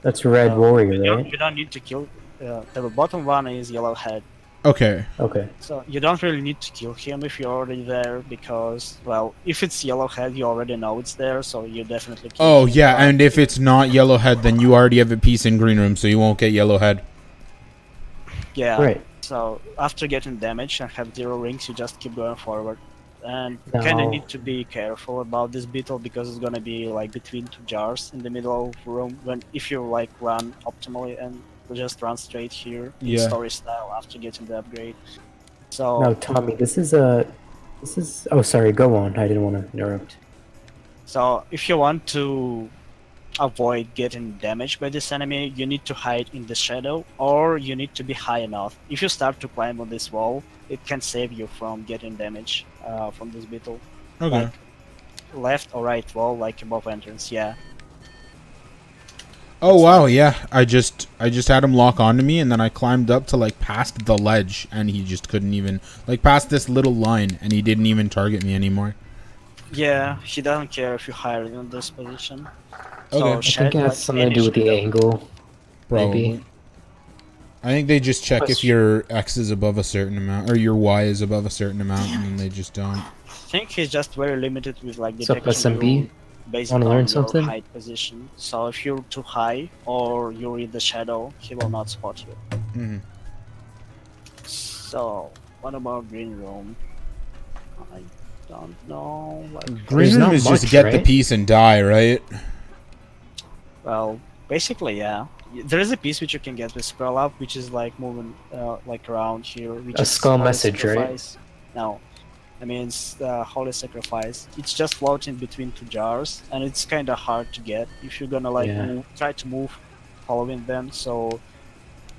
That's red warrior, right? You don't need to kill. The bottom one is yellow head. Okay. Okay. So you don't really need to kill him if you're already there because, well, if it's yellow head, you already know it's there, so you definitely kill Oh him. yeah, But and if it's not yellowhead, then you already have a piece in green room, so you won't get yellowhead. yeah, Right. so after getting damage and have 0 rings, you just keep going forward. And you kind Now- of need to be careful about this beetle because it's gonna be like between 2 jars in the middle of the room. When if you like run optimally and just run straight here, in Yeah. story style after getting the upgrade. So No, Tommy, this is. Oh, sorry. Go on. I didn't want to interrupt. So if you want to avoid getting damaged by this enemy, you need to hide in the shadow or you need to be high enough. If you start to climb on this wall, it can save you from getting damage from this beetle. Okay. Like left or right wall, like above entrance, yeah. Oh wow, yeah. I just had him lock onto me, and then I climbed up to like past the ledge, and he just couldn't even like past this little line, and he didn't even target me anymore. Yeah, he doesn't care if you hire him in this position. Okay. So I I shed, think it has like, something to any do with the shadow. angle. Probably. Maybe. I think they just check if Plus- your X is above a certain amount, or your Y is above a certain amount, and then they just don't. I think he's just very limited with like What's up, detection SMB? rule based Wanna on learn your something? height position. So if you're too high or you're in the shadow, he will not spot you. Mhm. So what about green room? I don't know. Like, Green room not is just much, get the right? piece and die, right? well, basically, yeah. There is a piece which you can get with Spell Up, which is like moving like around here, which A is skull Holy message, right? Sacrifice. No, I mean it's the Holy Sacrifice. It's just floating between two jars, and it's kind of hard to get if you're gonna like Yeah. try to move following them. So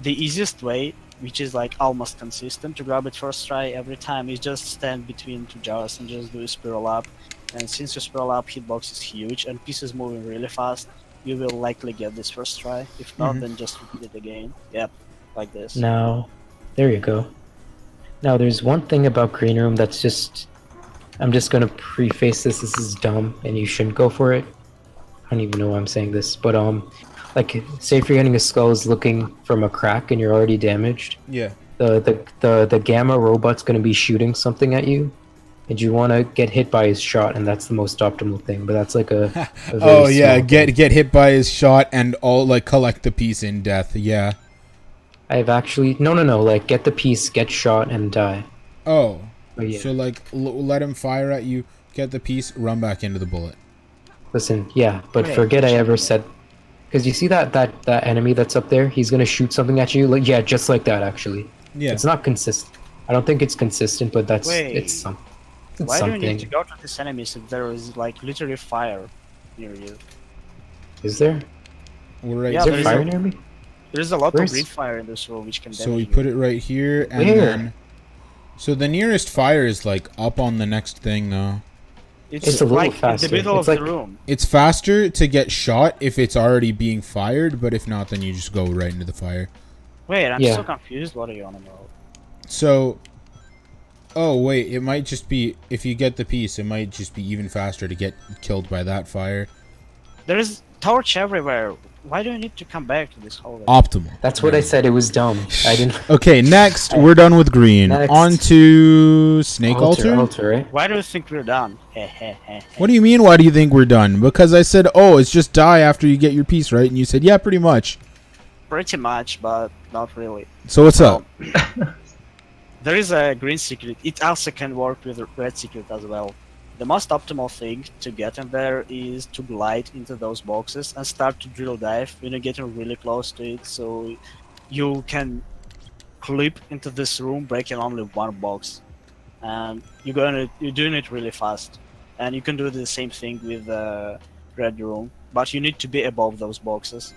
the easiest way, which is like almost consistent to grab it first try every time, is just stand between two jars and just do a Spiral Up. And since your Spiral Up hitbox is huge and pieces moving really fast, you will likely get this first try. If not, then just repeat it again. Yep, like this. Now, there you go. Now, there's one thing about Green Room that's just... I'm just gonna preface this. This is dumb, and you shouldn't go for it. I don't even know why I'm saying this, but like, say if you're getting a skull is looking from a crack and you're already damaged, Yeah. the gamma robot's gonna be shooting something at you, and you want to get hit by his shot, and that's the most optimal thing. But that's like a very Oh yeah, small get thing. hit by his shot and all like collect the piece in death. Yeah. I've actually no, like get the piece, get shot, and die. Oh. But yeah. So like let him fire at you, get the piece, run back into the bullet. Listen, yeah, but Wait, forget I ever said, because you see that enemy that's up there, he's gonna shoot something at you, like yeah, just like that actually. Yeah. It's not consistent. I don't think it's consistent, but that's Wait. it's some. It's Why do you something. need to go to this enemies if there is like literally fire near you? Is there? We're right Yeah, Is there there is fire a- near me? There's a lot Where's- of green fire in this room which can damage So we you. put it right here and Where? then so the nearest fire is like up on the next thing though. It's a little like faster. in the middle It's of like- the room. It's faster to get shot if it's already being fired, but if not then you just go right into the fire. Wait, I'm Yeah. so confused. What are you on about? So oh wait, it might just be if you get the piece, it might just be even faster to get killed by that fire. There is torch everywhere. Why do you need to come back to this hole? Optimal. That's what I said. It was dumb. I didn't. Okay, next we're done with green. Next. On to snake altar. Altar, right? Why do you think we're done? What do you mean? Why do you think we're done? Because I said, oh, it's just die after you get your piece, right? And you said, yeah, pretty much. Pretty much, but not really. So what's up? There is a green secret. It also can work with a red secret as well. The most optimal thing to get in there is to glide into those boxes and start to drill dive when you're getting really close to it, so you can clip into this room breaking only one box, and you're doing it really fast. And you can do the same thing with the red room, but you need to be above those boxes.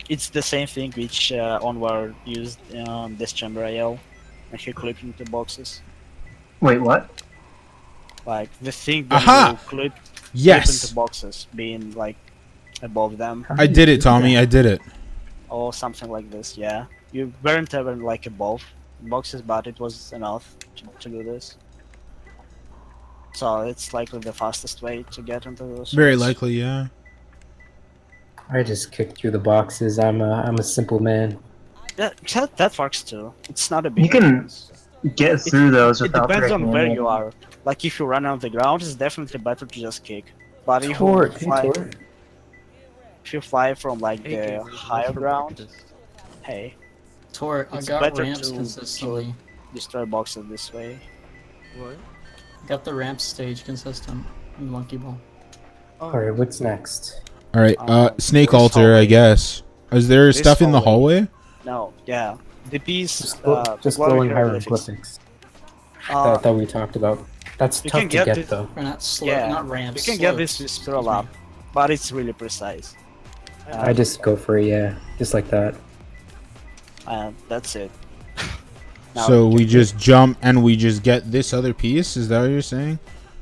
It's the same thing which Onward used in this chamber AL, and he clipped into boxes. Wait, what? Like the thing that Aha! you clip Yes. into boxes, being like above them, I did it, Tommy. I did it. or something like this. Yeah, you weren't ever like above boxes, but it was enough to do this. So it's likely the fastest way to get into those. Very rooms. likely, yeah. I just kicked through the boxes. I'm a simple man. That works too. It's not a big You can difference. get through those It without depends on breaking where any you of are. Like if you run on the ground, it's definitely better to just kick. But if Tort, you fly, Tort. if you fly from like Hey, the Gabriel, what's higher for ground, breakfast? hey, Tor, I It's got better ramps to consistently. destroy boxes this way. What? Got the ramp stage consistent in Monkey Ball. All right, what's next? All right. Snake this altar, I hallway- guess. Is there this stuff in the hallway? No, yeah, the piece. Just glowing glowing hieroglyphics. hieroglyphics Uh, that we talked about. That's you tough can to get get it- though. Or not slow, Yeah, not ramps. you can get slopes. this with Spiral Up, but it's really precise. I just go for it, yeah, just like that. And that's it. Now So you we can just jump and we just get this other piece? Is that what you're saying?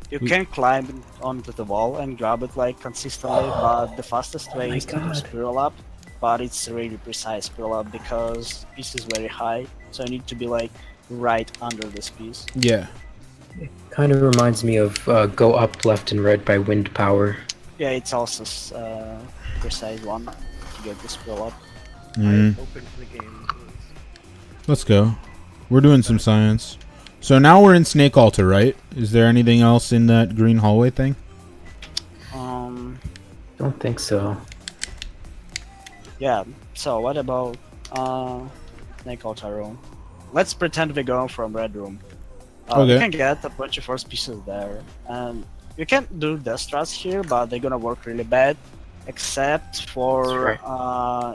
You We- can climb onto the wall and grab it like consistently, but the fastest way my is to do God. Spiral Up. But it's a really precise Spiral Up because piece is very high, so you need to be like right under this piece. Yeah. Kind of reminds me of Go Up Left and Red by Wind Power. Yeah, it's also precise one to get the Spiral Up. Mm. Open to the game, please. Let's go. We're doing some science. So now we're in Snake Altar, right? Is there anything else in that green hallway thing? Don't think so. Yeah. So what about Snake Altar room? let's pretend we're going from red room. Okay. You can get a bunch of first pieces there, and you can do death strats here, but they're gonna work really bad, except for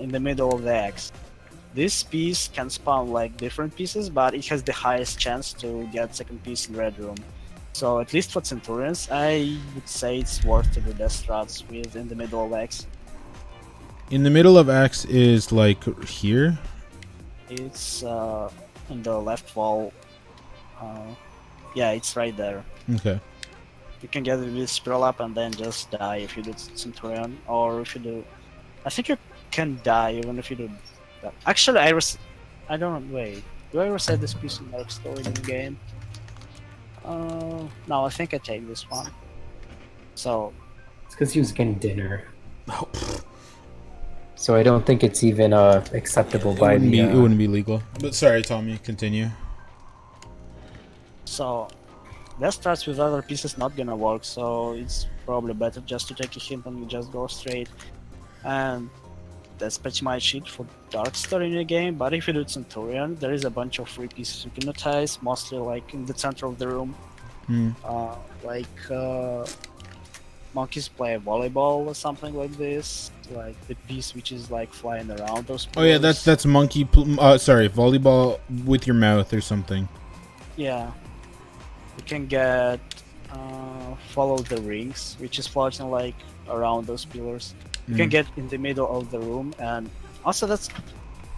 in the middle of the X. This piece can spawn like different pieces, but it has the highest chance to get second piece in red room. So at least for Centurions, I would say it's worth to do death strats with in the middle of X. In the middle of X is like here. It's in the left wall. Yeah, it's right there. Okay. You can get it with Spiral Up and then just die if you do Centurion, or if you do... I think you can die even if you do that. Actually, I don't... Wait. Do I reset this piece in Dark Story in the game? No, I think I take this one. So... It's because he was getting dinner. So I don't think it's even acceptable by the... It wouldn't be legal. But sorry, Tommy, continue. So... that starts with other pieces not gonna work, so it's probably better just to take a hint and just go straight. And that's pretty much it for Dark Story in the game, but if you do Centurion, there is a bunch of free pieces you can notice, mostly like in the center of the room. Monkeys play volleyball or something like this, like the piece which is like flying around those pillars. Oh yeah, that's monkey. Sorry, volleyball with your mouth or something. Yeah. You can get follow the rings, which is floating like around those pillars. You can get in the middle of the room, and also that's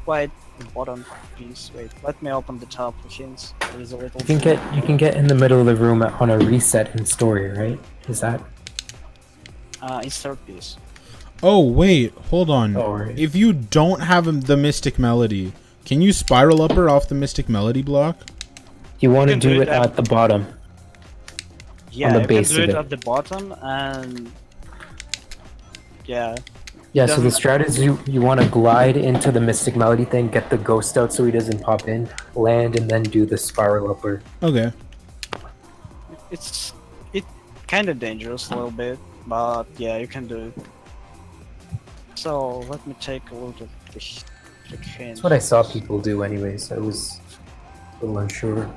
quite important piece. Wait, let me open the top for hints. There is a little. You can get in the middle of the room on a reset in story, right? Is that? It's third piece. Oh wait, hold on. Oh, right. If you don't have the Mystic Melody, can you spiral upper off the Mystic Melody block? You want to do it at the bottom. Yeah, on the you base can do of it it. at the bottom, and yeah. Yeah, so the doesn't- strat is you want to glide into the Mystic Melody thing, get the ghost out so he doesn't pop in, land, and then do the spiral upward. Okay. It's kind of dangerous a little bit, but yeah, you can do it. So let me take a look at the hint. That's what I saw people do anyways. I was a little unsure.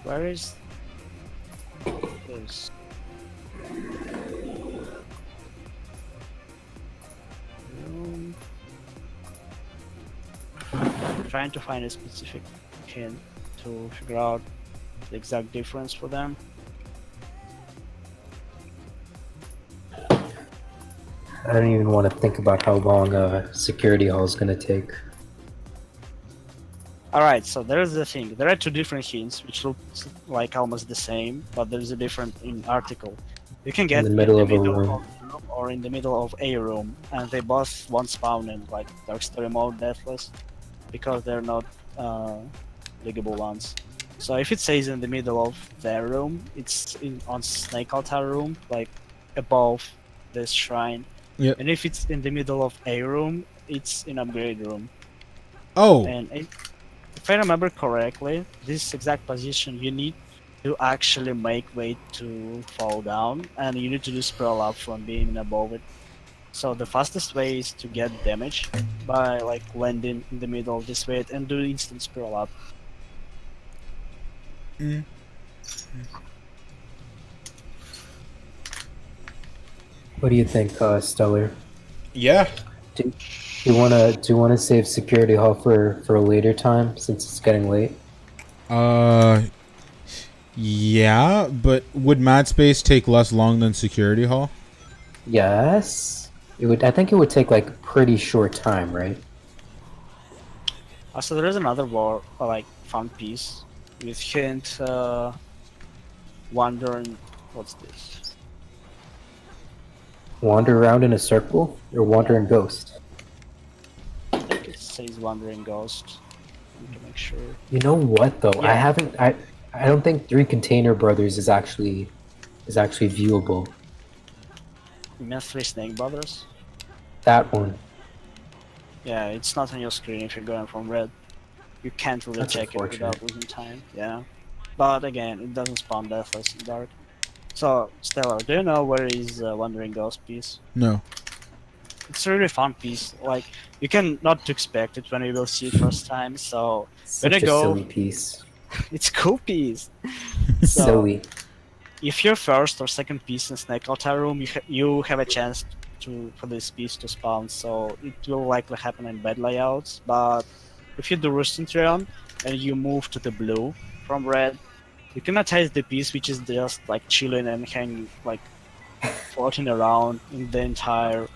Where is this? Trying to find a specific hint to figure out the exact difference for them. I don't even want to think about how long security hall is going to take. Alright, so there's the thing. There are two different hints which look like almost the same, but there's a different in article. You can get In the middle of a room. of the room or in the middle of a room, and they both won't spawn in like Dark Story mode Deathless because they're not leaguable ones. So if it says in the middle of their room, it's on Snake Altar room, like above this shrine. Yep. And if it's in the middle of a room, it's in upgrade room. Oh. And if I remember correctly, this exact position you need to actually make way to fall down, and you need to do spiral up from being above it. So the fastest way is to get damage by like landing in the middle of this weight and do instant spiral up. What do you think, Stellar? Yeah. Do you wanna save security hall for a later time since it's getting late? Yeah, but would Mad Space take less long than Security Hall? Yes. It would. I think it would take like pretty short time, right? Also, there is another like fun piece with hint wandering. What's this? Wander around in a circle or wandering ghost? I think it says wandering ghost. I need to make sure. You know what though? Yeah. I don't think Three Container Brothers is actually viewable. You meant Three Snake Brothers? That one. Yeah, it's not on your screen if you're going from red. You can't really That's check it unfortunate. without losing time. Yeah. But again, it doesn't spawn Deathless in dark. So, Stellar, do you know where is Wandering Ghost piece? No. it's a really fun piece. Like you can not expect it when you will see it first time. So Such I a go- silly piece. it's a cool piece. So Silly. if you're first or second piece in Snake Altar room, you have a chance for this piece to spawn. So it will likely happen in bad layouts. But if you do Rustintrion and you move to the blue from red, you can attach the piece which is just like chilling and hanging, like floating around in the entire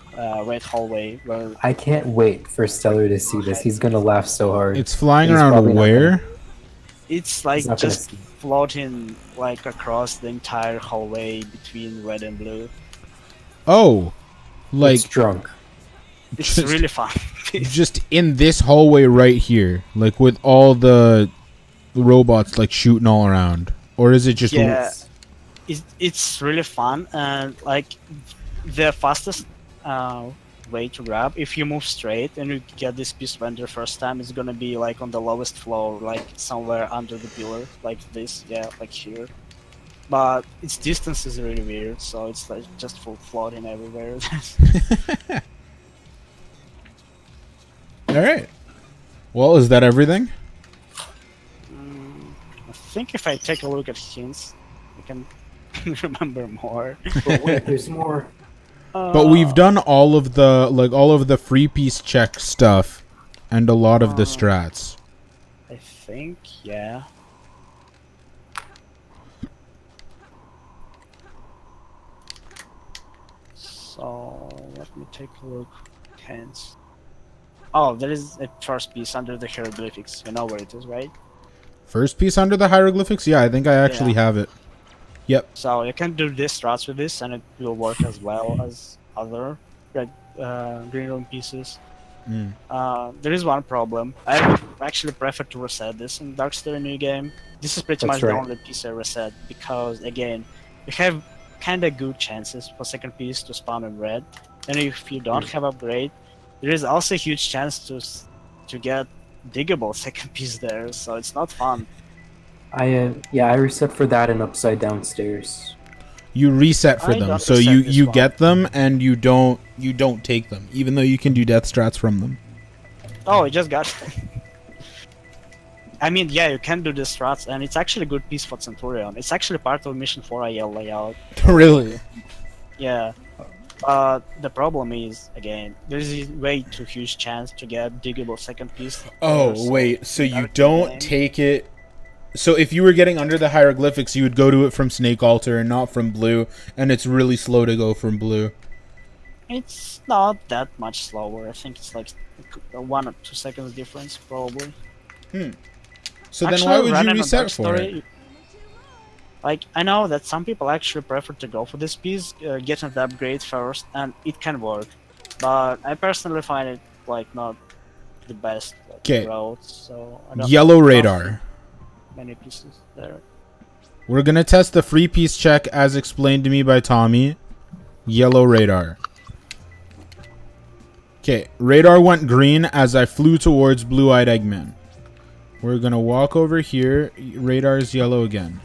red hallway. Where I can't wait for Stellar to see this. He's gonna laugh so hard. It's flying He's probably around not where? it's like He's not gonna just see. floating like across the entire hallway between red and blue. Oh, like It's drunk. It's Just- really fun. just in this hallway right here, like with all the robots like shooting all around, or is it just? Yeah. It's really fun, and like the fastest way to grab, if you move straight and you get this piece render first time, it's gonna be like on the lowest floor, like somewhere under the pillar, like this, yeah, like here. But its distance is really weird, so it's like just full floating everywhere. All right. Well, is that everything? I think if I take a look at hints, I can remember more. But wait, there's more. But we've done all of the free piece check stuff, and a lot of the strats. I think, yeah. So let me take a look. Hints. Oh, there is a first piece under the hieroglyphics. You know where it is, right? First piece under the hieroglyphics? Yeah, I think I actually have it. Yep. So you can do this strats with this, and it will work as well as other red, green room pieces. There is one problem. I would actually prefer to reset this in Darkster new game. This is pretty That's much right. the only piece I reset, because again, you have kinda good chances for second piece to spawn in red, and if you don't have upgrade, there is also a huge chance to get diggable second piece there, so it's not fun. I reset for that and upside down stairs. You reset for I them, don't so reset you this you one. get them and you don't take them, even though you can do death strats from them. Oh, I just got. I mean, yeah, you can do the strats, and it's actually a good piece for Centurion. It's actually part of Mission 4IL layout. Really? Yeah. But the problem is, again, there's a way too huge chance to get diggable second piece. Oh wait, so you Dark don't game. take it. So if you were getting under the hieroglyphics, you would go to it from Snake Altar and not from blue, and it's really slow to go from blue. It's not that much slower. I think it's like a 1 or 2 seconds difference, probably. So then Actually, why would you running on reset Dark for Story, it? Like, I know that some people actually prefer to go for this piece, getting the upgrade first, and it can work. But I personally find it, like, not the best like, 'Kay. route, so I don't Yellow don't radar. many pieces there. We're gonna test the free piece check as explained to me by Tommy. Yellow radar. Okay, radar went green as I flew towards Blue-Eyed Eggman. We're gonna walk over here. Radar is yellow again.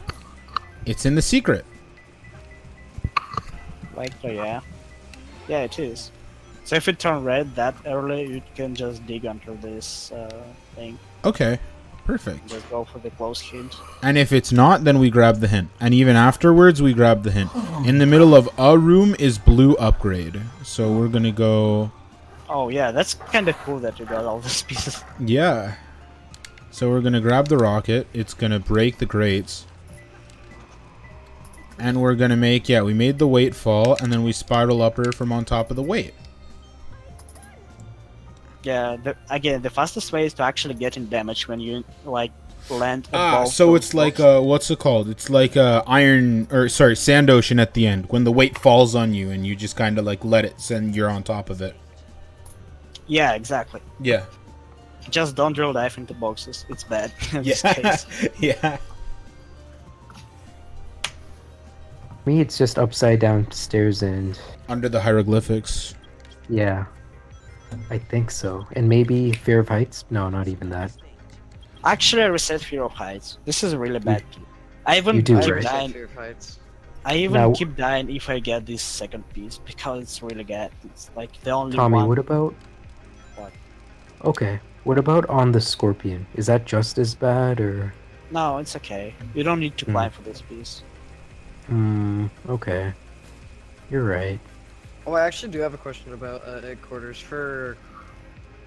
It's in the secret. Like, yeah. Yeah, it is. So if it turn red that early, you can just dig under this thing. Okay, perfect. Just go for the close hint. And if it's not, then we grab the hint. And even afterwards, we grab the hint. In the middle of a room is blue upgrade. So we're gonna go... Oh yeah, that's kind of cool that you got all these pieces. Yeah. So we're gonna grab the rocket. It's gonna break the grates. And we're gonna make... Yeah, we made the weight fall, and then we spiral up her from on top of the weight. Yeah, again, the fastest way is to actually get in damage when you, like, land above. So those it's like blocks. what's it called? It's like sand ocean at the end when the weight falls on you and you just kind of like let it send you're on top of it. Yeah, exactly. Yeah. Just don't drill dive into boxes. It's bad in this Yeah. case. Yeah. Me, it's just upside down stairs and Under the hieroglyphics. yeah, I think so. And maybe Fear of Heights? No, not even that. Actually, I reset Fear of Heights. This is really bad. I even You do, I right? died- Fear fights. I even Now- keep dying if I get this second piece because it's really good. It's like the only Tommy, one. what about? What? Okay, what about on the scorpion? Is that just as bad, or? No, it's okay. You don't need to Hmm. climb for this piece. Okay. You're right. Oh, I actually do have a question about headquarters for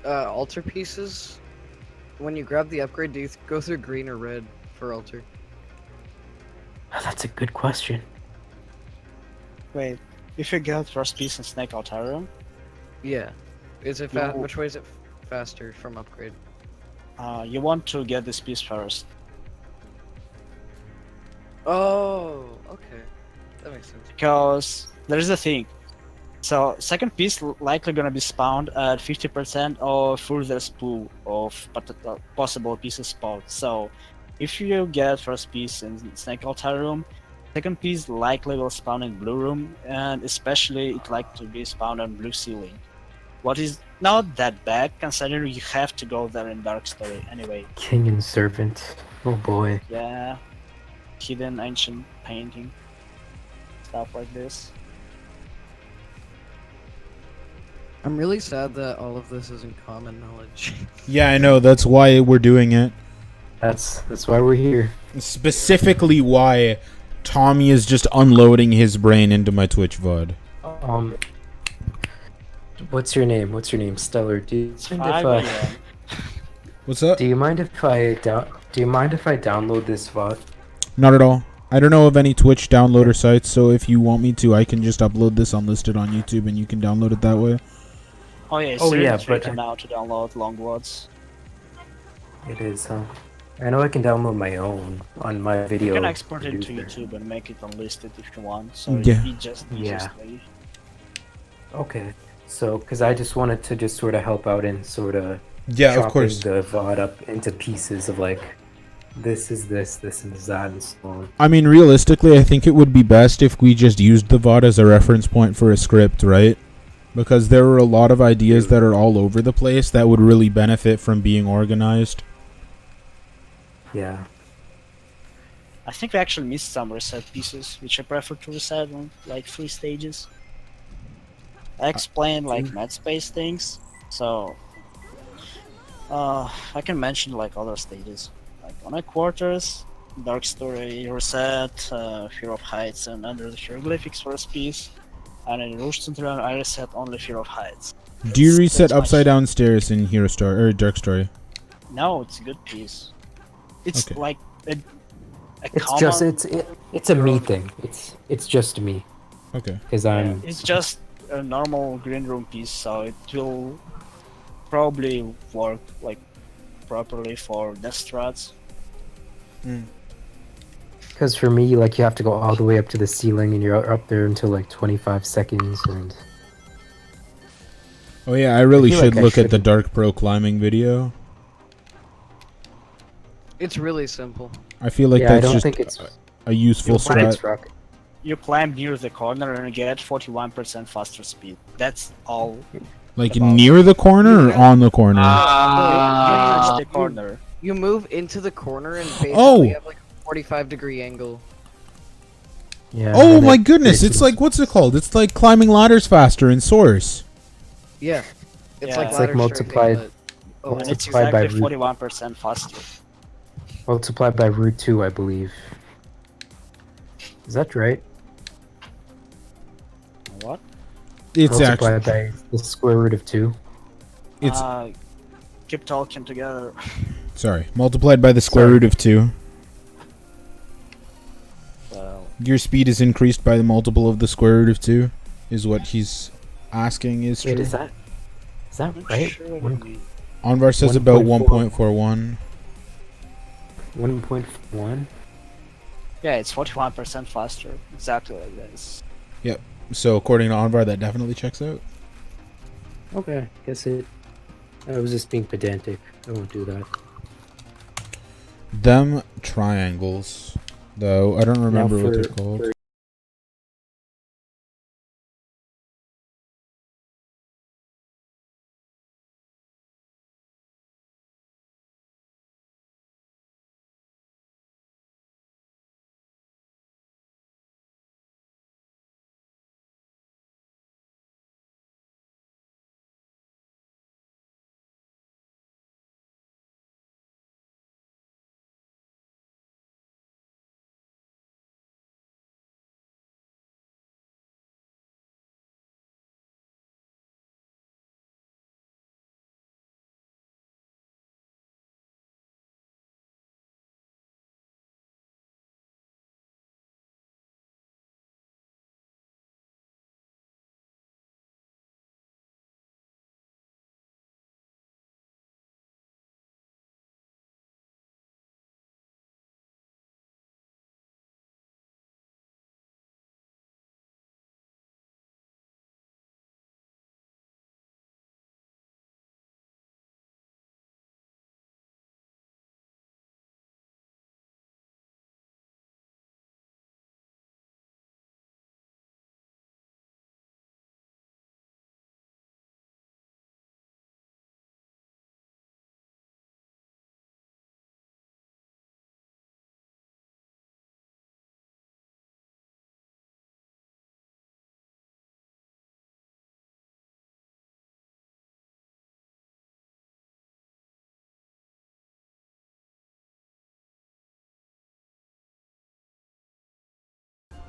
altar pieces. When you grab the upgrade, do you go through green or red for altar? Oh, that's a good question. Wait, if you get first piece in Snake Altarium, Yeah. Is it No. which way is it faster from upgrade? you want to get this piece first. Oh, okay. That makes sense. Because there's a thing. So second piece likely gonna be spawned at 50% or furthest pool of possible pieces spawned. So if you get first piece in Snake Altarium, second piece likely will spawn in Blue Room, and especially it like to be spawned on Blue Ceiling. What is not that bad considering you have to go there in Dark Story anyway. King and servant. Oh boy. Yeah, hidden ancient painting, stuff like this. I'm really sad that all of this isn't common knowledge. Yeah, I know. That's why we're doing it. That's why we're here. Specifically, why Tommy is just unloading his brain into my Twitch VOD. What's your name? What's your name? Stellar. Do you mind 5 if a.m. What's up? do you mind if I download this VOD? Not at all. I don't know of any Twitch downloader sites, so if you want me to, I can just upload this unlisted on YouTube, and you can download it that way. Oh yeah, it's Oh, really yeah, tricky but- now to download long words. It is, huh? I know I can download my own on my video. You can export it to producer. YouTube and make it unlisted if you want. So Yeah. it just Yeah. way. Okay. So, because I just wanted to just sort of help out and sort of Yeah, of chopping course. the VOD up into pieces of like, this is this, this is that, and so on. I mean, realistically, I think it would be best if we just used the VOD as a reference point for a script, right? Because there are a lot of ideas that are all over the place that would really benefit from being organized. Yeah. I think we actually missed some reset pieces, which I prefer to reset on like 3 stages. I explained like net space things, so I can mention like other stages, like on quarters, Dark Story reset, Fear of Heights, and Under the Hieroglyphics first piece, and in Rouge Centurion I reset only Fear of Heights. Do you That's reset much- upside down stairs in Hero Story or Dark Story? No, it's a good piece. It's Okay. like a It's common. just it's a me thing. It's just me Okay. because Yeah, I'm it's just a normal green room piece, so it will probably work like properly for death strats. because for me like you have to go all the way up to the ceiling and you're up there until like 25 seconds and Oh yeah, I really feel should like I look at the shouldn't. Dark Pro climbing video. It's really simple. I feel like yeah, I that's don't just think it's a useful strat. rock. You climb near the corner and get 41% faster speed. That's all. Like about- near the corner or on the corner? You touch the corner. You move into the corner and basically Oh! have like a 45-degree angle. Yeah. Oh and my it goodness, creates it's like, what's it called? It's like climbing ladders faster in Source. Yeah. It's Yeah. like It's like ladder multiplied- strafing, but- And it's Multiplied by exactly root. 41% faster. multiplied by root 2, I believe. Is that right? What? It's actually Multiplied by the square root of 2. it's Keep talking together. sorry, multiplied by the square Sorry. root of 2. Well, Your speed is increased by the multiple of the square root of 2 is what he's asking is Wait, true. is that I'm not right? sure what One- it means. Anvar says about 1.4. 1.41. 1.1? Yeah, it's 41% faster. Exactly like this. So according to Anvar, that definitely checks out. Okay, guess it. I was just being pedantic. I won't do that. Them triangles, though, I don't remember what they're for- called. for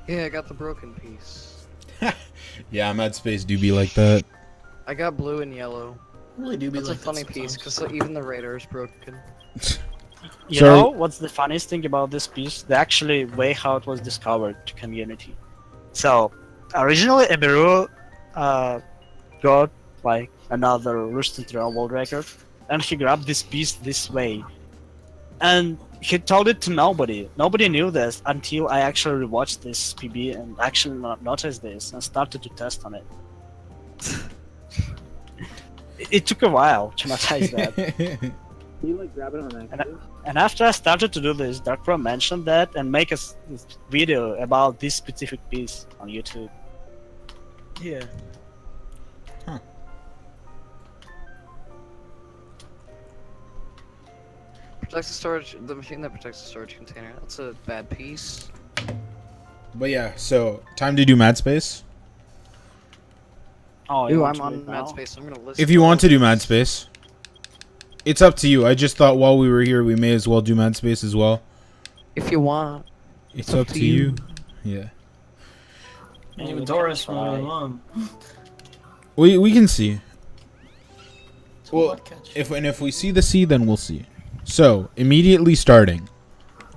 Yeah, I got the broken piece. Yeah, Mad Space do be like that. I got blue and yellow. Really do be That's like a funny that piece, sometimes. because even the radar is broken. You So- know what's the funniest thing about this piece? The actually way how it was discovered to community. So originally Emiru got like another Rusted Trail world record, and he grabbed this piece this way, and he told it to nobody. Nobody knew this until I actually rewatched this PB and actually noticed this and started to test on it. It took a while to notice that. You like grab it on accident? And after I started to do this, Dark Pro mentioned that and make this video about this specific piece on YouTube. Yeah. Protects the storage, the machine that protects the storage container. That's a bad piece. But yeah, so time to do Mad Space. Oh, Ooh, you I'm want to on do it Mad now? Space. I'm gonna listen. If you want to do Mad Space, it's up to you. I just thought while we were here, we may as well do Mad Space as well. If you want. It's up to you. Yeah. And even Doris won't alone. We can see. So Well, what catch? If we see the C, then we'll see. So immediately starting,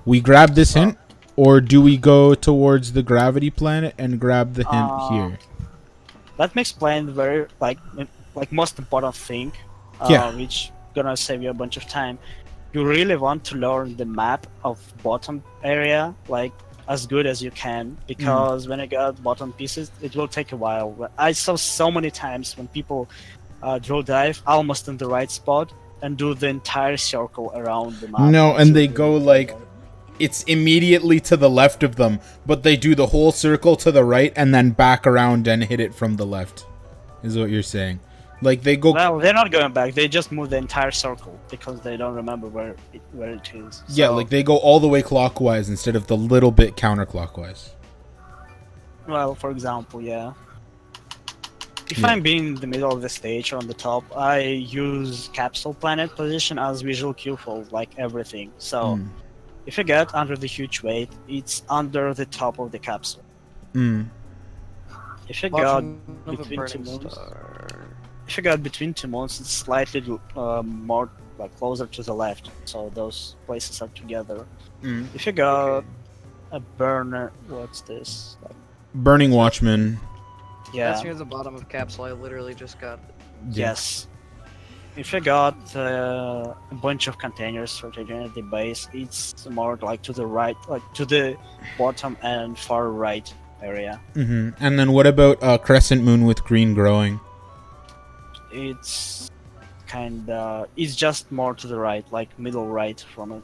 we grab this hint, or do we go towards the gravity planet and grab the hint here? Let me explain the very like most important thing, Yeah. which gonna save you a bunch of time. You really want to learn the map of bottom area like as good as you can, because when you got bottom pieces, it will take a while. I saw so many times when people drill dive almost in the right spot and do the entire circle around the map. No, and they So- go like it's immediately to the left of them, but they do the whole circle to the right and then back around and hit it from the left. Is what you're saying? Like they go. Well, they're not going back. They just move the entire circle because they don't remember where it is. Yeah, So- like they go all the way clockwise instead of the little bit counterclockwise. Well, for example, yeah. If Yeah. I'm being in the middle of the stage or on the top, I use capsule planet position as visual cue for like everything. So Mm. if you get under the huge weight, it's under the top of the capsule. Mm. If you got Bottom of a between two burning moons, star. if you got between two moons, it's slightly more like closer to the left. So those places are together. Mm. If you got a burner, what's this? Like, Burning Watchman. yeah. That's near the bottom of capsule. I literally just got. Yes. If you got a bunch of containers rotating at the base, it's more like to the right, like to the bottom and far right area. Hmm. And then what about Crescent Moon with green growing? It's it's just more to the right, like middle right from it.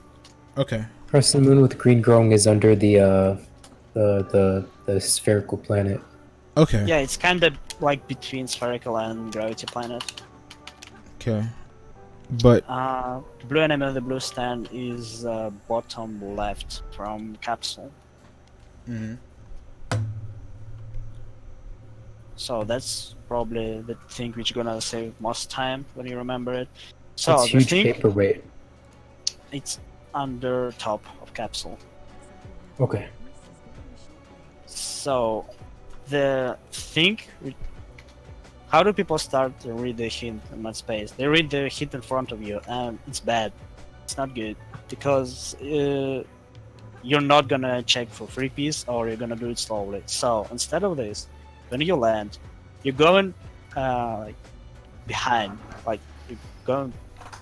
Okay. Crescent moon with green growing is under the spherical planet. Okay. Yeah, it's kind of like between spherical and gravity planet. Okay. But The blue enemy of the blue stand is bottom left from capsule. Mhm. So that's probably the thing which gonna save most time when you remember it. So That's the huge thing, paperweight. it's under top of capsule. Okay. So the thing, how do people start to read the hint in that space? They read the hint in front of you, and it's bad. It's not good because you're not gonna check for free piece, or you're gonna do it slowly. So instead of this, when you land, you're going like behind, like you're going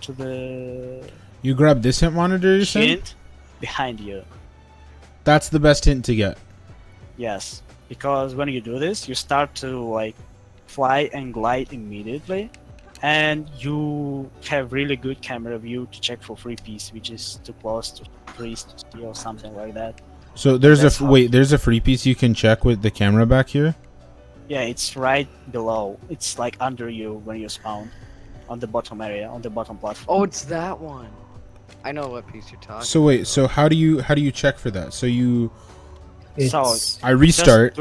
to the you grab this hint monitor, you're saying? hint behind you. That's the best hint to get. Yes, because when you do this, you start to like fly and glide immediately, and you have really good camera view to check for free piece, which is too close to freeze to see or something like that. So there's That's how- there's a free piece you can check with the camera back here. Yeah, it's right below. It's like under you when you spawn, on the bottom area, on the bottom platform. Oh, it's that one. I know what piece you're talking. So wait, so how do you check for that? So you It's, I restart.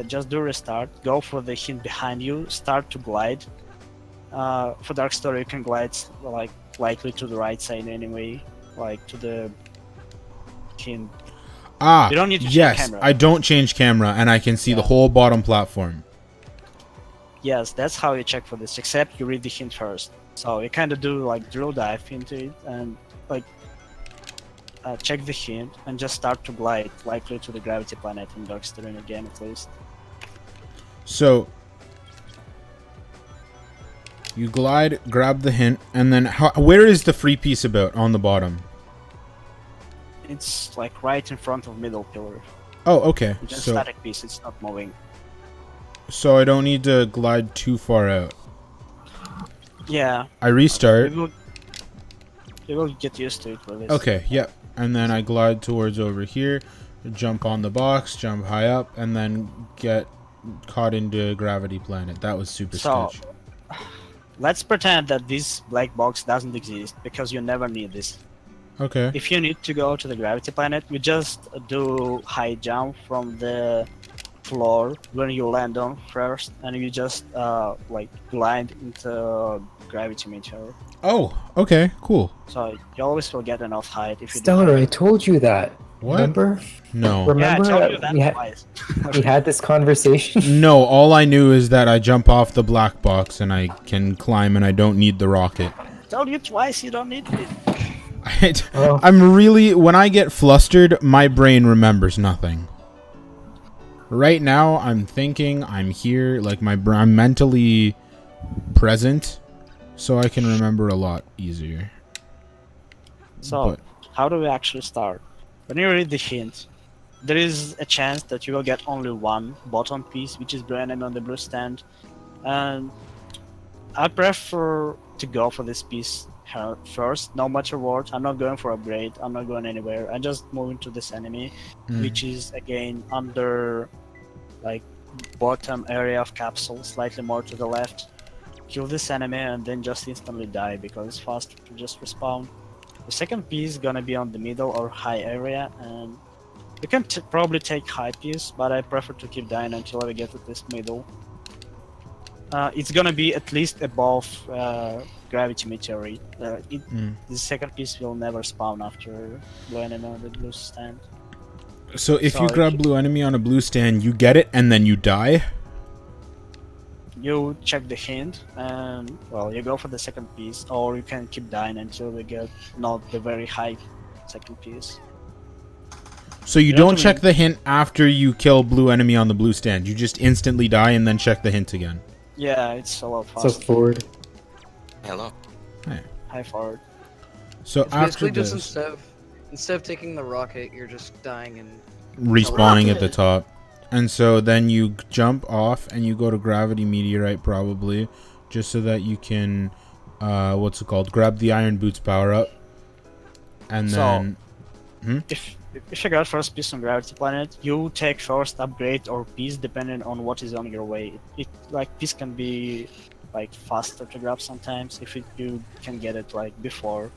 Just do restart. Go for the hint behind you. Start to glide. For Dark Story, you can glide like likely to the right side anyway, like to the hint. Ah, You don't need to change yes, camera. I don't change camera, and I can see the whole bottom platform. Yes, that's how you check for this, except you read the hint first. So you kind of do like drill dive into it and like check the hint and just start to glide likely to the gravity planet in Dark Terrain again at least. So you glide, grab the hint, and then where is the free piece about on the bottom? It's like right in front of middle pillar. Oh, okay. It's a So static piece, it's not moving. I don't need to glide too far out. Yeah. I restart. You will get used to it for this. Okay, yep. And then I glide towards over here, jump on the box, jump high up, and then get caught into gravity planet. That was super sketch. Let's pretend that this black box doesn't exist because you never need this. Okay. If you need to go to the gravity planet, you just do high jump from the floor when you land on first, and you just like glide into gravity meteor. Oh, okay, cool. So you always will get enough height if you Stellar, I told you that. What? Remember? No. Remember Yeah, I told you that we had, twice. we had this conversation? No, all I knew is that I jump off the black box and I can climb and I don't need the rocket. Told you twice, you don't need it. I'm really, when I get flustered, my brain remembers nothing. Right now, I'm thinking, I'm here, like I'm mentally present, so I can remember a lot easier. So, how do we actually start? When you read the hint, there is a chance that you will get only one bottom piece, which is blue enemy on the blue stand. And I prefer to go for this piece first, no matter what. I'm not going for upgrade, I'm not going anywhere. I just move into this enemy, which is again under like bottom area of capsule, slightly more to the left. Kill this enemy and then just instantly die because it's faster to just respawn. The second piece is gonna be on the middle or high area, and you can probably take high piece, but I prefer to keep dying until I get to this middle. It's gonna be at least above gravity meteorite. The second piece will never spawn after blue enemy on the blue stand. So if you grab blue enemy on a blue stand, you get it and then you die? You check the hint and, well, you go for the second piece, or you can keep dying until we get not the very high second piece. So you don't check the hint after you kill blue enemy on the blue stand. You just instantly die and then check the hint again. Yeah, it's a lot faster. So forward. Hello. Hey. High forward. So It's after basically just this, instead of taking the rocket, you're just dying and respawning at the top. And so then you jump off and you go to gravity meteorite probably, just so that you can, what's it called? Grab the iron boots power up. And then... If you got first piece on gravity planet, you take first upgrade or piece depending on what is on your way. It like piece can be like faster to grab sometimes if you can get it like before,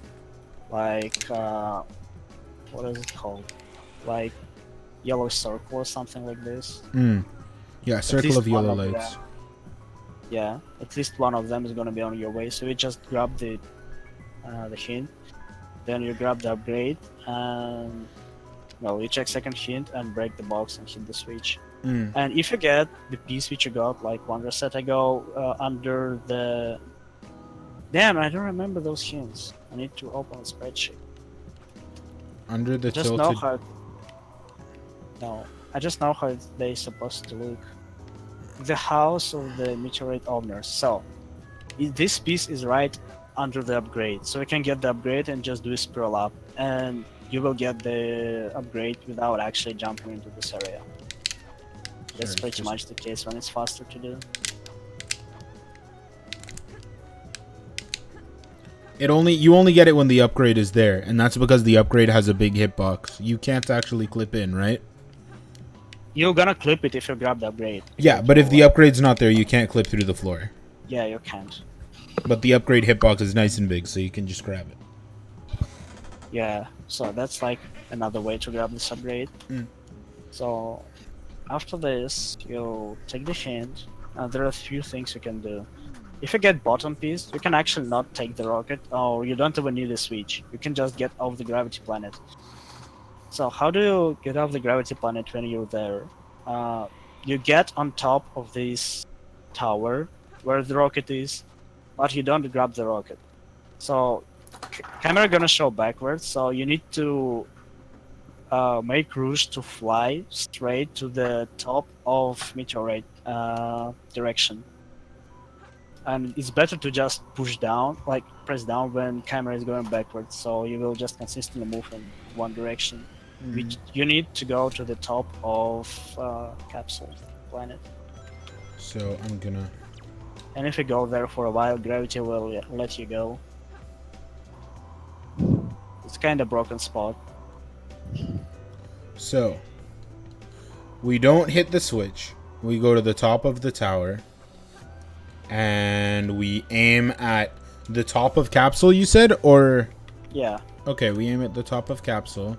like what is it called? Like yellow circle or something like this. Yeah, circle of yellow lights. Yeah, at least one of them is gonna be on your way. So you just grab the hint, then you grab the upgrade, and well, you check second hint and break the box and hit the switch. And if you get the piece which you got like one reset ago under the... Damn, I don't remember those hints. I need to open a spreadsheet. Under the Just tilted... know how... No, I just know how they're supposed to look. The house of the meteorite owners. So, this piece is right under the upgrade. So you can get the upgrade and just do a spiral up. And you will get the upgrade without actually jumping into this area. That's pretty much the case when it's faster to do. You only get it when the upgrade is there, and that's because the upgrade has a big hitbox. You can't actually clip in, right? You're gonna clip it if you grab the upgrade. Yeah, but if the upgrade's not there, you can't clip through the floor. Yeah, you can't. But the upgrade hitbox is nice and big, so you can just grab it. Yeah, so that's like another way to grab this upgrade. So after this, you take the hint, and there are a few things you can do. If you get bottom piece, you can actually not take the rocket, or you don't even need a switch. You can just get off the gravity planet. So how do you get off the gravity planet when you're there? You get on top of this tower where the rocket is, but you don't grab the rocket. So camera gonna show backwards, so you need to make rouge to fly straight to the top of meteorite direction. And it's better to just push down, like press down when camera is going backwards, so you will just consistently move in one direction. Which you need to go to the top of capsule planet. So I'm gonna. And if you go there for a while, gravity will let you go. It's kind of broken spot. So we don't hit the switch. We go to the top of the tower, and we aim at the top of capsule. You said, or Yeah. okay, we aim at the top of capsule.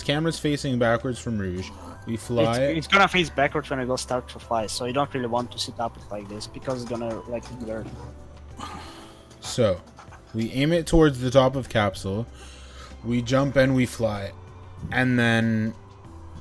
Camera's facing backwards from Rouge. We fly. It's gonna face backwards when it will start to fly, so you don't really want to sit up like this because it's gonna like blur. So we aim it towards the top of capsule. We jump and we fly, and then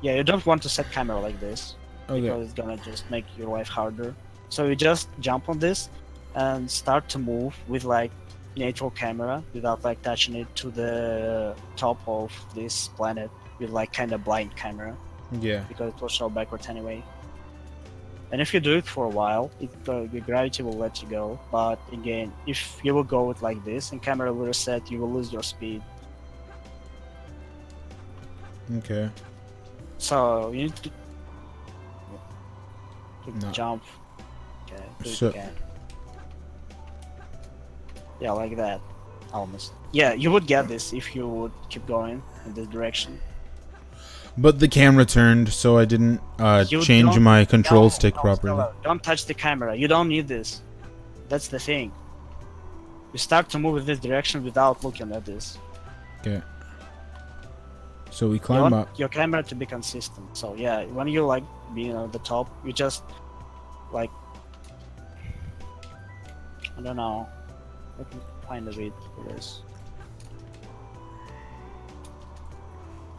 Yeah, you don't want to set camera like this okay. because it's gonna just make your life harder. So you just jump on this and start to move with like neutral camera without like touching it to the top of this planet with like kind of blind camera. Yeah. Because it will show backwards anyway. And if you do it for a while, the gravity will let you go. But again, if you will go with like this and camera will reset, you will lose your speed. Okay. So you need to No. jump. Okay, do it So- again. Yeah, like that. Almost. Yeah, you would get this if you would keep going in this direction. But the camera turned, so I didn't You change don't- my control No, stick no, properly. Stella, don't touch the camera. You don't need this. That's the thing. You start to move in this direction without looking at this. Okay. So we You climb want up. your camera to be consistent. So yeah, when you like being at the top, you just like I don't know. Let me find a bit for this.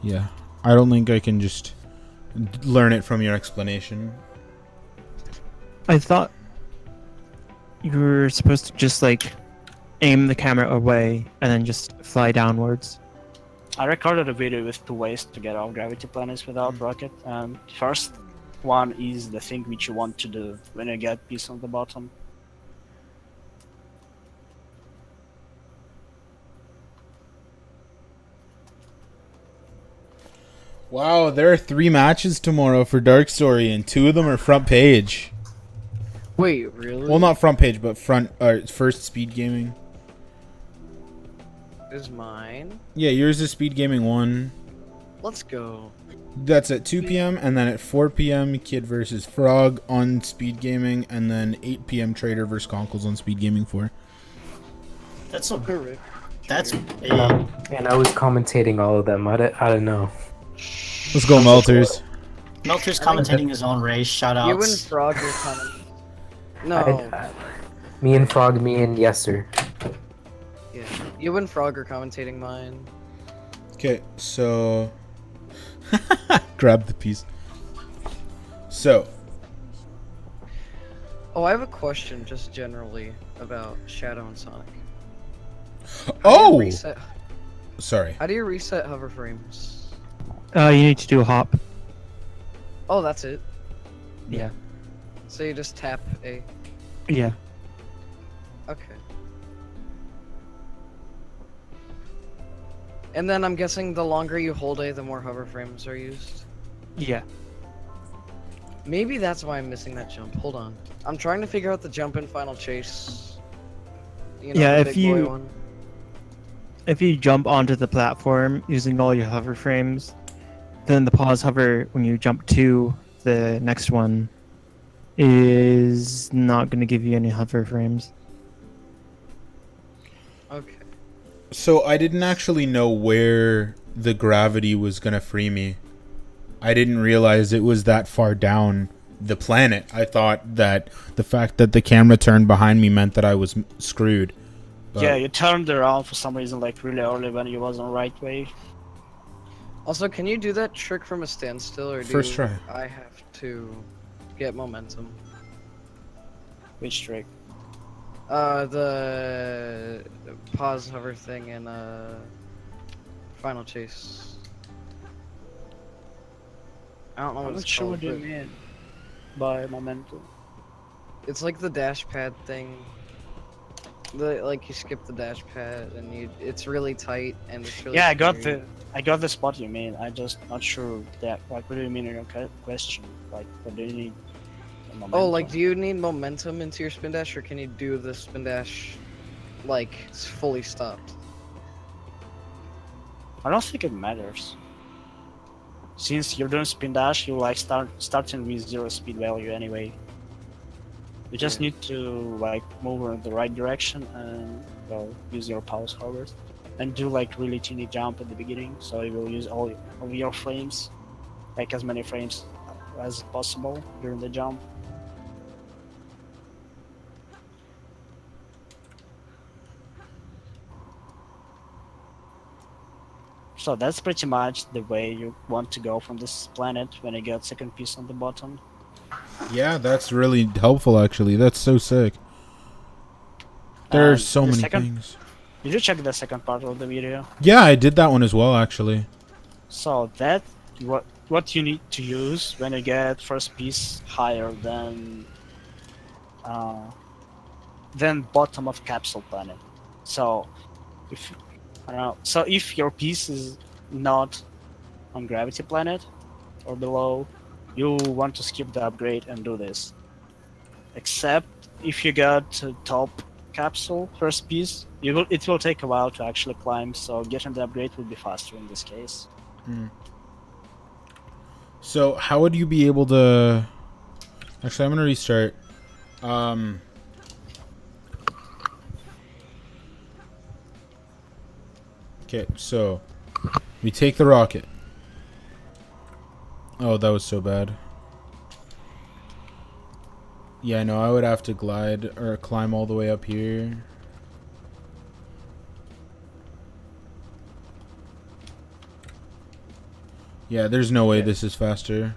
Yeah. I don't think I can just learn it from your explanation. I thought you were supposed to just like aim the camera away and then just fly downwards. I recorded a video with 2 ways to get off gravity planets without rocket. And first one is the thing which you want to do when you get peace on the bottom. Wow, there are 3 matches tomorrow for Dark Story, and 2 of them are front page. Wait, really? Well, not front page, but first Speed Gaming. Is mine? Yeah, yours is Speed Gaming 1. Let's go. That's at 2 p.m. and then at 4 p.m. Kid versus Frog on Speed Gaming, and then 8 p.m. Trader versus Conkles on Speed Gaming 4. That's a Correct. that's big. And I was commentating all of them. I don't know. Let's go, Melters. Melters commentating his own race. Shout You and outs. Frog are coming. No. Me and Frog, me and Yeser. Yeah. You and Frog are commentating mine. Okay, so grab the piece. So Oh, I have a question just generally about Shadow and Sonic. How do you oh, reset- sorry. How do you reset hover frames? You need to do a hop. Oh, that's it. Yeah. So you just tap A. Yeah. Okay. And then I'm guessing the longer you hold A, the more hover frames are used. Yeah. Maybe that's why I'm missing that jump. Hold on. I'm trying to figure out the jump in Final Chase. You know, Yeah, the if big boy you- one. If you jump onto the platform using all your hover frames, then the pause hover when you jump to the next one is not going to give you any hover frames. Okay. So I didn't actually know where the gravity was gonna free me. I didn't realize it was that far down the planet. I thought that the fact that the camera turned behind me meant that I was screwed. But Yeah, you turned around for some reason like really early when you was on right way. Also, can you do that trick from a standstill, or do First try. I have to get momentum? Which trick? The pause hover thing in Final Chase. I don't know what I'm not it's sure called, what you but mean by momentum. it's like the dash pad thing. Like you skip the dash pad and it's really tight and it's really Yeah, I got scary. the spot you mean. I just not sure that like what do you mean in your question? Like what do you need? Oh, like do you need momentum into your spin dash, or can you do the spin dash like fully stopped? I don't think it matters. Since you're doing spin dash, you like starting with 0 speed value anyway. You just need to like move in the right direction and well use your pause hovers and do like really teeny jump at the beginning. So you will use all of your frames, like as many frames as possible during the jump. So that's pretty much the way you want to go from this planet when you get second piece on the bottom. Yeah, that's really helpful, actually. That's so sick. There's so many things. Did you check the second part of the video? Yeah, I did that one as well, actually. So that what you need to use when you get first piece higher than bottom of capsule planet. So if I don't know, so if your piece is not on gravity planet or below, you want to skip the upgrade and do this. Except if you got to top capsule first piece, it will take a while to actually climb, so getting the upgrade will be faster in this case. So how would you be able to... Actually, I'm gonna restart. Okay, so we take the rocket. Oh, that was so bad. Yeah, no, I would have to glide or climb all the way up here. Yeah, there's no way this is faster.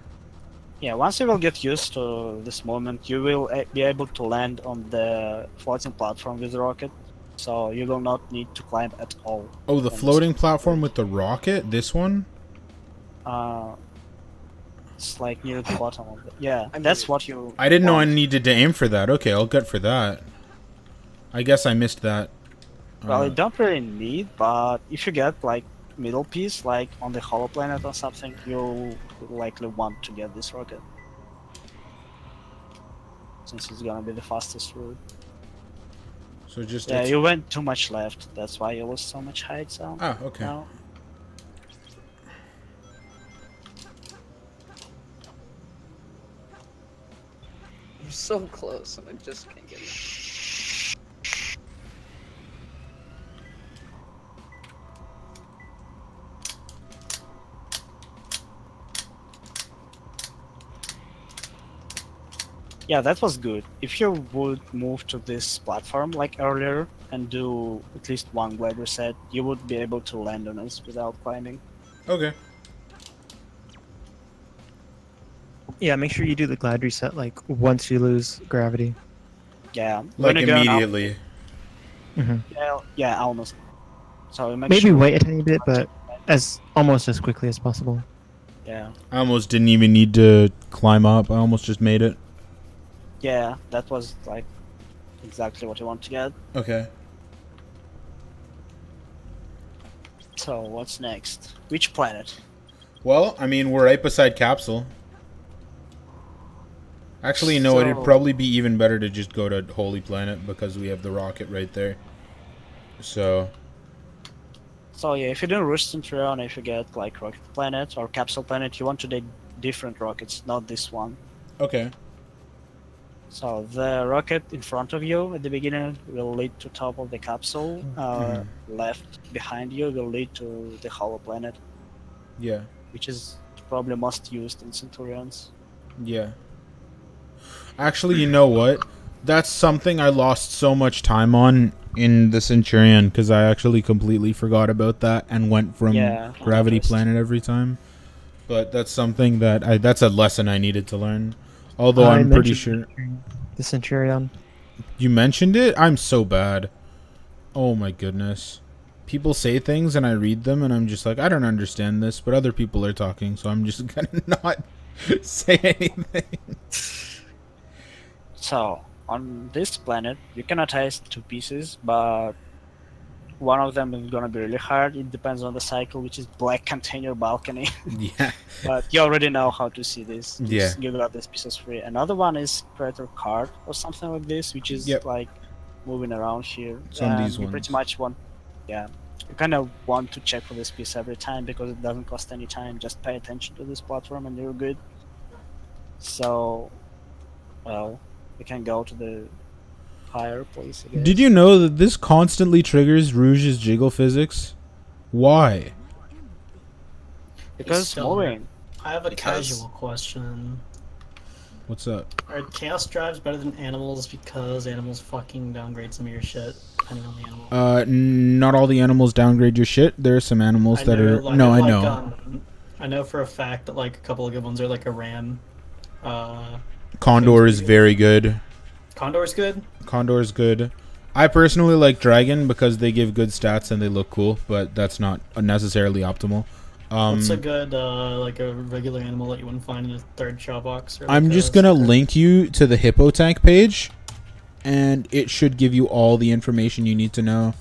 Yeah, once you will get used to this moment, you will be able to land on the floating platform with the rocket, so you will not need to climb at all. Oh, the floating platform with the rocket? This one? It's like near the bottom of it. Yeah, that's what you... I didn't know I needed to aim for that. Okay, I'll gut for that. I guess I missed that. Well, you don't really need, but if you get like middle piece, like on the hollow planet or something, you'll likely want to get this rocket. Since it's gonna be the fastest route. So just... Yeah, you went too much left. That's why you lost so much height zone. Ah, okay. Now. I'm so close and I just can't get it. Yeah, that was good. If you would move to this platform like earlier and do at least one glide reset, you would be able to land on us without climbing. Okay. Yeah, make sure you do the glide reset like once you lose gravity. Yeah. Like immediately. Yeah, almost. So you make Maybe sure wait a tiny bit, but almost as quickly as possible. Yeah. I almost didn't even need to climb up. I almost just made it. Yeah, that was like exactly what you want to get. Okay. So what's next? Which planet? Well, I mean, we're right beside Capsule. Actually, no, it'd probably be even better to just go to Holy Planet because we have the rocket right there. So yeah, if you do Rush Centurion, if you get like Rocket Planet or Capsule Planet, you want to take different rockets, not this one. Okay. So the rocket in front of you at the beginning will lead to top of the capsule. Left behind you will lead to the Hollow Planet. Yeah. Which is probably most used in Centurions. Yeah. Actually, you know what? That's something I lost so much time on in the Centurion, because I actually completely forgot about that and went from Gravity Planet every time. But that's something that that's a lesson I needed to learn. Although I'm pretty sure the Centurion. You mentioned it? I'm so bad. Oh my goodness. People say things and I read them and I'm just like, I don't understand this, but other people are talking, so I'm just gonna not say anything. So, on this planet, you can attach 2 pieces, but one of them is gonna be really hard. It depends on the cycle, which is black container balcony. Yeah. But you already know how to see this. Yeah. You got these pieces free. Another one is creator card or something like this, which is like moving around here. So on these you ones. pretty much want, you kind of want to check for this piece every time because it doesn't cost any time. Just pay attention to this platform and you're good. So, well, we can go to the higher place again. Did you know that this constantly triggers Rouge's jiggle physics? Why? Because it's moving. I have a casual question. What's up? Are chaos drives better than animals because animals fucking downgrade some of your shit depending on the animal? Not all the animals downgrade your shit. There are some animals that are like, no, I know. I know for a fact that like a couple of good ones are like a ram. Condor is very good. Condor's good? Condor's good. I personally like Dragon because they give good stats and they look cool, but that's not necessarily optimal. What's a good, like a regular animal that you wouldn't find in a third shop box? Or I'm like just gonna link you to the Hippo Tank page, and it should give you all the information you need to know.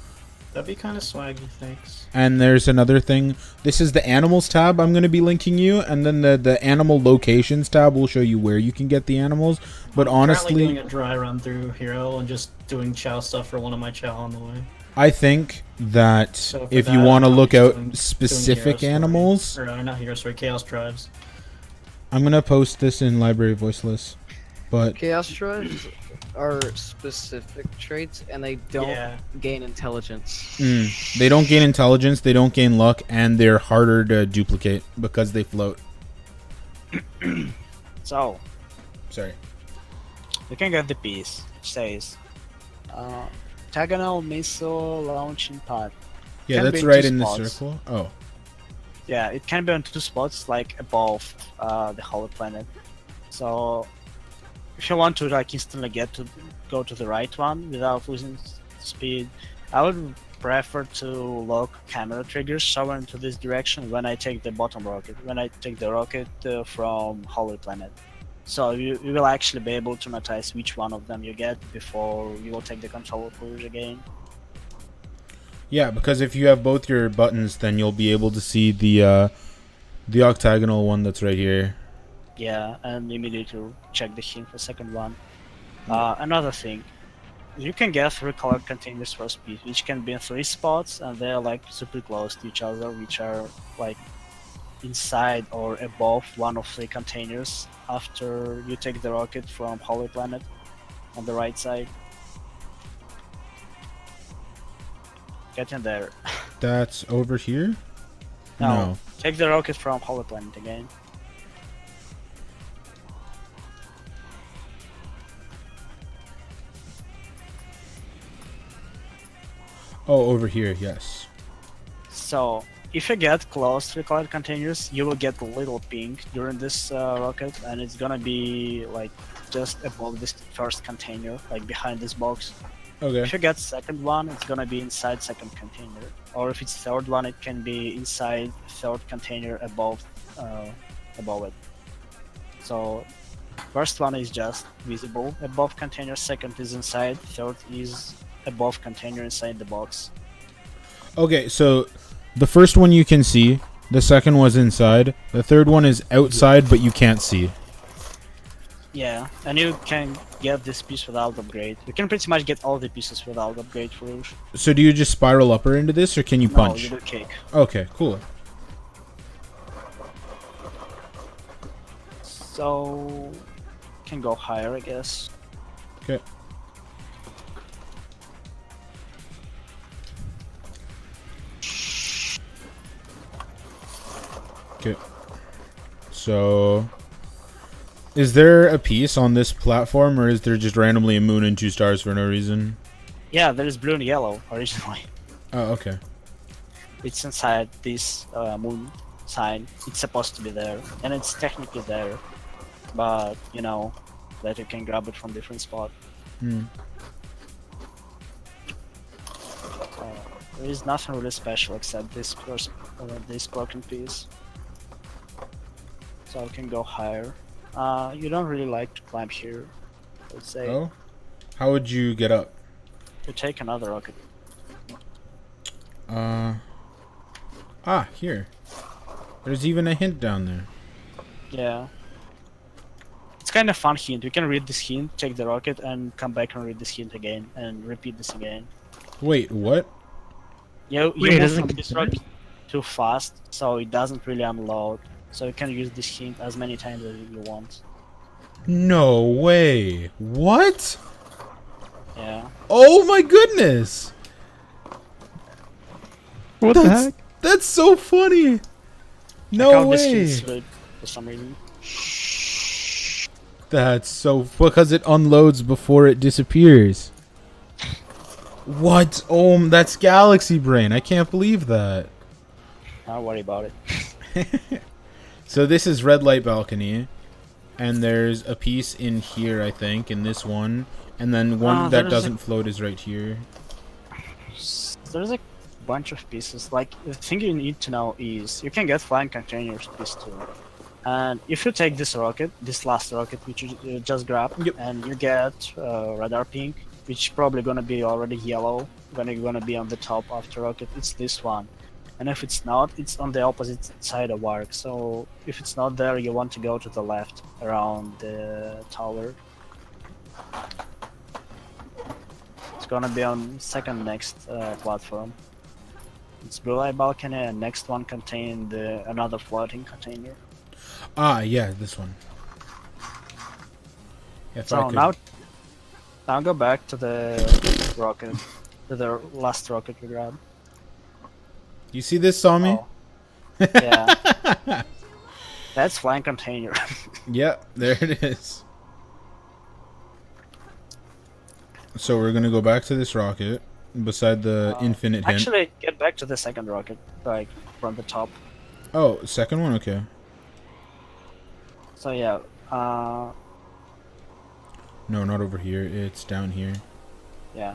That'd be kind of swaggy, thanks. And there's another thing. This is the animals tab I'm going to be linking you, and then the animal locations tab will show you where you can get the animals. But I'm honestly, doing a dry run through Hero and just doing Chow stuff for one of my Chow on the way. I think that So if for you that, want to I'm look just out doing specific Hero animals, Story. Or not Hero Story, Chaos Drives. I'm going to post this in Library Voiceless. But Chaos drives are specific traits, and they don't gain intelligence. They don't gain intelligence, they don't gain luck, and they're harder to duplicate because they float. So, sorry. You can get the piece. It says, octagonal missile launching pad. Yeah, Can that's be right two in the spots. circle. Oh. Yeah, it can be on 2 spots, like above the hollow planet. So, if you want to like instantly go to the right one without losing speed, I would prefer to lock camera triggers somewhere into this direction when I take the bottom rocket, when I take the rocket from hollow planet. So you will actually be able to notice which one of them you get before you will take the controller push again. Yeah, because if you have both your buttons, then you'll be able to see the octagonal one that's right here. Yeah, and immediately check the hint for second one. Another thing, you can get 3 colored containers for speed, which can be in 3 spots, and they're like super close to each other, which are like inside or above one of 3 containers after you take the rocket from Hollow Planet on the right side. Get in there. That's over here? No. Take the rocket from Hollow Planet again. Oh, over here, yes. So, if you get close to the colored containers, you will get a little ping during this rocket, and it's gonna be like just above this first container, like behind this box. Okay. If you get second one, it's gonna be inside second container, or if it's third one, it can be inside third container above it. So, first one is just visible above container, second is inside, third is above container inside the box. Okay, so the first one you can see, the second was inside, the third one is outside but you can't see. Yeah, and you can get this piece without upgrade. You can pretty much get all the pieces without upgrade for Rouge. So do you just spiral upper into this or can you punch? No, you do kick. Okay, cool. So, can go higher, I guess. Okay. Okay. So, is there a piece on this platform, or is there just randomly a moon and 2 stars for no reason? Yeah, there is blue and yellow originally. Oh, okay. It's inside this moon sign. It's supposed to be there, and it's technically there, but you know that you can grab it from different spot. Hmm. There is nothing really special except this this broken piece. So I can go higher. You don't really like to climb here, I would say. Oh? How would you get up? You take another rocket. Here. There's even a hint down there. Yeah. It's kind of fun hint. You can read this hint, take the rocket, and come back and read this hint again, and repeat this again. Wait, what? You Wait, move doesn't from this rocket too fast, so it doesn't really unload. So you can use this hint as many times as you want. No way. What? Yeah. Oh my goodness. What the heck? That's so funny. I No count this hint way. slowed for some reason. That's so because it unloads before it disappears. What? Oh, that's galaxy brain. I can't believe that. Don't worry about it. So this is red light balcony, and there's a piece in here, I think, in this one, and then one that doesn't float is right here. There's a bunch of pieces. Like, the thing you need to know is you can get flying containers piece too. And if you take this rocket, this last rocket which you just grabbed, Yep. and you get radar pink, which probably gonna be already yellow when you're gonna be on the top of the rocket, it's this one. And if it's not, it's on the opposite side of arc. So if it's not there, you want to go to the left around the tower. It's gonna be on second next platform. It's blue light balcony, and next one contain another floating container. Yeah, this one. If I So could- now go back to the rocket, to the last rocket we grabbed. You see this, Sami? Oh. Yeah. That's flying container. Yep, there it is. So we're gonna go back to this rocket beside the infinite hint. Actually, get back to the second rocket, like from the top. Oh, second one? Okay. So yeah, No, not over here. It's down here. yeah.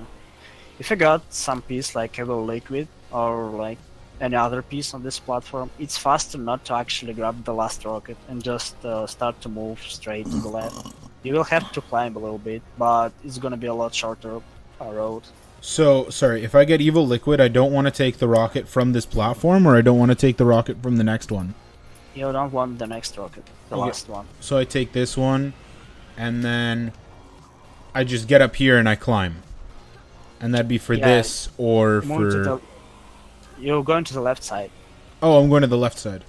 If you got some piece like Evil Liquid or like any other piece on this platform, it's faster not to actually grab the last rocket and just start to move straight to the left. You will have to climb a little bit, but it's gonna be a lot shorter road. So, sorry, if I get evil liquid, I don't want to take the rocket from this platform, or I don't want to take the rocket from the next one. You don't want the next rocket, the Okay. last one. So I take this one, and then I just get up here and I climb. And that'd be for Yeah, this, or Move to for... the, you're going to the left side. Oh, I'm going to the left side.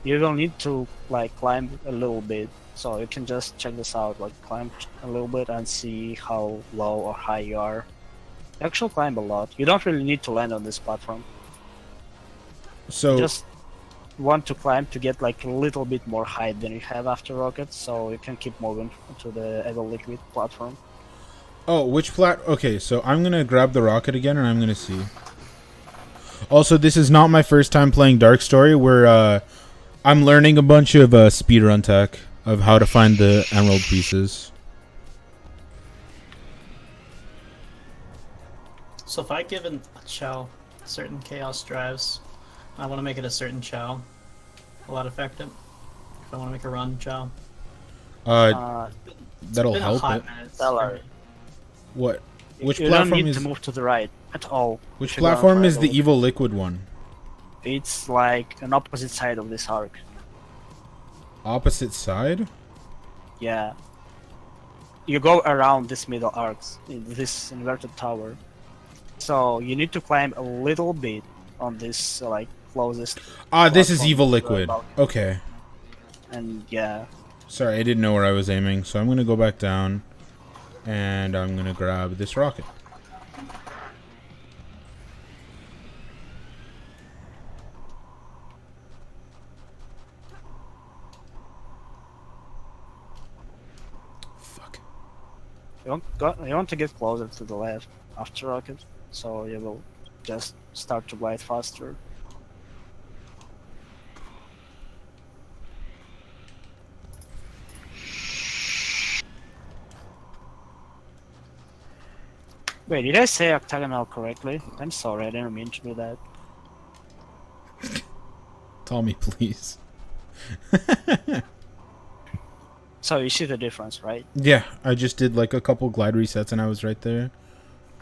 You will need to like climb a little bit, so you can just check this out, like climb a little bit and see how low or high you are. You actually climb a lot. You don't really need to land on this platform. So... You just want to climb to get like a little bit more height than you have after rockets, so you can keep moving to the Evil Liquid platform. Oh, which Okay, so I'm gonna grab the rocket again, and I'm gonna see. Also, this is not my first time playing Dark Story, where I'm learning a bunch of speedrun tech of how to find the emerald pieces. So if I give a chow certain chaos drives, I want to make it a certain chow. Will that affect it? If I want to make a run chow. That'll Been a help hot it. minute for That'll- me. What? Which You don't platform need is? to move to the right at all. Which if you're going platform for is the Evil evil liquid one? It's like an opposite side of this arc. Opposite side? Yeah. You go around this middle arcs, in this inverted tower. So you need to climb a little bit on this like closest. This is platform evil to the liquid. balcony. Okay. And yeah, Sorry, I didn't know where I was aiming, so I'm gonna go back down, and I'm gonna grab this rocket. Fuck. You want to get closer to the left after rocket, so you will just start to glide faster. Wait, did I say octagonal correctly? I'm sorry, I didn't mean to do that. Tell me, please. So you see the difference, right? Yeah, I just did like a couple glide resets and I was right there.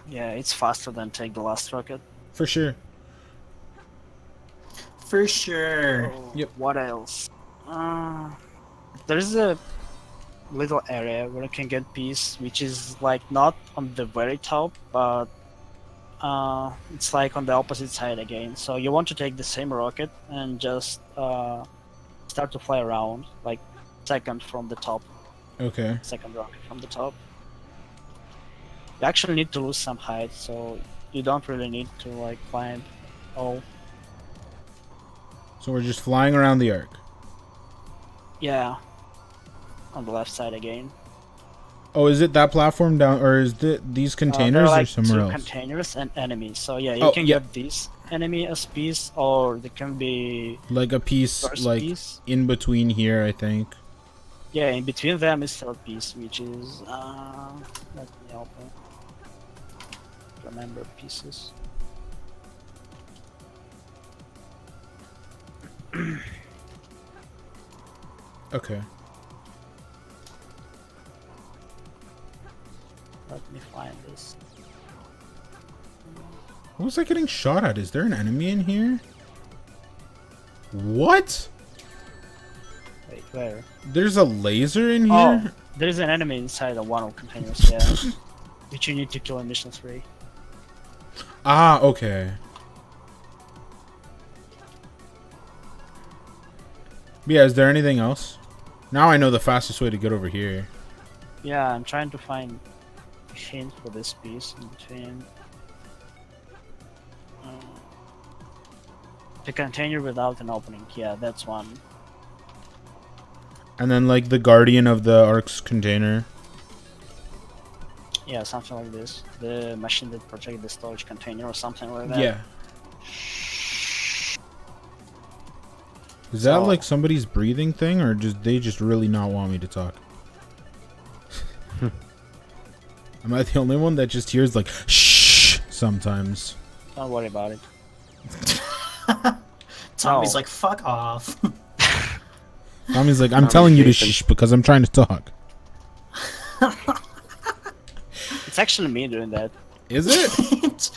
Yeah, it's faster than take the last rocket. For sure. For sure. Yep. What else? There's a little area where you can get peace, which is like not on the very top, but it's like on the opposite side again. So you want to take the same rocket and just start to fly around, like second from the top. Okay. Second rocket from the top. You actually need to lose some height, so you don't really need to like climb all. So we're just flying around the arc. Yeah. On the left side again. Oh, is it that platform down, or is it these containers like or somewhere two else? Containers and enemies. So yeah, you can get this enemy as piece, or they can be like a piece, like piece. in between here, I think. Yeah, in between them is third piece, which is let me open. Remember pieces. Okay. Let me find this. What was I getting shot at? Is there an enemy in here? What? Wait, where? There's a laser in here? Oh, there's an enemy inside the one of containers, yeah. Which you need to kill in mission 3. Ah, okay. Yeah, is there anything else? Now I know the fastest way to get over here. Yeah, I'm trying to find a hint for this piece in between. The container without an opening, yeah, that's one. And then like the guardian of the Ark's container. Yeah, something like this. The machine that protects the storage container or something like that. Yeah. Is that like somebody's breathing thing, or they just really not want me to talk? Am I the only one that just hears like shh sometimes? Don't worry about it. Tommy's like, fuck off. Tommy's like, I'm telling you to shh because I'm trying to talk. It's actually me doing that. Is it?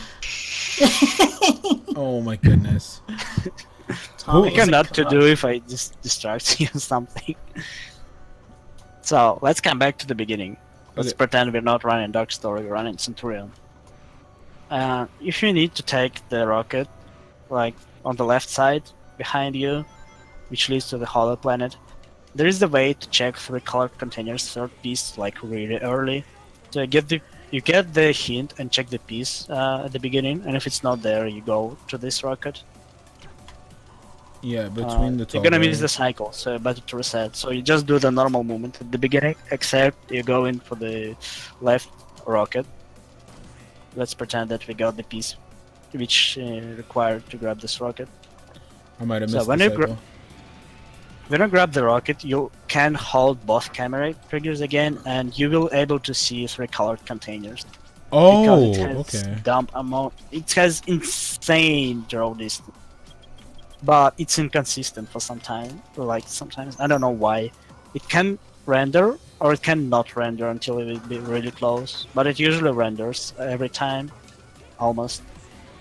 Oh my goodness. I got not to do if I just distract you or something. So let's come back to the beginning. Let's pretend we're not running Dark Story, we're running Centurion. If you need to take the rocket, like on the left side behind you, which leads to the hollow planet, there is a way to check 3 colored containers, third piece, like really early. So you get the hint and check the piece at the beginning, and if it's not there, you go to this rocket. Yeah, between the you're gonna miss the cycle, so better to reset. So you just do the normal movement at the beginning, except you go in for the left rocket. Let's pretend that we got the piece which required to grab this rocket. I might have missed so when the you cycle. when you grab the rocket, you can hold both camera triggers again, and you will able to see 3 colored containers. Oh, because it has okay. Dump amount. It has insane draw distance, but it's inconsistent for some time. Like sometimes I don't know why. It can render or it can not render until it will be really close, but it usually renders every time, almost.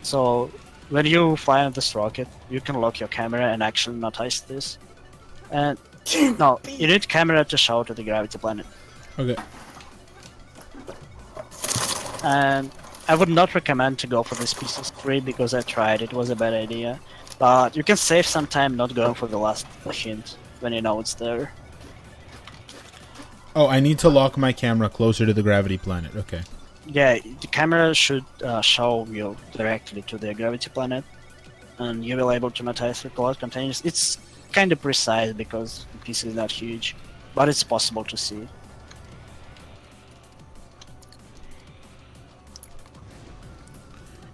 So when you fly on this rocket, you can lock your camera and actually notice this. And no, you need camera to show to the gravity planet. Okay. And I would not recommend to go for this pieces 3 because I tried, it was a bad idea. But you can save some time not going for the last hint when you know it's there. Oh, I need to lock my camera closer to the gravity planet. Okay. Yeah, the camera should show you directly to the gravity planet, and you will able to notice the colored containers. It's kind of precise because the piece is not huge, but it's possible to see.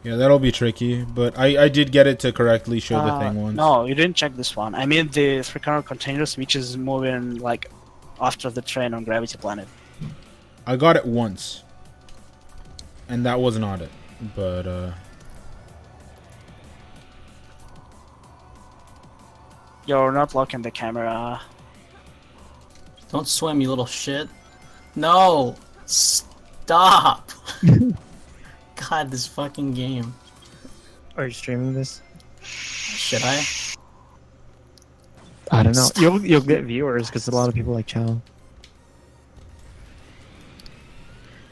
Yeah, that'll be tricky, but I did get it to correctly show the thing once. No, you didn't check this one. I mean the 3 corner containers, which is moving like after the train on Gravity Planet. I got it once. And that was not it. But, You're not locking the camera. Don't swim, you little shit. No! Stop! God, this fucking game. Are you streaming this? Should I? I don't know. You'll get viewers because a lot of people like Chow.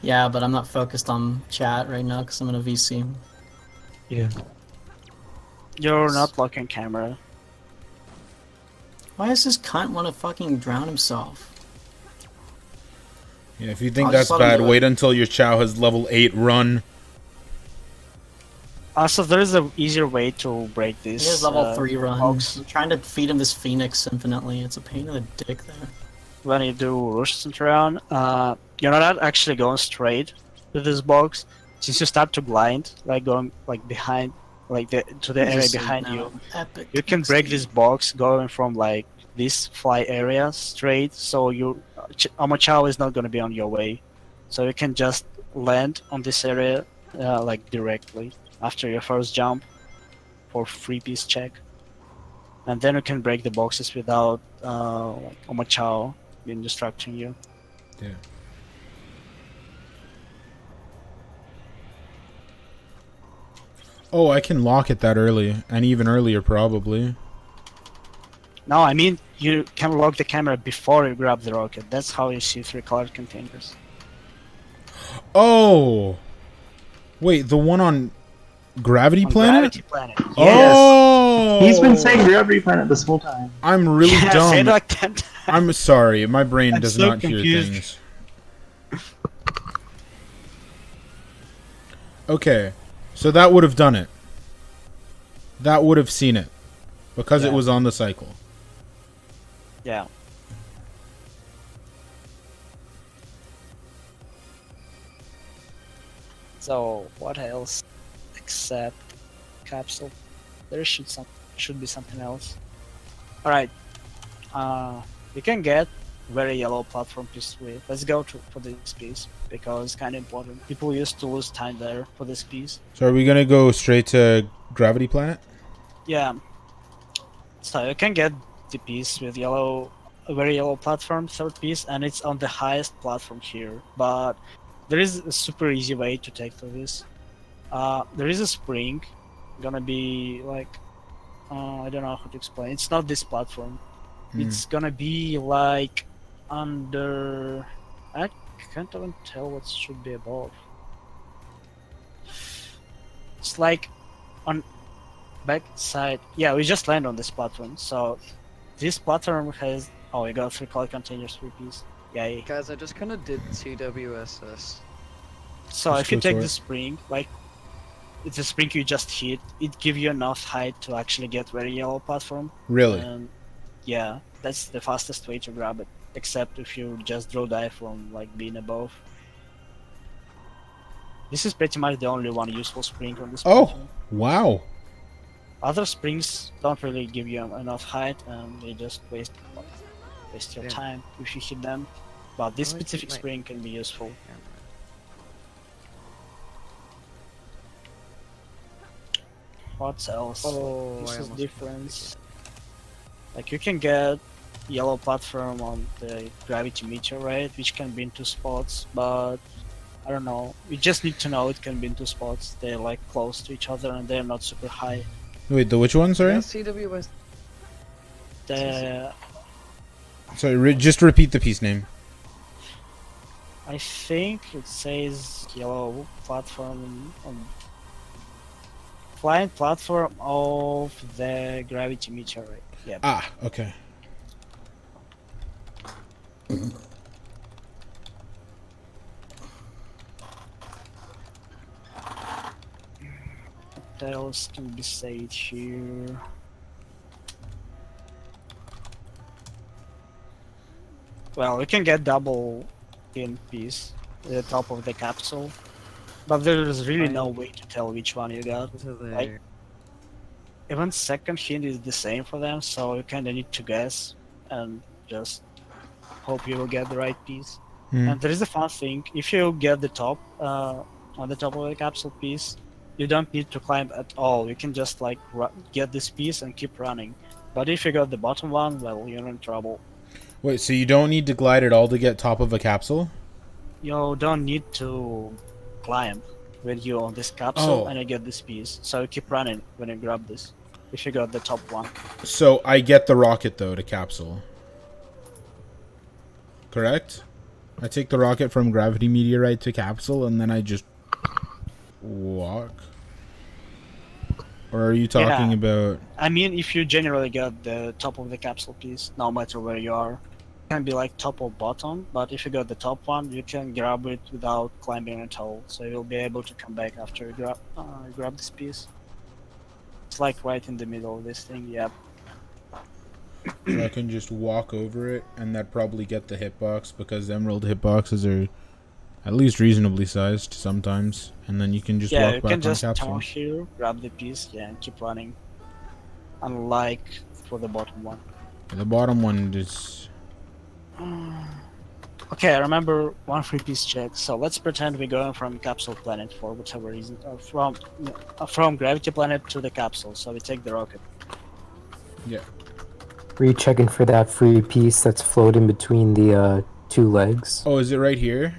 Yeah, but I'm not focused on chat right now because I'm in a VC. Yeah. You're not locking camera. Why does this cunt want to fucking drown himself? yeah, if you think I'll that's just let him bad, do it. wait until your Chow has level 8 run. Also, there is an easier way to break this. He has level 3 runs. box. I'm trying to feed him this Phoenix infinitely. It's a pain in the dick there. When you do rushes and around, you're not actually going straight to this box. Since you start to blind, like going like behind, like to the area Just behind now. you, Epic. you can break this box going from like this fly area straight. So Amachao is not going to be on your way, so you can just land on this area like directly after your first jump for 3-piece check, and then you can break the boxes without like Amachao being distracting you. Yeah. Oh, I can lock it that early, and even earlier probably. No, I mean you can lock the camera before you grab the rocket. That's how you see 3 colored containers. Oh! Wait, the one on Gravity On Planet? Gravity Planet. Oh! He's been saying Gravity Planet this whole time. I'm really Yeah, dumb. say it like 10 times. I'm sorry, my brain I'm does so not hear confused. things. Okay, so that would have done it. That would have seen it. Because it Yeah. was on the cycle. Yeah. So what else except capsule? There should be something else. All right. You can get very yellow platform piece with. Let's go for this piece because it's kind of important. People used to lose time there for this piece. So are we gonna go straight to Gravity Planet? Yeah. So you can get the piece with a very yellow platform, 3rd piece, and it's on the highest platform here. But there is a super easy way to take to this. There is a spring, gonna be like, I don't know how to explain. It's not this platform. It's gonna be like under. I can't even tell what should be above. It's like on back side. Yeah, we just land on this platform. So this platform has. Oh, we got 3 colored containers, 3-piece. Yay. Guys, I just kind of did TWSS. So Let's if you go take for the it. spring, like it's a spring you just hit, it gives you enough height to actually get very yellow platform. Really? And yeah, that's the fastest way to grab it. Except if you just draw die from like being above. This is pretty much the only one useful spring on this Oh, platform. wow. Other springs don't really give you enough height and they just waste your Yeah. time if you hit them. But this I like specific my- spring can be useful. What else? Oh, This I is almost difference. Like you can get yellow platform on the gravity meteorite, which can be in 2 spots, but I don't know. You just need to know it can be in 2 spots. They're like close to each other and they're not super high. Wait, the which one, sorry? Yeah, CWS. The Sorry, just repeat the piece name. I think it says yellow platform on flying platform of the gravity meteorite. Yeah. Ah, okay. What else can be said here? Well, we can get double in piece at the top of the capsule. But there's really no way to tell which one you got. So there. Like, even second hint is the same for them, so you kind of need to guess and just hope you will get the right piece. And there is a fun thing: if you get the top, on the top of the capsule piece, you don't need to climb at all. You can just like get this piece and keep running. But if you got the bottom one, well, you're in trouble. Wait, so you don't need to glide at all to get top of a capsule? You don't need to climb when you're on this capsule Oh. and you get this piece. So you keep running when you grab this. If you got the top one. So I get the rocket though to capsule. Correct? I take the rocket from gravity meteorite to capsule and then I just walk? Or are you talking Yeah. about... I mean, if you generally get the top of the capsule piece, no matter where you are, it can be like top or bottom, but if you got the top one, you can grab it without climbing at all. So you'll be able to come back after you grab this piece. It's like right in the middle of this thing, yep. So I can just walk over it and that probably get the hitbox because emerald hitboxes are at least reasonably sized sometimes. And then you can just Yeah, walk you back can on just capsule. turn here, grab the piece, yeah, and keep running. Unlike for the bottom one. The bottom one is... Okay, I remember one free piece check. So let's pretend we're going from capsule planet for whatever reason, or from gravity planet to the capsule. So we take the rocket. Yeah. Were you checking for that free piece that's floating between the two legs? Oh, is it right here?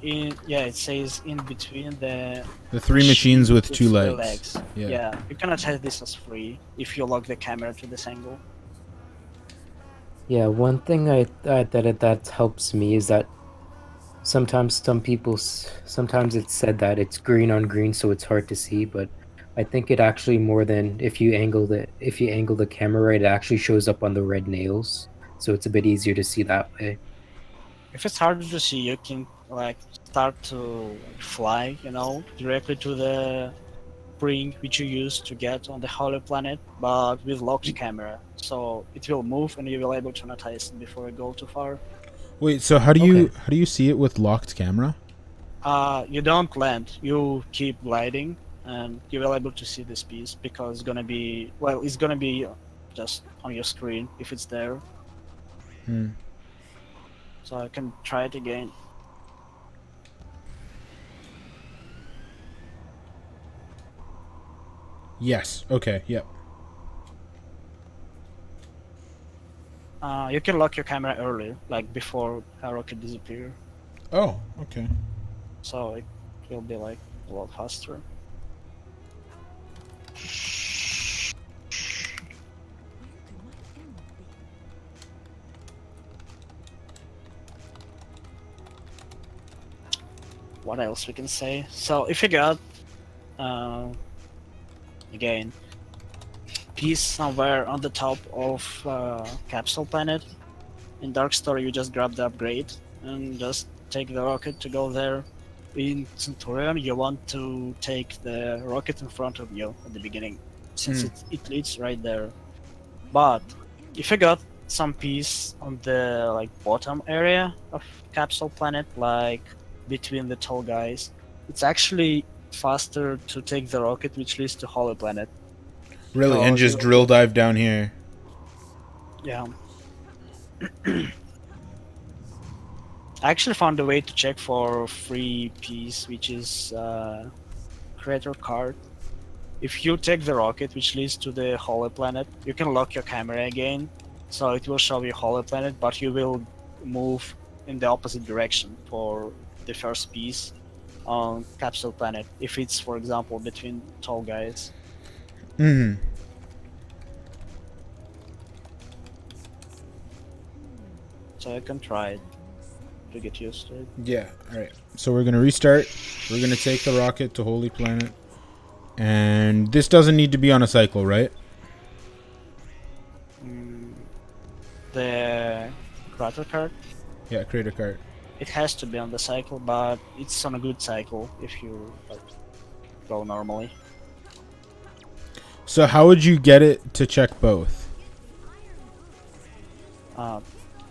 Yeah, it says in between the The 3 machines with 2 the legs. Yeah. Yeah, you cannot have this as free if you lock the camera to this angle. Yeah, one thing that helps me is that sometimes sometimes it's said that it's green on green, so it's hard to see. But I think it actually more than if you angle the camera right, it actually shows up on the red nails, so it's a bit easier to see that way. If it's harder to see, you can like start to fly, directly to the spring which you use to get on the hollow planet, but with locked camera, so it will move and you will able to notice it before you go too far. Wait, so how do you see it with locked camera? You don't land, you keep gliding and you will able to see this piece because it's gonna be just on your screen if it's there. So I can try it again. Yes. Okay. Yep. You can lock your camera early, like before a rocket disappear. Oh. Okay. So it will be like a lot faster. What else we can say? So if you got again piece somewhere on the top of capsule planet, in Dark Story you just grab the upgrade and just take the rocket to go there. In Centurion you want to take the rocket in front of you at the beginning, since it leads right there. But if you got some piece on the like bottom area of capsule planet, like between the tall guys, it's actually faster to take the rocket which leads to hollow planet. Really, So and just drill dive down here. Yeah. I actually found a way to check for free piece, which is creator card. If you take the rocket which leads to the hollow planet, you can lock your camera again, so it will show you hollow planet, but you will move in the opposite direction for the first piece on capsule planet, if it's, for example, between tall guys. So I can try it to get used to it. Yeah. All right. So we're gonna restart. We're gonna take the rocket to Holy Planet, and this doesn't need to be on a cycle, right? The creator card, Yeah, creator card. it has to be on the cycle, but it's on a good cycle if you like, go normally. So how would you get it to check both?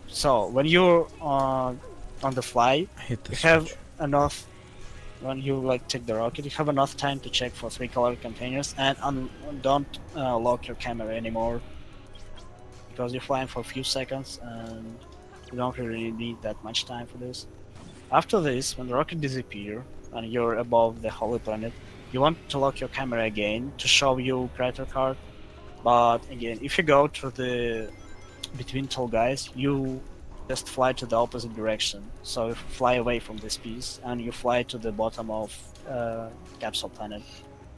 So when you're on the fly, I hit you this. have enough when you like take the rocket, you have enough time to check for 3 color containers and don't lock your camera anymore, because you're flying for a few seconds and you don't really need that much time for this. After this, when the rocket disappears and you're above the holy planet, you want to lock your camera again to show you crater card. But again, if you go to the between tall guys, you just fly to the opposite direction. So you fly away from this piece and you fly to the bottom of capsule planet,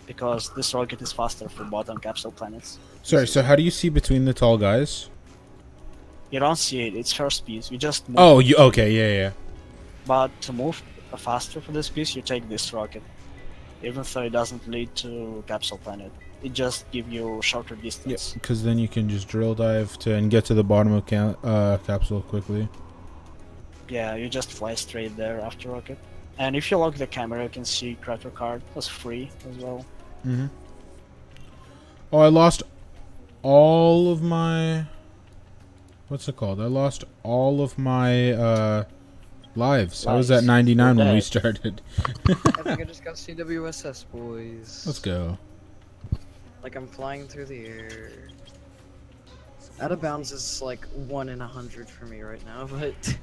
because this rocket is faster for bottom capsule planets. Sorry, so how do you see between the tall guys? You don't see it, it's first piece. You just move. Oh, you okay? Yeah. But to move faster for this piece, you take this rocket. Even though it doesn't lead to capsule planet, it just gives you shorter distance. Because then you can just drill dive and get to the bottom of capsule quickly. Yeah, you just fly straight there after rocket. And if you lock the camera, you can see crater card. That's free as well. Mm-hmm. Oh, I lost all of my... What's it called? I lost all of my lives. I was at 99 when we started. I think I just got CWSS, boys. Let's go. Like, I'm flying through the air. Out of bounds is like 1 in 100 for me right now, but...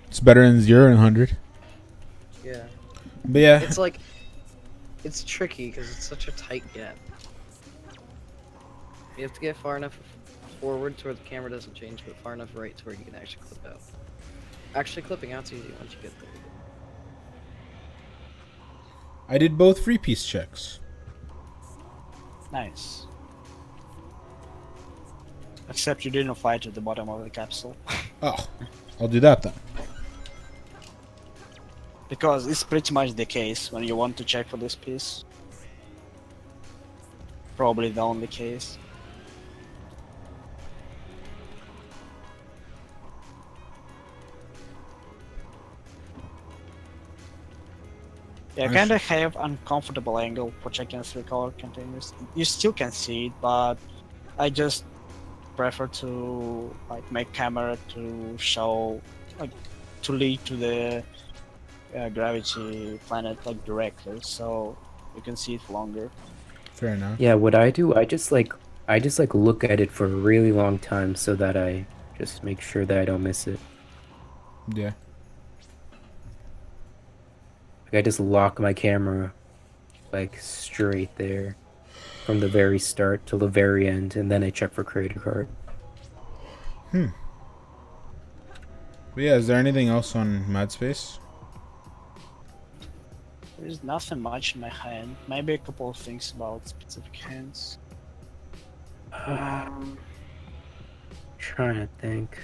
It's better than 0 in 100. Yeah. But yeah. It's like... It's tricky, because it's such a tight gap. You have to get far enough forward to where the camera doesn't change, but far enough right to where you can actually clip out. Actually, clipping out's easy once you get there. I did both free piece checks. Nice. Except you didn't fly to the bottom of the capsule. Oh, I'll do that then. Because it's pretty much the case when you want to check for this piece. Probably the only case. Yeah, kind of have uncomfortable angle for checking 3 color containers. You still can see it, but I just prefer to like make camera to show, like, to lead to the gravity planet like directly, so you can see it longer. Fair enough. Yeah, what I do, I just like look at it for a really long time so that I just make sure that I don't miss it. Yeah. Like, I just lock my camera like straight there from the very start till the very end, and then I check for crater card. But yeah, is there anything else on Mad Space? There's nothing much in my hand. Maybe a couple of things about specific hands. Trying to think.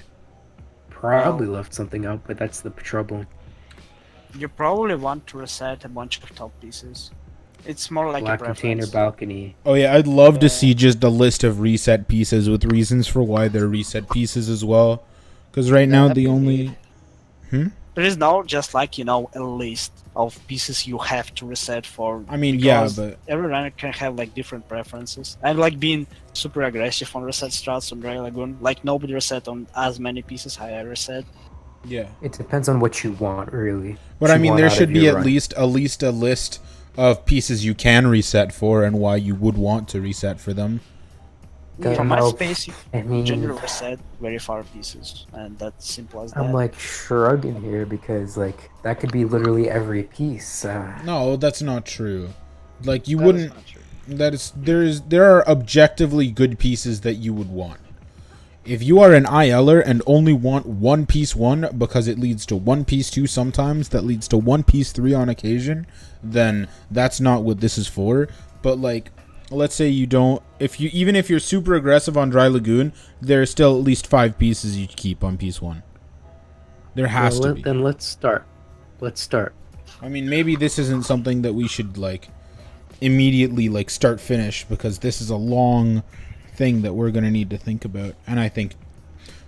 Probably left something out, but that's the trouble. You probably want to reset a bunch of top pieces. It's more like Black a container preference. balcony. Oh yeah, I'd love to see just a list of reset pieces with reasons for why they're reset pieces as well. Because right now the only... There is no just like, you know, a list of pieces you have to reset for. I mean, yeah, because but... every runner can have like different preferences. And like being super aggressive on reset strats on Dry Lagoon. Like nobody reset on as many pieces I reset. Yeah. It depends on what you want, really. But I mean, there should be at least a list of pieces you can reset for and why you would want to reset for them. For my space, you generally reset very far pieces, and that's simple as that. I'm like shrugging here because like that could be literally every piece. No, that's not true. Like you wouldn't. There are objectively good pieces that you would want. If you are an ILer and only want one piece 1 because it leads to one piece 2 sometimes, that leads to one piece 3 on occasion, then that's not what this is for. But like, let's say you don't, even if you're super aggressive on Dry Lagoon, there's still at least 5 pieces you keep on piece 1. There has to be. Then let's start. I mean, maybe this isn't something that we should like immediately like start finish, because this is a long thing that we're going to need to think about. And I think,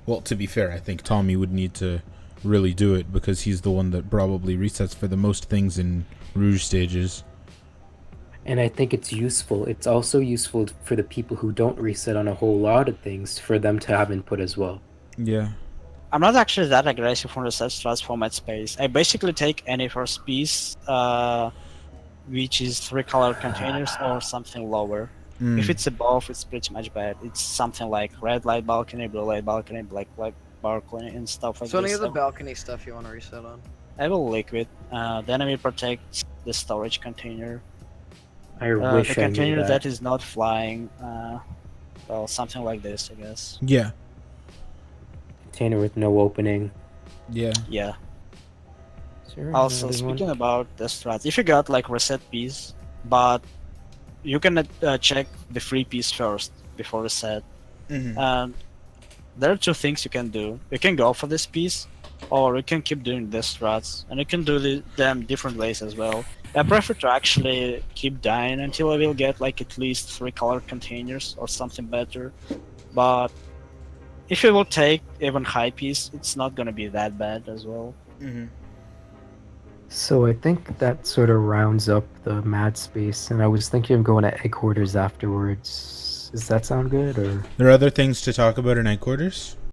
well, to be fair, I think Tommy would need to really do it because he's the one that probably resets for the most things in Rouge stages. And I think it's useful. It's also useful for the people who don't reset on a whole lot of things, for them to have input as well. Yeah. I'm not actually that aggressive on the set strats format space. I basically take any first piece, which is 3-color containers or something lower. If it's above, it's pretty much bad. It's something like red light balcony, blue light balcony, black light balcony, and stuff like So this. any of the balcony stuff you want to reset on? I will liquid. Then I will protect the storage container. I The wish I knew container that. that is not flying. Well, something like this, I guess. Yeah. Container with no opening. Yeah. Yeah. Is there Also, another one? speaking about the strats, if you got like reset piece, but you can check the free piece first before reset. And there are two things you can do. You can go for this piece, or you can keep doing the strats, and you can do them different ways as well. I prefer to actually keep dying until I will get like at least 3-color containers or something better. But if you will take even high piece, it's not gonna be that bad as well. So I think that sort of rounds up the mad space, and I was thinking of going to headquarters afterwards. Does that sound good, or? There are other things to talk about in headquarters?